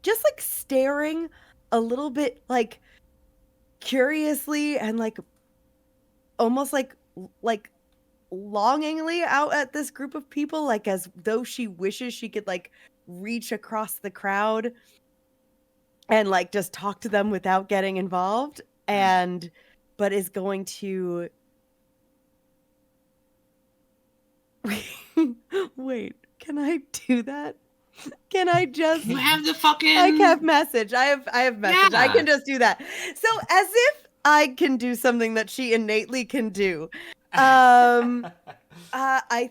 just staring a little bit curiously and almost longingly out at this group of people, as though she wishes she could reach across the crowd and just talk to them without getting involved, but is going to wait, can I do that? Can I just You have the fucking. I have message. I have message. I Yeah. can just do that. So as if I can do something that she innately can do. I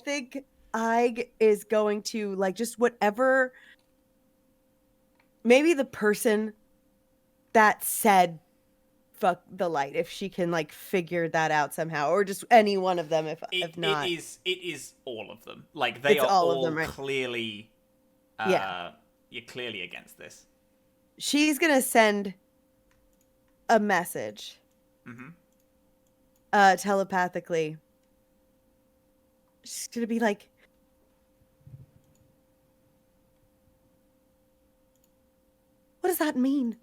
think I is going to just whatever. Maybe the person that said "fuck the light," if she can figure that out somehow, or just any one of them. If not, it is all of them. They It's are all all of them, right? clearly. Yeah. You're clearly against this. she's gonna send a message. Mm-hmm. Telepathically. She's gonna be like, what does that mean?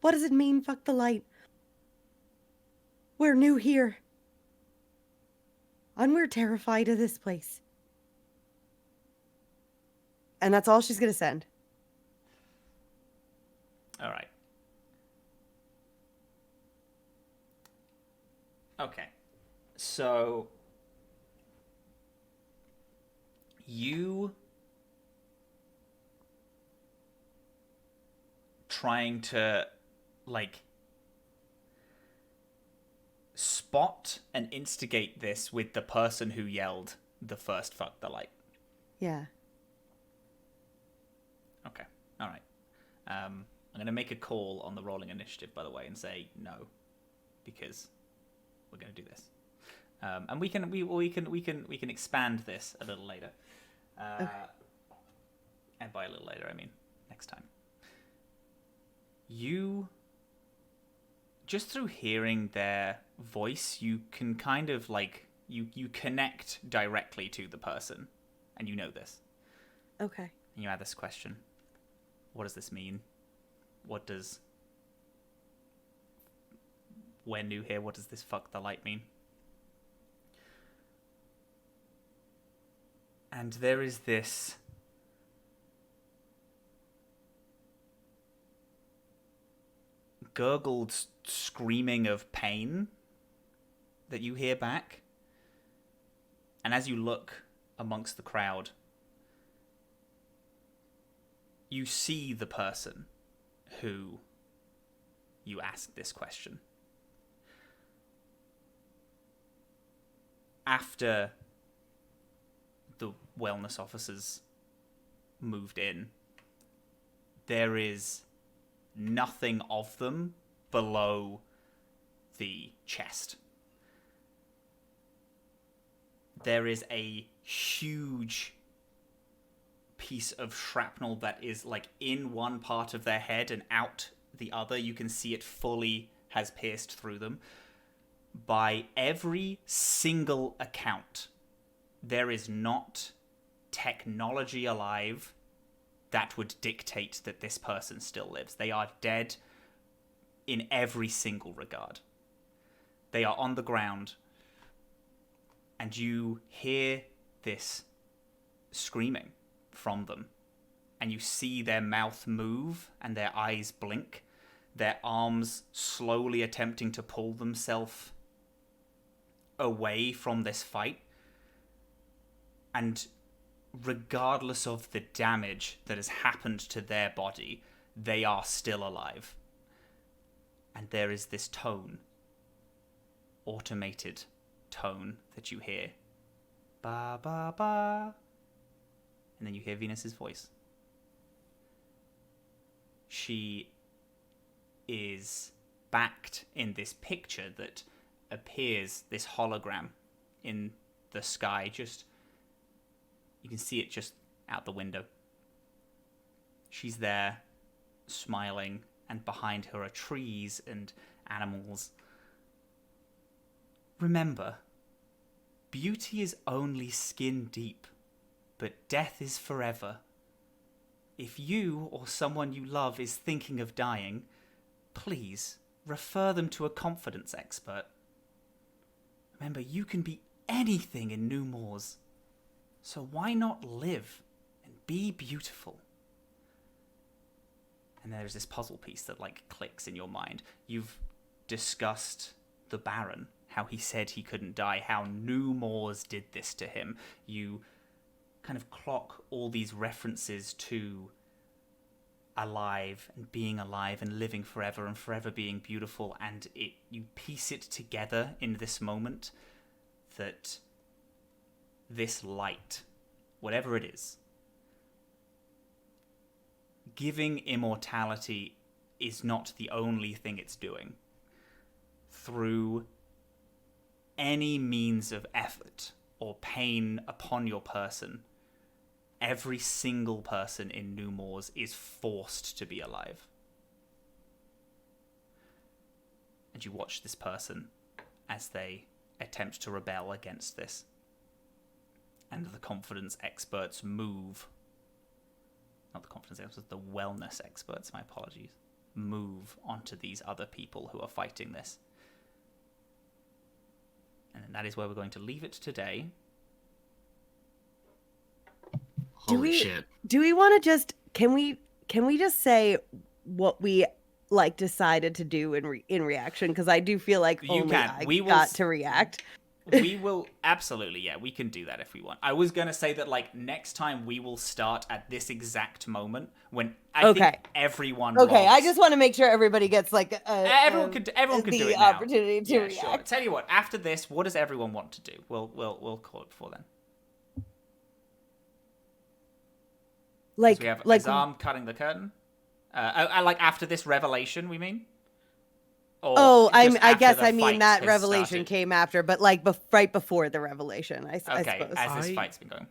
What does it mean, fuck the light? We're new here. And we're terrified of this place. And that's all she's gonna send. All right. Okay. So you trying to spot and instigate this with the person who yelled the first "fuck the light." Yeah. Okay. All right. I'm going to make a call on the rolling initiative, by the way, and say no, because we're going to do this. And we can expand this a little later. Okay. And by a little later, I mean next time. You, just through hearing their voice, you can kind of like you connect directly to the person, and you know this. Okay. And you have this question: what does this mean? What does "we're new here"? What does this "fuck the light" mean? And there is this gurgled screaming of pain that you hear back. And as you look amongst the crowd, you see the person who you asked this question. After the wellness officers moved in, there is nothing of them below the chest. There is a huge piece of shrapnel that is like in one part of their head and out the other. You can see it fully has pierced through them. By every single account, there is not technology alive that would dictate that this person still lives. They are dead in every single regard. They are on the ground, and you hear this screaming from them, and you see their mouth move and their eyes blink, their arms slowly attempting to pull themselves away from this fight. And regardless of the damage that has happened to their body, they are still alive. And there is this tone, automated tone, that you hear. Ba, ba, ba. And then you hear Venus's voice. She is backed in this picture that appears, this hologram in the sky. Just, you can see it just out the window. She's there, smiling, and behind her are trees and animals. Remember, beauty is only skin deep, but death is forever. If you or someone you love is thinking of dying, please refer them to a confidence expert. Remember, you can be anything in New Moors, so why not live and be beautiful? And there's this puzzle piece that like clicks in your mind. You've discussed the Baron, how he said he couldn't die, how New Moors did this to him. You kind of clock all these references to alive and living forever and forever being beautiful, and you piece it together in this moment that this light, whatever it is, giving immortality is not the only thing it's doing. Through any means of effort or pain upon your person, every single person in New Moors is forced to be alive. And you watch this person as they attempt to rebel against this. And the confidence experts move. Not the confidence experts, the wellness experts, my apologies. Move onto these other people who are fighting this. And that is where we're going to leave it today. Holy shit. Do we want to just can we just say what we like decided to do in reaction, because I do feel like we got to react. We will absolutely, yeah, we can do that if we want. I was going to say that like next time we will start at this exact moment when I think everyone rolls. I just want to make sure everybody gets like everyone can do it now. Opportunity to react. Sure. Tell you what, after this, what does everyone want to do? We'll call it before then. Like, we have like Azam cutting the curtain. Like after this revelation, we mean? Or Oh, just I after guess the I mean fight that has revelation started? came after, but like right before the revelation, I Okay, suppose. as this fight's been going.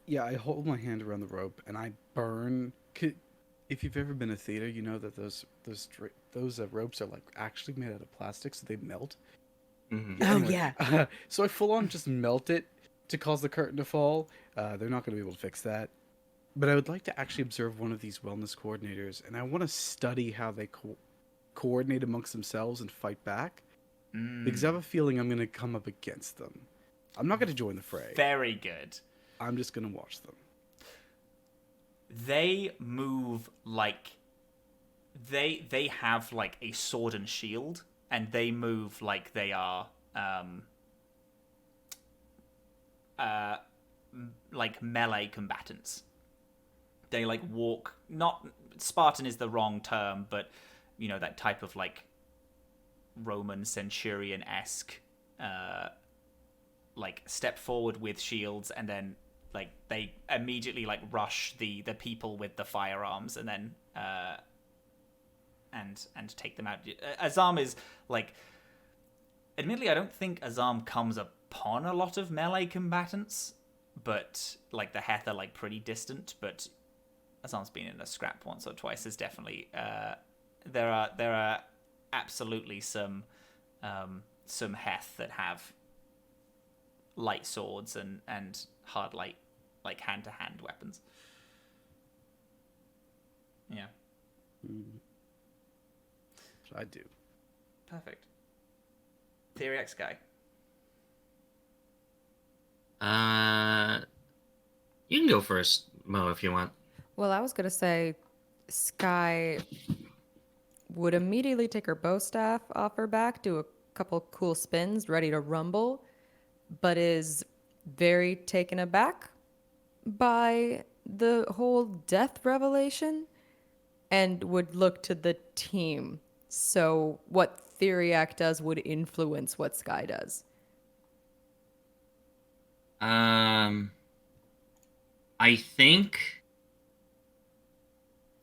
Yeah, I hold my hand around the rope and I burn. If you've ever been to theater, you know that those ropes are like actually made out of plastic, so they melt. Mm-hmm. Oh, Anyway, yeah. so I full on just melt it to cause the curtain to fall. They're not going to be able to fix that. But I would like to actually observe one of these wellness coordinators, and I want to study how they coordinate amongst themselves and fight back. Because I have a feeling I'm going to come up against them. I'm not going to join the fray. Very good. I'm just going to watch them. They move like they have like a sword and shield, and they move like they are like melee combatants. They like walk, not Spartan is the wrong term, but you know, that type of like Roman centurion-esque like step forward with shields, and then like they immediately like rush the people with the firearms, and then and take them out. Azam is like, admittedly, I don't think Azam comes upon a lot of melee combatants, but like the Heth are like pretty distant. But Azam's been in a scrap once or twice. There's definitely there are absolutely some Heth that have light swords and hard light, like hand-to-hand weapons. Yeah. So I do. Perfect. Theriac, Skye. You can go first, Mo, if you want. Well, I was going to say Skye would immediately take her bow staff off her back, do a couple cool spins, ready to rumble, but is very taken aback by the whole death revelation and would look to the team. So what Theriac does would influence what Skye does. I think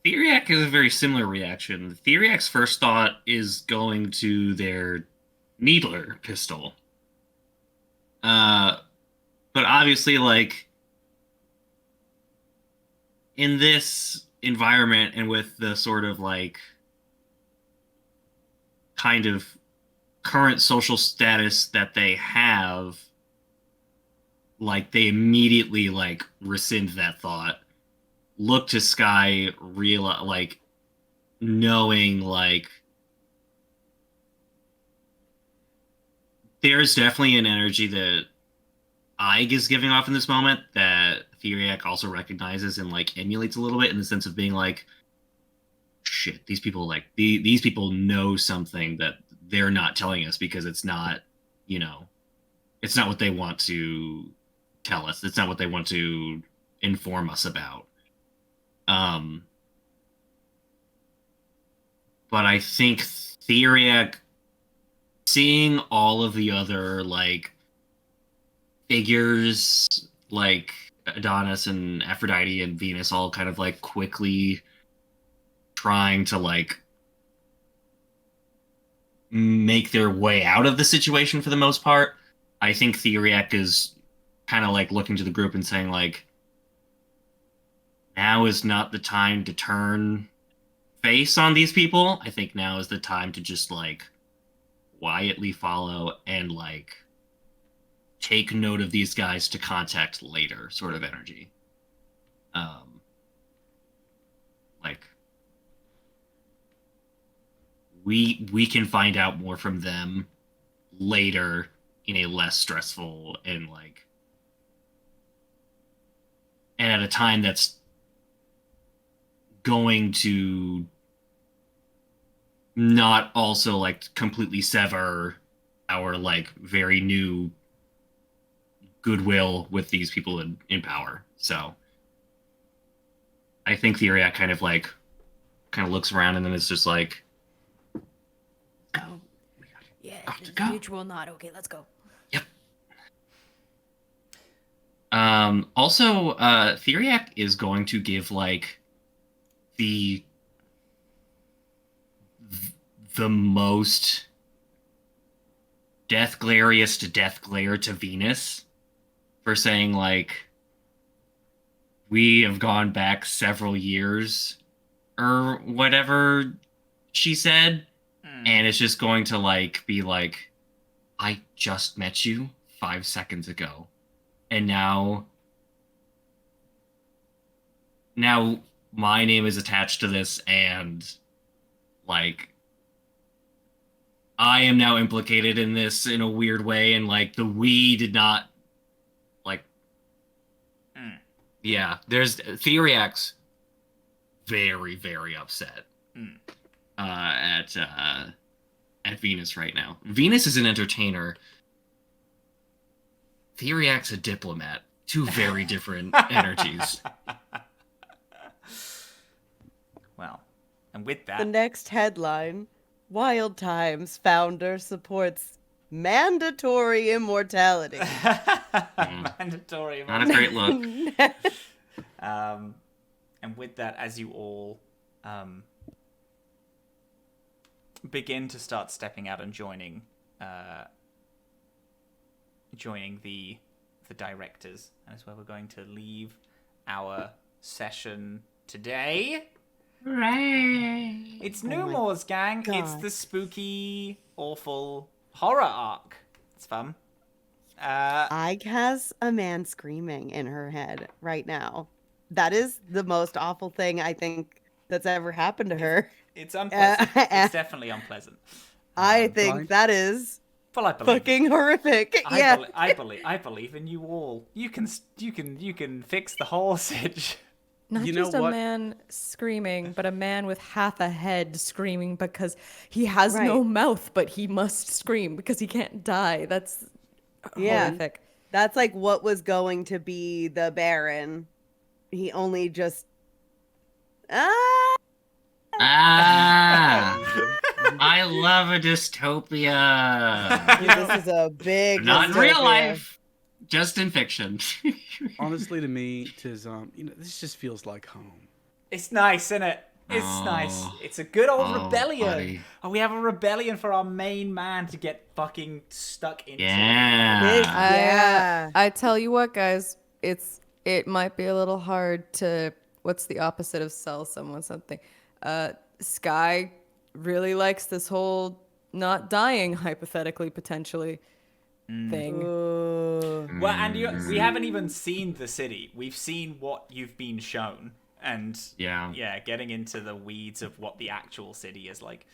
Theriac has a very similar reaction. Theriac's first thought is going to their needler pistol. But obviously, like, in this environment and with the sort of, like, kind of current social status that they have, like, they immediately, like, rescind that thought. Look to Skye, like, knowing, like, there's definitely an energy that Ig is giving off in this moment that Theriac also recognizes and like emulates a little bit, in the sense of being like, shit, these people like these people know something that they're not telling us, because it's not, you know, it's not what they want to tell us. It's not what they want to inform us about. But I think Theriac, seeing all of the other like figures like Adonis and Aphrodite and Venus all kind of like quickly trying to like make their way out of the situation for the most part, I think Theriac is kind of like looking to the group and saying like, now is not the time to turn face on these people. I think now is the time to just like quietly follow and like take note of these guys to contact later, sort of energy. Like we can find out more from them later in a less stressful and like, and at a time that's going to not also like completely sever our like very new goodwill with these people in power. So I think Theriac kind of looks around and then it's just like, oh, we got to go. Mutual nod. Okay, let's go. Yep. Also, Theriac is going to give like the most death glariest death glare to Venus for saying like we have gone back several years or whatever she said, and it's just going to like be like, I just met you 5 seconds ago, and now my name is attached to this, and like I am now implicated in this in a weird way, and like the we did not like. Yeah, there's Theriac's very, very upset at Venus right now. Venus is an entertainer. Theriac's a diplomat. Two very different energies. Well, and with that, The next headline: Wild Times founder supports mandatory immortality. mandatory. Not a great look. And with that, as you all begin to start stepping out and joining the directors, and that's where we're going to leave our session today. Hooray! It's my Numors, gang. It's God. the spooky, awful horror arc. It's fun. Ike has a man screaming in her head right now. That is the most awful thing I think that's ever happened to her. It's unpleasant. It's definitely unpleasant. I think blind. that is Well, I believe. fucking horrific. Yeah. I believe in you all. You can fix the whole sitch. Not You know just a what? man screaming, but a man with half a head screaming because he has no Right. mouth, but he must scream because he can't die. That's Yeah. horrific. That's like what was going to be the Baron. He only just I love a dystopia. this is a big Not in real dystopia. life, just in fiction. Honestly, to me, tis this just feels like home. It's nice, isn't it? It's Oh. nice. It's a good old Oh, rebellion. buddy. Oh, we have a rebellion for our main man to get fucking stuck into. Yeah. Yeah. I tell you what, guys, it might be a little hard to. What's the opposite of sell someone something? Skye really likes this whole not dying, hypothetically, potentially thing. Ooh. Well, and we haven't even seen the city. We've seen what you've been shown, and Yeah. getting into the weeds of what the actual city is like.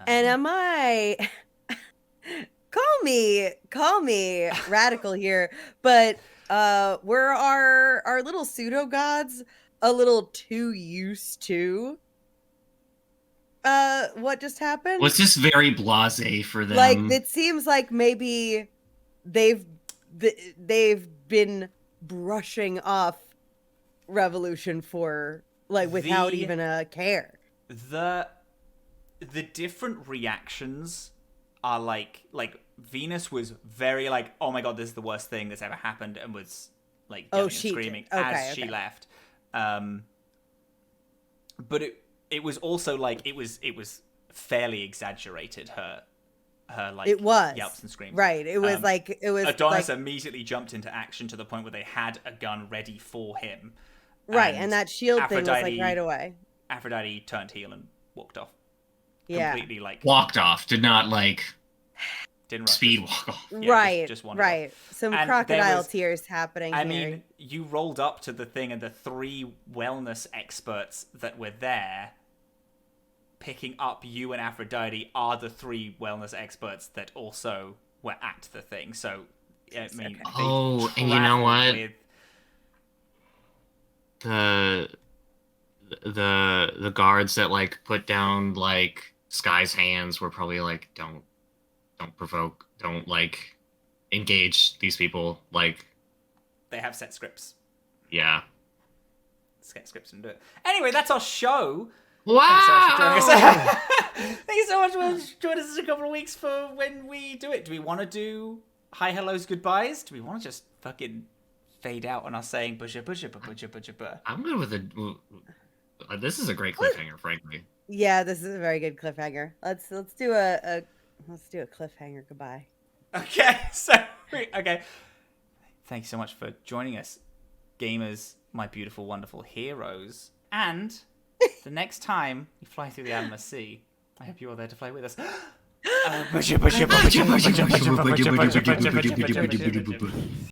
And am I call me radical here, but were our little pseudo gods a little too used to what just happened? Was this very blasé for them? Like it seems like maybe they've been brushing off revolution for like without The- even a care. The different reactions are like Venus was very like, oh my god, this is the worst thing that's ever happened, and was like Oh, yelling and she did. screaming Okay, as she okay. left. But it was also like it was fairly exaggerated, her like It was yelps and screams. Right. It was Adonis like, immediately jumped into action to the point where they had a gun ready for him. right, and that shield thing was like Aphrodite- right away. Aphrodite turned heel and walked off. Yeah. Completely like walked off, did not like didn't rush, speed just- walk off. Yeah, right. just wandered right. Some And there crocodile was- tears happening I here. mean, you rolled up to the thing, and the 3 wellness experts that were there, picking up you and Aphrodite, are the 3 wellness experts that also were at the thing. So, I mean, they Oh, and you know traveled what? with- The guards that like put down like Skye's hands were probably like, don't provoke, don't like engage these people. Like, they have set scripts. yeah. Set scripts and do it. Anyway, that's our show. Wow. Thanks so much for joining us. Thank you so much for joining us in a couple of weeks for when we do it. Do we want to do hi, hellos, goodbyes? Do we want to just fucking fade out on us saying "busha busha busha busha busha." I'm good with this is a great cliffhanger, frankly. Yeah, this is a very good cliffhanger. Let's do a cliffhanger goodbye. Okay, okay. Thank you so much for joining us, gamers, my beautiful, wonderful heroes. And the next time you fly through the Atomless Sea, I hope you're all there to fly with us.